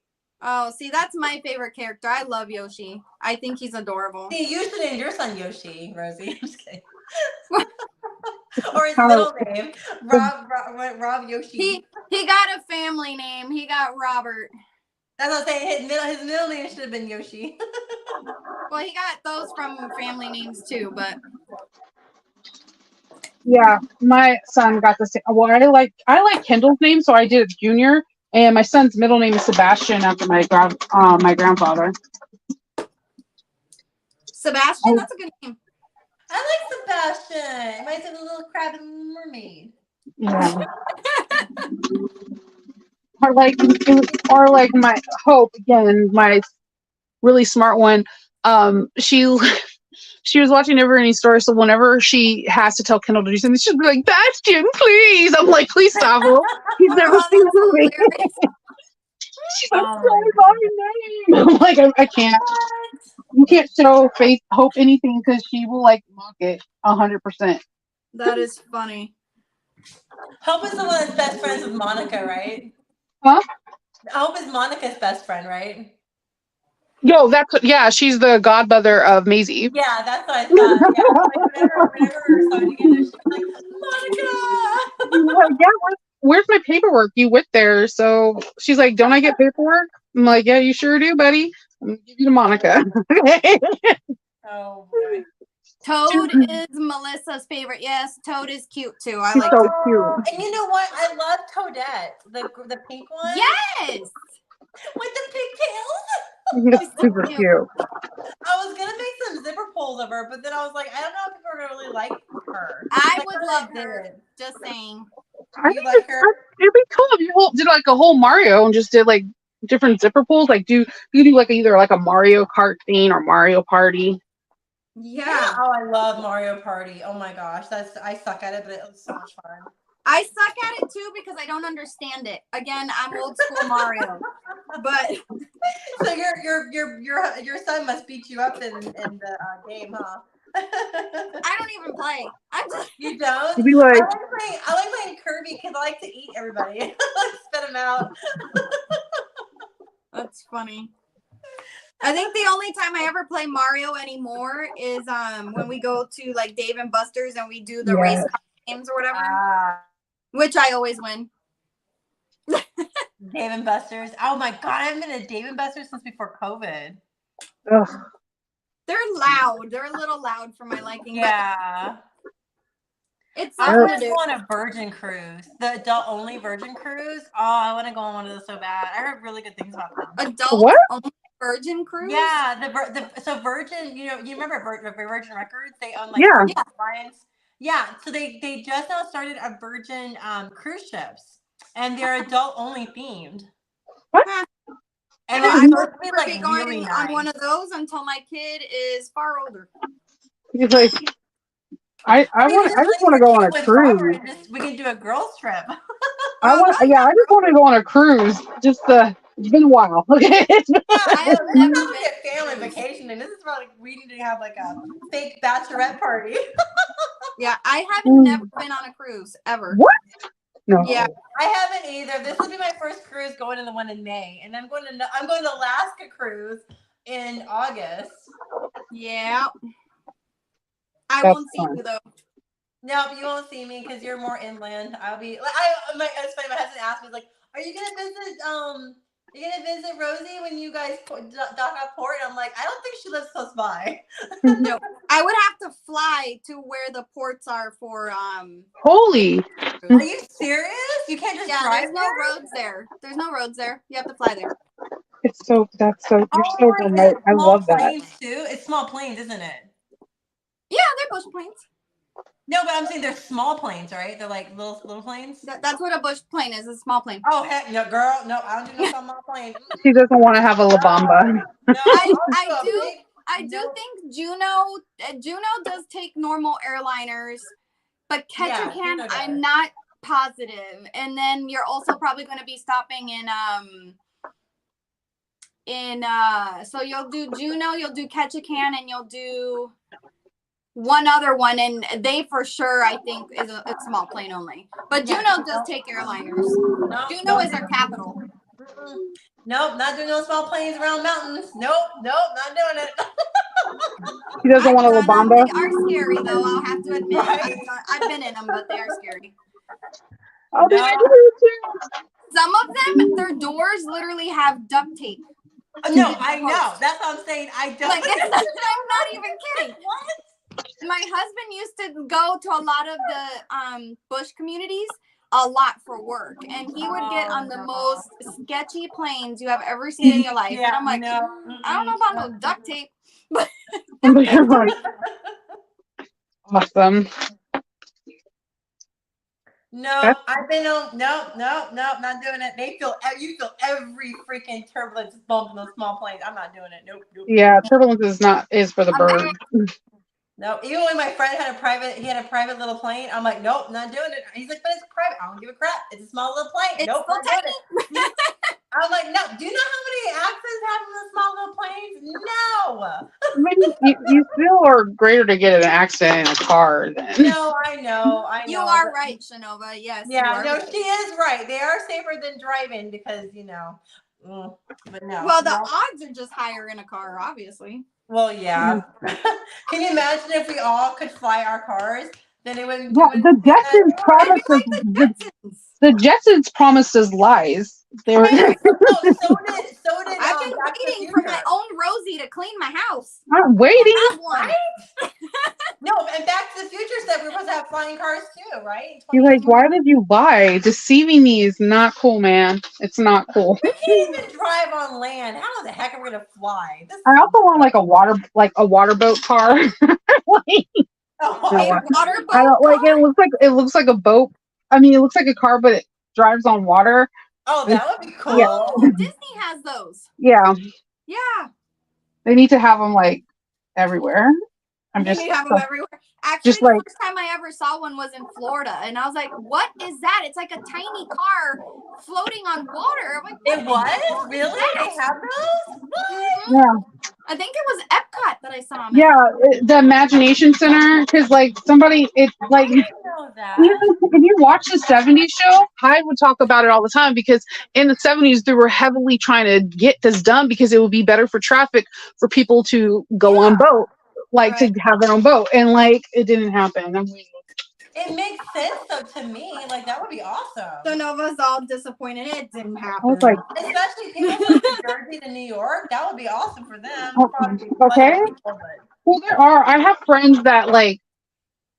Oh, see, that's my favorite character. I love Yoshi. I think he's adorable. See, you should name your son Yoshi, Rosie. I'm just kidding. Or his middle name, Rob Yoshi. He got a family name. He got Robert. That's what I'm saying. His middle name should have been Yoshi. Well, he got those from family names too, but yeah, my son got the same. Well, I like Kendall's name, so I did Junior. And my son's middle name is Sebastian after my grandfather. Sebastian, that's a good name. I like Sebastian. It reminds me of a little crab and mermaid. Yeah. or like my Hope again, my really smart one. She was watching Never Ending Story, so whenever she has to tell Kendall to do something, she'll be like, "Bastion, please!" I'm like, "Please stop him. He's never seen the movie." She's like, "Your name." I'm like, I can't. You can't show Hope anything because she will like mock it 100%. That is funny. Hope is the one that's best friends with Monica, right? Huh? Hope is Monica's best friend, right? Yo, she's the godmother of Maisie. Yeah, that's what I thought. Yeah, like whenever we were talking together, she was like, Monica! Like, yeah, where's my paperwork? You went there. So she's like, don't I get paperwork? I'm like, yeah, you sure do, buddy. I'm going to give you to Monica. Oh, boy. Toad is Melissa's favorite. Yes, Toad is cute too. I She's like so Toad. cute. And you know what? I love Toadette, the pink one. Yes! With the pigtails. It's super cute. I was gonna make some zipper pulls of her, but then I was like, I don't know if people are gonna really like her. I Like, would love her. Just saying. You like her? It'd be cool if you did like a whole Mario and just did like different zipper pulls. Like you do like either like a Mario Kart scene or Mario Party. Yeah. Oh, I love Mario Party. Oh my gosh, I suck at it, but it was so much fun. I suck at it too because I don't understand it. Again, I'm old school Mario. But so your son must beat you up in the game, huh? I don't even play. You don't? You'd be like, I like playing Kirby because I like to eat everybody. I like to spit them out. That's funny. I think the only time I ever play Mario anymore is when we go to like Dave and Buster's and we do the race car games or whatever, which I always win. Dave and Buster's. Oh my god, I haven't been to Dave and Buster's since before COVID. Ugh. They're loud. They're a little loud for my liking. Yeah. It's I so want to good. go on a Virgin cruise, the adult only Virgin cruise. Oh, I want to go on one of those so bad. I heard really good things about them. Adult What? only Virgin cruise? Yeah, so Virgin, you remember Virgin Records? They own like Yeah. Virgin Alliance. Yeah, so they just now started a Virgin cruise ships, and they're adult only themed. What? And I it's will supposed to be never like be going really on nice. one of those until my kid is far older. He's like, I just want to go on a cruise. We can do a girls trip. I just want to go on a cruise. Just it's been a while. Okay. I have This is never not been like a family vacation, and this is where like we need to have like a fake bachelorette party. Yeah, I have never been on a cruise ever. What? No. Yeah. I haven't either. This will be my first cruise, going to the one in May, and I'm going to Alaska cruise in August. Yeah. I That's won't see fun. you though. No, you won't see me because you're more inland. I'll be like, it's funny. My husband asked me like, "Are you gonna visit Rosie when you guys dock off port?" And I'm like, I don't think she lives close by. No, I would have to fly to where the ports are for Holy. Are you serious? You can't just drive there's no roads there. There's no roads there. You have to fly there. You're so remote. I love that. Planes too. It's small planes, isn't it? Yeah, they're bush planes. No, but I'm saying they're small planes, right? They're like little planes. That's what a bush plane is. A small plane. Oh heck no, girl! No, I don't do no small plane. She doesn't want to have a La Bamba. No, I do think Juno does take normal airliners, but Ketchikan, Juno does. I'm not positive. And then you're also probably going to be stopping so you'll do Juno, you'll do Ketchikan, and you'll do one other one, and they for sure I think is a small plane only. But Juno does take airliners. Juno is our capital. Nope, not doing no small planes around mountains. Nope, not doing it. She doesn't want a La Bamba. They are scary though, I'll have to admit. Right? I've been in them, but they are scary. Oh, No. Some of them, their doors literally have duct tape. No, I know. That's what I'm saying. I don't. Like, I'm not even kidding. What? My husband used to go to a lot of the bush communities a lot for work, and he would get on the most sketchy planes you have ever seen in your life. Yeah, and I'm like, no. I don't know about no duct tape. Awesome. No, I've been on. No, not doing it. You feel every freaking turbulence bump in those small planes. I'm not doing it. Nope. Yeah, turbulence is for the birds. No, even when my friend had a private little plane, I'm like, nope, not doing it. He's like, but it's private. I don't give a crap. It's a small little plane. It's nope, so not doing it. I'm like, no. Do you know how many accidents happen in the small little planes? No. I mean, you still are greater to get in an accident in a car than. No, I know. You are right, Chanova. Yes. Yeah, no, she is right. They are safer than driving because, but no. Well, the odds are just higher in a car, obviously. Well, yeah. Can you imagine if we all could fly our cars? Then it wouldn't. Yeah, the Jetsons promised us. The Jetsons promised us lies. They were. So did. I've been waiting for my own Rosie to clean my house. I'm waiting. I have one. No, and Back to the Future said we were supposed to have flying cars too, right? You're like, why did you lie? Deceiving me is not cool, man. It's not cool. We can't even drive on land. How the heck are we gonna fly? I also want like a water boat car. A water boat. I don't like it. Looks like a boat. I mean, it looks like a car, but it drives on water. Oh, that would be cool. Yeah. Disney has those. Yeah, Yeah. they need to have them like everywhere. I'm They just need to have them everywhere. Actually, just the like- first time I ever saw one was in Florida, and I was like, "What is that?" It's like a tiny car floating on water. I'm like, It was? Really? They have those? yeah. I think it was Epcot that I saw them. Yeah, the Imagination Center, because like somebody, it's like I didn't know love that. If you watch the 70s show, Hyde would talk about it all the time because in the 70s, they were heavily trying to get this done because it would be better for traffic for people to go on boat, like to have their own boat. And like, it didn't happen. I mean, it makes sense though to me. Like that would be awesome. So Nova's all disappointed. It didn't I happen. was like, Especially people from New Jersey to New York. That would be awesome for them. Probably okay. people, but... Well, I have friends that like,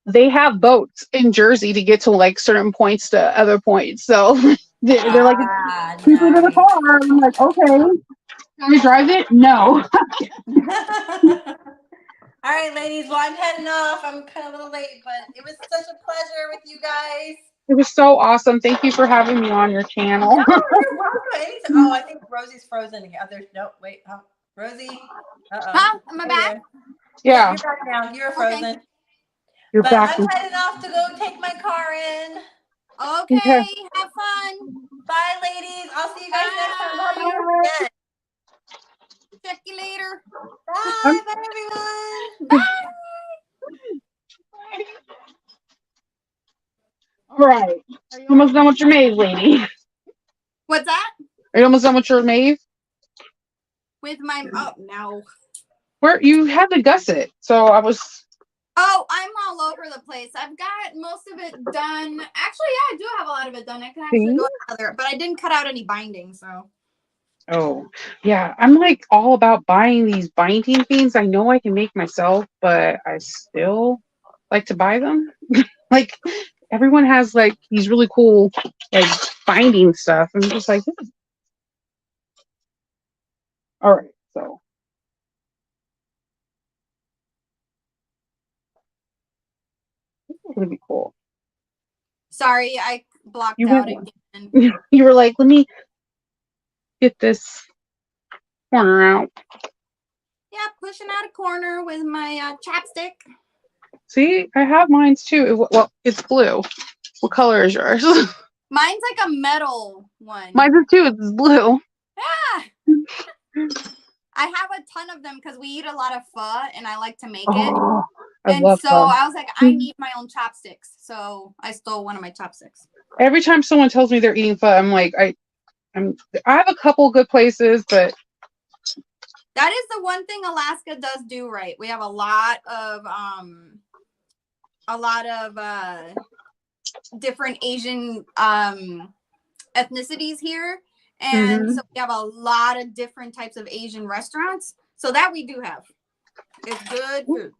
they have boats in Jersey to get to like certain points to other points. So they're like, it's cheaper than a car. I'm like, okay, can we drive it? No. All right, ladies. Well, I'm heading off. I'm kind of a little late, but it was such a pleasure with you guys. It was so awesome. Thank you for having me on your channel. No, you're welcome. Anytime. Oh, I think Rosie's frozen again. No, wait. Oh, Rosie. Huh? Am I back? Yeah. You're back now. You're frozen. Okay. You're But back. I'm heading off to go take my car in. Okay. Have fun. Bye, ladies. I'll see you guys next time. Love you again. Check you later. Bye. Bye, everyone. Bye. All right. Are you almost done with your maze, lady? What's that? Are you almost done with your maze? With my no. Where you had to gusset. So I was. Oh, I'm all over the place. I've got most of it done. Actually, yeah, I do have a lot of it done. I can actually go another, but I didn't cut out any binding, so. Oh, yeah. I'm like all about buying these binding things. I know I can make myself, but I still like to buy them. Like everyone has like these really cool like binding stuff. I'm just like, all right, so. This is gonna be cool. Sorry, I blocked You out went- again. You were like, let me get this corner out. Yeah, pushing out a corner with my chapstick. See, I have mines too. Well, it's blue. What color is yours? Mine's like a metal one. Mine is too. It's blue. Yeah. I have a ton of them because we eat a lot of pho and I like to make it. Oh, I And love so pho. I was like, I need my own chopsticks. So I stole one of my chopsticks. Every time someone tells me they're eating pho, I'm like, I have a couple good places, but That is the one thing Alaska does do right. We have a lot of different Asian ethnicities here. And so we have a lot of different types of Asian restaurants. So that we do have. It's good food.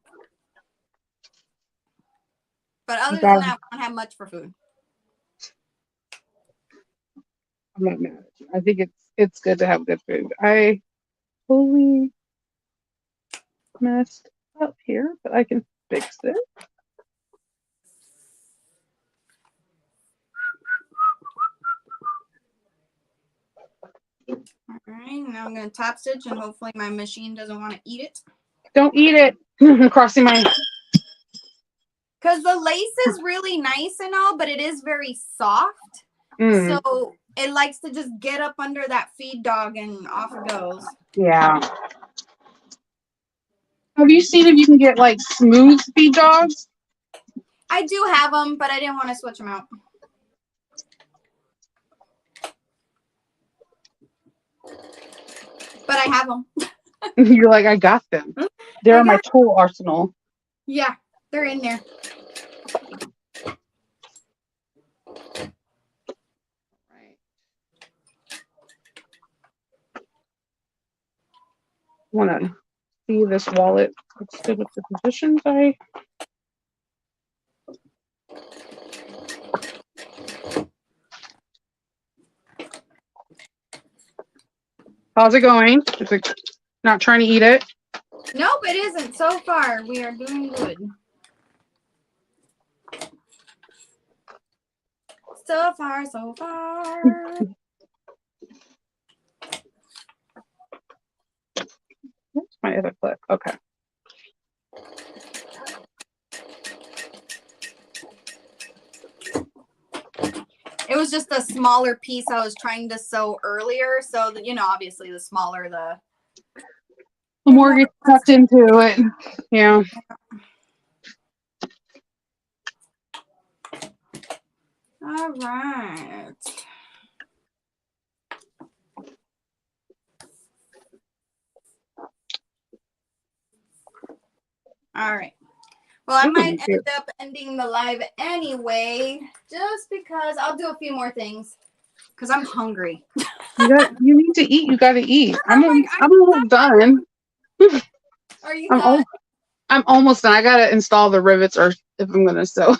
But other than that, we don't have much for food. I'm not mad at you. I think it's good to have good food. I totally messed up here, but I can fix it. All right, now I'm going to top stitch and hopefully my machine doesn't want to eat it. Don't eat it. I'm crossing my. Because the lace is really nice and all, but it is very soft. So it likes to just get up under that feed dog and off it goes. Yeah. Have you seen if you can get like smooth feed dogs? I do have them, but I didn't want to switch them out. But I have them. You're like, I got them. They're in my tool arsenal. Yeah, they're in there. Right. I want to see this wallet. Looks good with the positions. How's it going? Is it not trying to eat it? Nope, it isn't. So far, we are doing good. So far, so far. That's my other clip. Okay. It was just a smaller piece I was trying to sew earlier. So, that, you know, obviously the smaller the more gets tucked into it. Yeah. All right. All right. Well, I might end up ending the live anyway, just because I'll do a few more things because I'm hungry. You need to eat. You got to eat. I'm I'm almost done. Are you done? I'm almost done. I got to install the rivets or if I'm going to sew.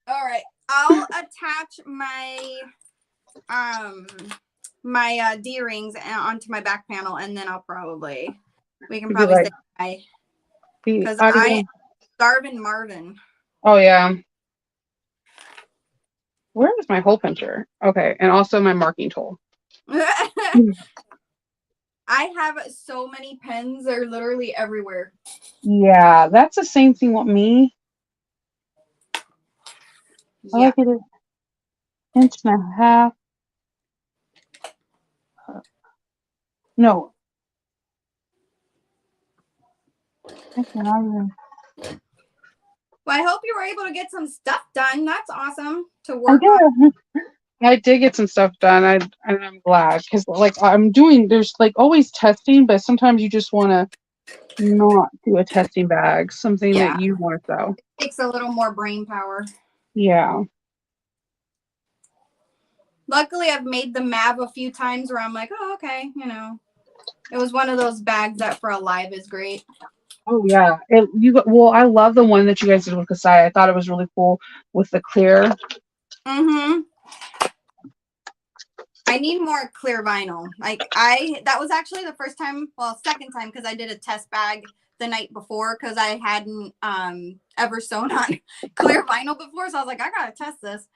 All right. I'll attach my D-rings onto my back panel, and then we can probably say bye. Because I starving Marvin. Oh yeah. Where is my hole puncher? Okay, and also my marking tool. I have so many pens; they're literally everywhere. Yeah, that's the same thing with me. Yeah. I like it an inch and a half. No. Well, I hope you were able to get some stuff done. That's awesome to work on. I did get some stuff done. And I'm glad because there's like always testing, but sometimes you just want to not do a testing bag, something that you want to sew. It takes a little more brain power. Yeah. Luckily, I've made the MAV a few times where I'm like, oh, okay, it was one of those bags that for a live is great. Oh yeah. I love the one that you guys did with Kasai. I thought it was really cool with the clear. Mm-hmm. I need more clear vinyl. That was actually the second time because I did a test bag the night before because I hadn't ever sewn on clear vinyl before. So I was like, I gotta test this.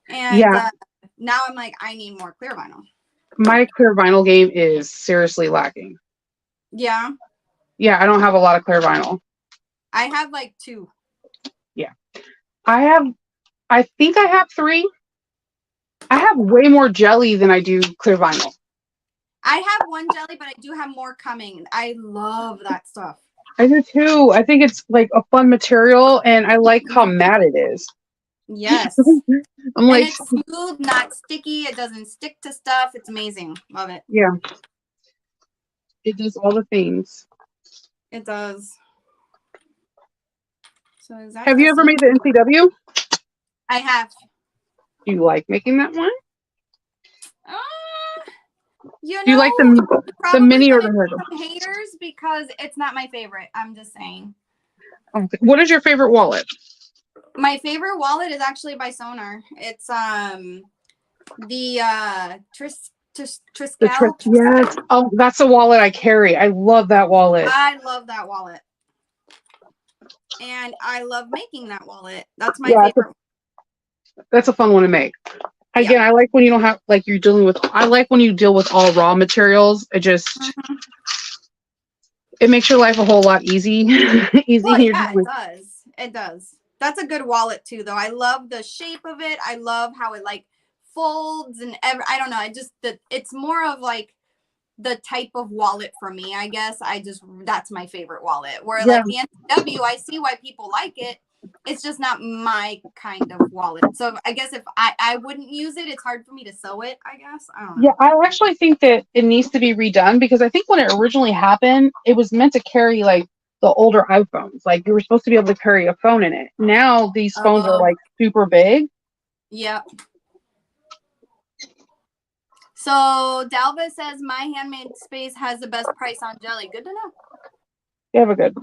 And now I'm like, I need more clear vinyl. My clear vinyl game is seriously lacking. Yeah. Yeah, I don't have a lot of clear vinyl. I have like 2. Yeah. I think I have 3. I have way more jelly than I do clear vinyl. I have 1 jelly, but I do have more coming. I love that stuff. I do too. I think it's like a fun material and I like how matte it is. Yes. It's smooth, not sticky. It doesn't stick to stuff. It's amazing. Love it. Yeah. It does all the things. It does. So have you ever made the NCW? I have. Do you like making that one? Do you like the mini or the haters because it's not my favorite. I'm just saying. What is your favorite wallet? My favorite wallet is actually by Sonar. It's the Triskel. Yes. Oh, that's the wallet I carry. I love that wallet. I love that wallet. And I love making that wallet. That's my favorite. That's a fun one to make. Again, I like when you don't have you're dealing with. I like when you deal with all raw materials. It just it makes your life a whole lot easy. Well, yeah, it does. It does. That's a good wallet too, though. I love the shape of it. I love how it folds and I don't know. It's more of the type of wallet for me. I guess that's my favorite wallet. Where the NCW, I see why people like it. It's just not my kind of wallet. So I guess if I wouldn't use it, it's hard for me to sew it, I guess. I don't know. Yeah, I actually think that it needs to be redone because I think when it originally happened, it was meant to carry the older iPhones. You were supposed to be able to carry a phone in it. Now these phones are super big. Yep. So Dalva says my handmade space has the best price on jelly. Good to know. You have a good,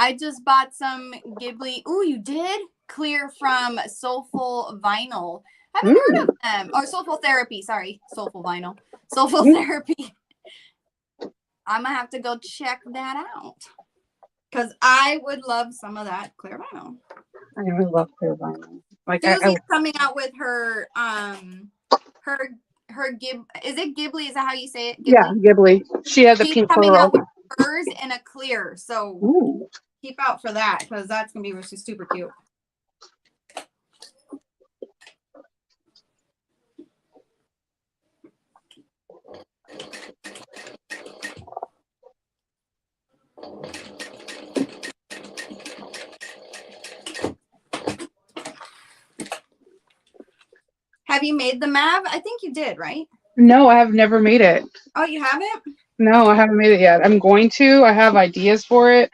I just bought some Ghibli. Ooh, you did? Clear from Soulful Vinyl. I haven't heard of them. Or Soulful Therapy. Sorry. Soulful Vinyl. Soulful Therapy. I'm going to have to go check that out. Because I would love some of that clear vinyl. I really love clear vinyl. Susie's coming out with her is it Ghibli? Is that how you say it? Ghibli? Yeah, Ghibli. She had the pink coming pearl. out with hers in a clear. So keep out for that because that's gonna be really super cute. Have you made the MAV? I think you did, right? No, I have never made it. Oh, you haven't? No, I haven't made it yet. I'm going to. I have ideas for it.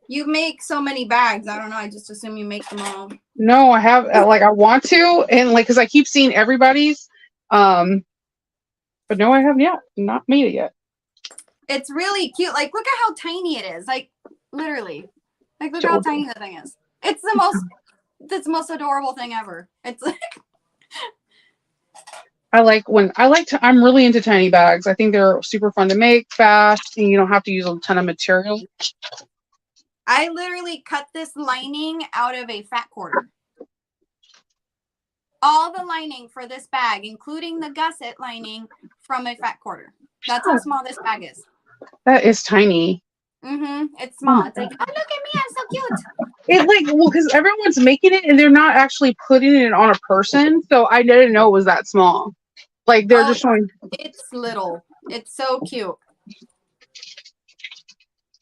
You make so many bags. I don't know. I just assume you make them all. No, I have like I want to, and like because I keep seeing everybody's, but no, I haven't yet. Not made it yet. It's really cute. Like, look at how tiny it is. Like, literally. Like, look how tiny the thing is. It's the most adorable thing ever. It's like I'm really into tiny bags. I think they're super fun to make, fast, and you don't have to use a ton of material. I literally cut this lining out of a fat quarter. All the lining for this bag, including the gusset lining, from a fat quarter. That's how small this bag is. That is tiny. It's small. It's like, oh, look at me, I'm so cute. It's like, well, because everyone's making it and they're not actually putting it on a person, so I didn't know it was that small. Like they're just showing. It's little. It's so cute.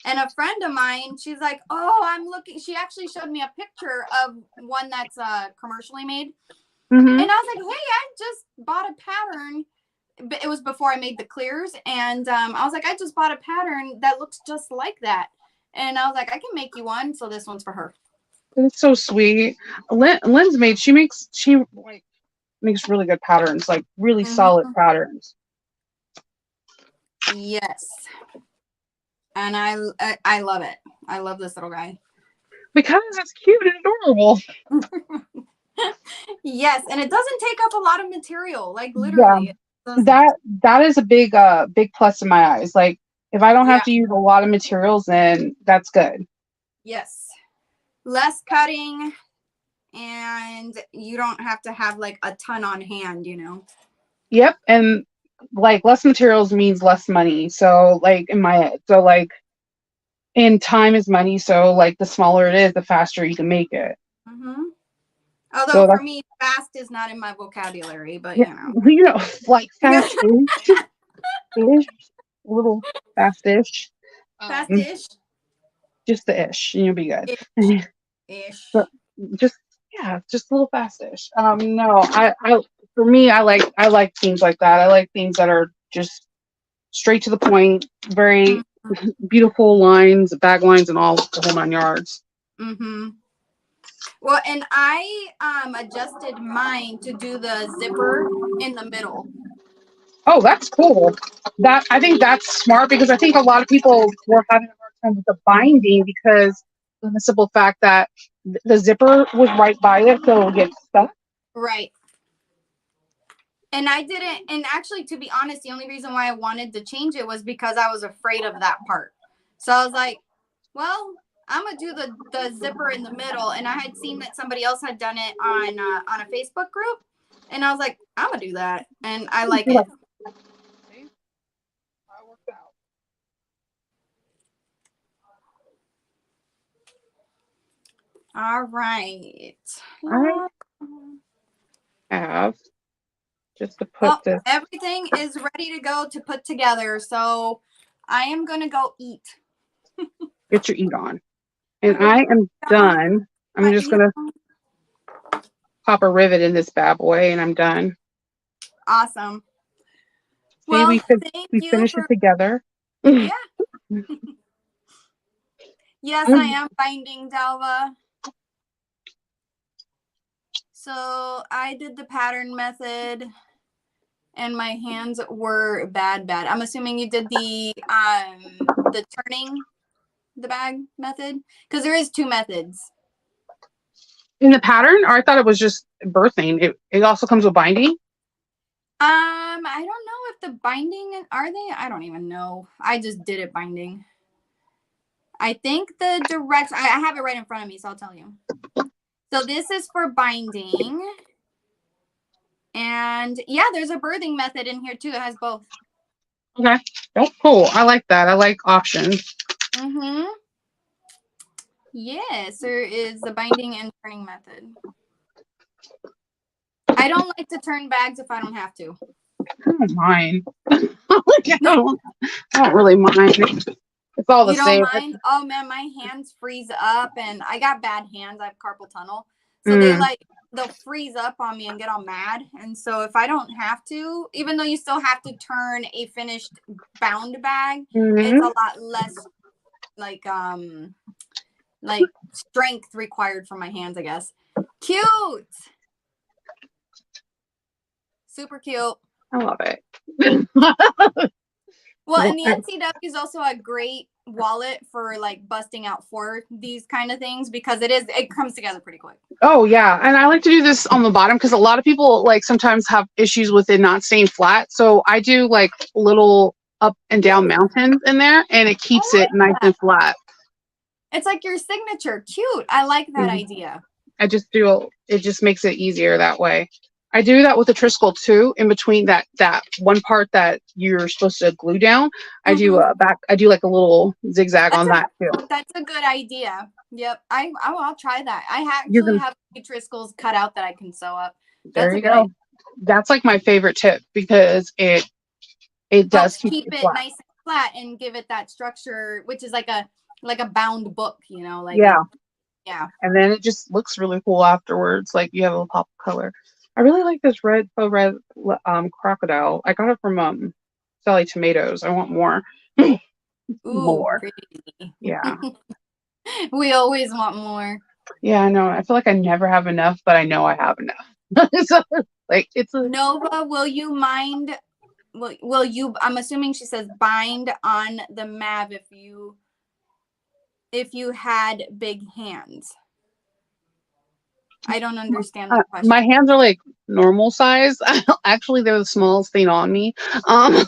And a friend of mine, she's like, oh, I'm looking. She actually showed me a picture of one that's commercially made. And I was like, hey, I just bought a pattern. But it was before I made the clears. And I was like, I just bought a pattern that looks just like that. And I was like, I can make you one. So this one's for her. It's so sweet. Lynn's made, she makes really good patterns, like really solid patterns. Yes. And I love it. I love this little guy. Because it's cute and adorable. Yes. And it doesn't take up a lot of material. Like literally. Yeah. That is a big plus in my eyes. Like if I don't have to use a lot of materials, then that's good. Yes. Less cutting, and you don't have to have like a ton on hand, you know? Yep. And like less materials means less money. So like in my head, so like and time is money. So like the smaller it is, the faster you can make it. Although for me, fast is not in my vocabulary, but you know, like fast-ish, a little fast-ish. Fast-ish. Just the ish, and you'll be good. Ish. So just a little fast-ish. No, for me, I like things like that. I like things that are just straight to the point, very beautiful lines, bag lines, and all the whole 9 yards. Well, and I adjusted mine to do the zipper in the middle. Oh, that's cool. I think that's smart because I think a lot of people were having a hard time with the binding because of the simple fact that the zipper was right by it, so it'll get stuck. Right. And I didn't, and actually, to be honest, the only reason why I wanted to change it was because I was afraid of that part. So I was like, well, I'm gonna do the zipper in the middle. And I had seen that somebody else had done it on a Facebook group, and I was like, I'm gonna do that, and I like it. All right. I have just to put this. Everything is ready to go to put together. So I am going to go eat. Get your eat on. And I am done. I'm just going to pop a rivet in this bad boy and I'm done. Awesome. See, well, we finished it together. Yeah. Yes, I am binding, Dalva. So I did the pattern method and my hands were bad. I'm assuming you did the turning the bag method, because there is 2 methods. In the pattern, or I thought it was just birthing. It also comes with binding? I don't know if the binding, are they? I don't even know. I just did it binding. I think the direct, I have it right in front of me, so I'll tell you. So this is for binding. And yeah, there's a birthing method in here too. It has both. Okay. Oh, cool. I like that. I like options. Yes, there is the binding and turning method. I don't like to turn bags if I don't have to. I don't mind. I don't really mind. It's all the same. You don't mind? Oh man, my hands freeze up and I got bad hands. I have carpal tunnel. So they Mm. they'll freeze up on me and get all mad. And so if I don't have to, even though you still have to turn a finished bound bag, it's Mhm. a lot less like strength required from my hands, I guess. Cute. Super cute. I love it. Well, and the NCW is also a great wallet for like busting out for these kind of things because it comes together pretty quick. Oh yeah, and I like to do this on the bottom because a lot of people like sometimes have issues with it not staying flat. So I do like little up and down mountains in there, and it keeps it nice and flat. It's like your signature. Cute. I like that idea. I just do it. Just makes it easier that way. I do that with the Triskel too. In between that one part that you're supposed to glue down, I do I do like a little zigzag on that too. That's a good idea. Yep. I'll try that. I actually have Triskel's cut out that I can sew up. There you go. That's like my favorite tip because it does keep it nice and flat and give it that structure, which is like a bound book, you know, like yeah. And then it just looks really cool afterwards. Like you have a little pop of color. I really like this red crocodile. I got it from Sally Tomatoes. I want more. Ooh, more. Pretty. Yeah. We always want more. Yeah, I know. I feel like I never have enough, but I know I have enough. So, like it's a Nova, will you mind? Will you? I'm assuming she says bind on the MAV if you had big hands. I don't understand the question. My hands are like normal size. Actually, they're the smallest thing on me. I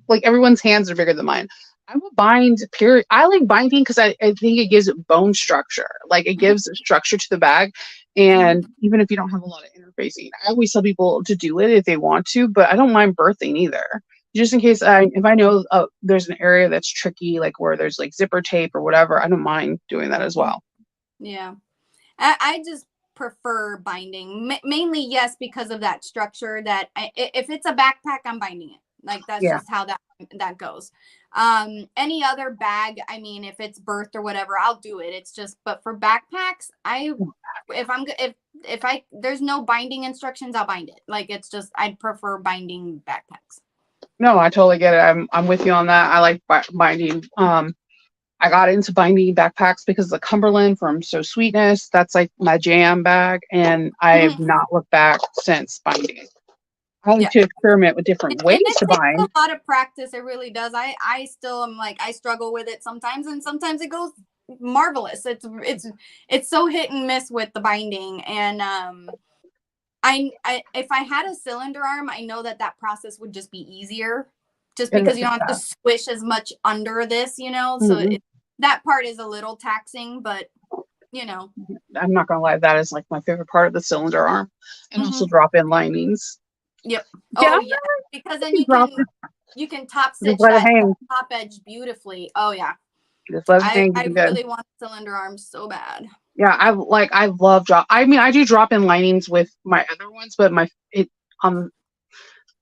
like everyone's hands are bigger than mine. I will bind, period. I like binding because I think it gives it bone structure. Like it gives structure to the bag. And even if you don't have a lot of interfacing, I always tell people to do it if they want to, but I don't mind birthing either. Just in case if I know there's an area that's tricky, like where there's like zipper tape or whatever, I don't mind doing that as well. Yeah. I just prefer binding mainly, yes, because of that structure that if it's a backpack, I'm binding it. Like that's just how that goes. Any other bag, I mean, if it's birthed or whatever, I'll do it. It's just, but for backpacks, if there's no binding instructions, I'll bind it. Like it's just, I'd prefer binding backpacks. No, I totally get it. I'm with you on that. I like binding. I got into binding backpacks because of the Cumberland from So Sweetness. That's like my jam bag, and I have not looked back since binding. I like to experiment with different ways to bind. A lot of practice, it really does. I still am like, I struggle with it sometimes, and sometimes it goes marvelous. It's so hit and miss with the binding, and if I had a cylinder arm, I know that process would just be easier, just because you don't have to squish as much under this, you know. So that part is a little taxing, but you know, I'm not gonna lie, that is like my favorite part of the cylinder arm, and also drop in linings. Yep. Oh yeah, because then you can top stitch that top edge beautifully. Oh yeah. Just let it hang. I really want cylinder arms so bad. Yeah, I love drop. I mean, I do drop in linings with my other ones, but on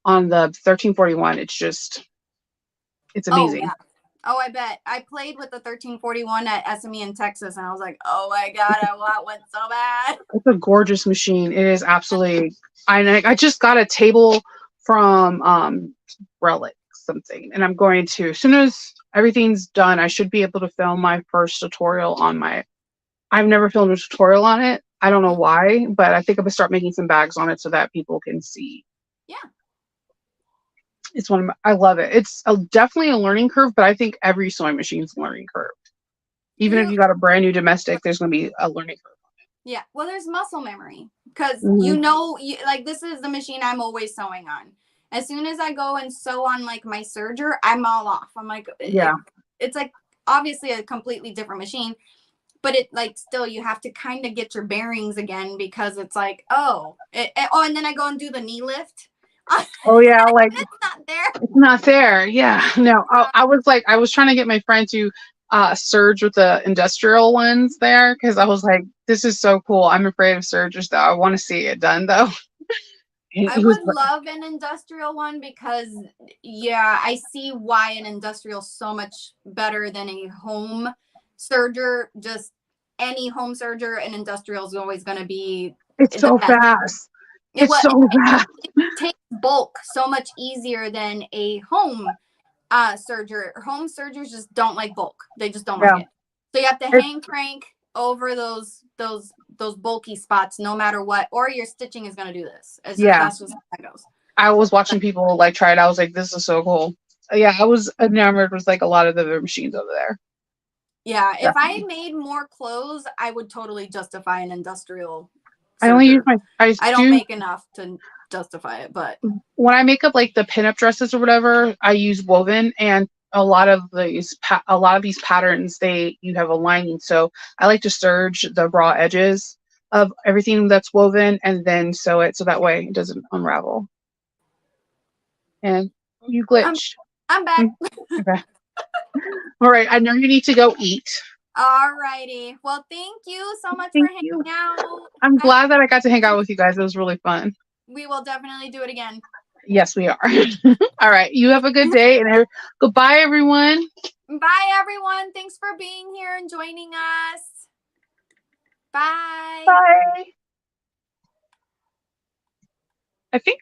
the 1341, it's amazing. Oh, yeah. Oh, I bet. I played with the 1341 at SME in Texas, and I was like, oh my God, I want one so bad. It's a gorgeous machine. It is absolutely. I just got a table from Relic something, and I'm going to, as soon as everything's done, I should be able to film my first tutorial on my. I've never filmed a tutorial on it. I don't know why, but I think I'm gonna start making some bags on it so that people can see. Yeah. It's I love it. It's definitely a learning curve, but I think every sewing machine's a learning curve. Even if you got a brand new domestic, there's going to be a learning curve. Yeah. Well, there's muscle memory because like this is the machine I'm always sewing on. As soon as I go and sew on like my serger, I'm all off. I'm like, it's like obviously a completely different machine, but it like still you have to kind of get your bearings again because it's like, and then I go and do the knee lift. Oh yeah, like it's not there. It's not there. Yeah, no. I was trying to get my friend to serge with the industrial ones there because I was like, this is so cool. I'm afraid of sergers though. I want to see it done though. I would love an industrial one because I see why an industrial is so much better than a home serger. Just any home serger and industrial is always going to be It's the so best. fast. It It's so fast. takes bulk so much easier than a home serger. Home sergers just don't like bulk. They just don't like Yeah. it. So you have to It's- hang crank over those bulky spots no matter what, or your stitching is going to do this. That's just how that goes. I was watching people like try it. I was like, this is so cool. Yeah, I was enamored with like a lot of the machines over there. Yeah, if I Definitely. made more clothes, I would totally justify an industrial I only use serger. I don't do make enough to justify it, but when I make up like the pinup dresses or whatever, I use woven, and a lot of these patterns you have a lining, so I like to serge the raw edges of everything that's woven and then sew it so that way it doesn't unravel. And you glitched. I'm back. Okay. All right. I know you need to go eat. All righty. Well, thank you so much Thank for hanging you. out. I'm glad that I got to hang out with you guys. It was really fun. We will definitely do it again. Yes, we are. All right. You have a good day and goodbye, everyone. Bye, everyone. Thanks for being here and joining us. Bye. Bye. I think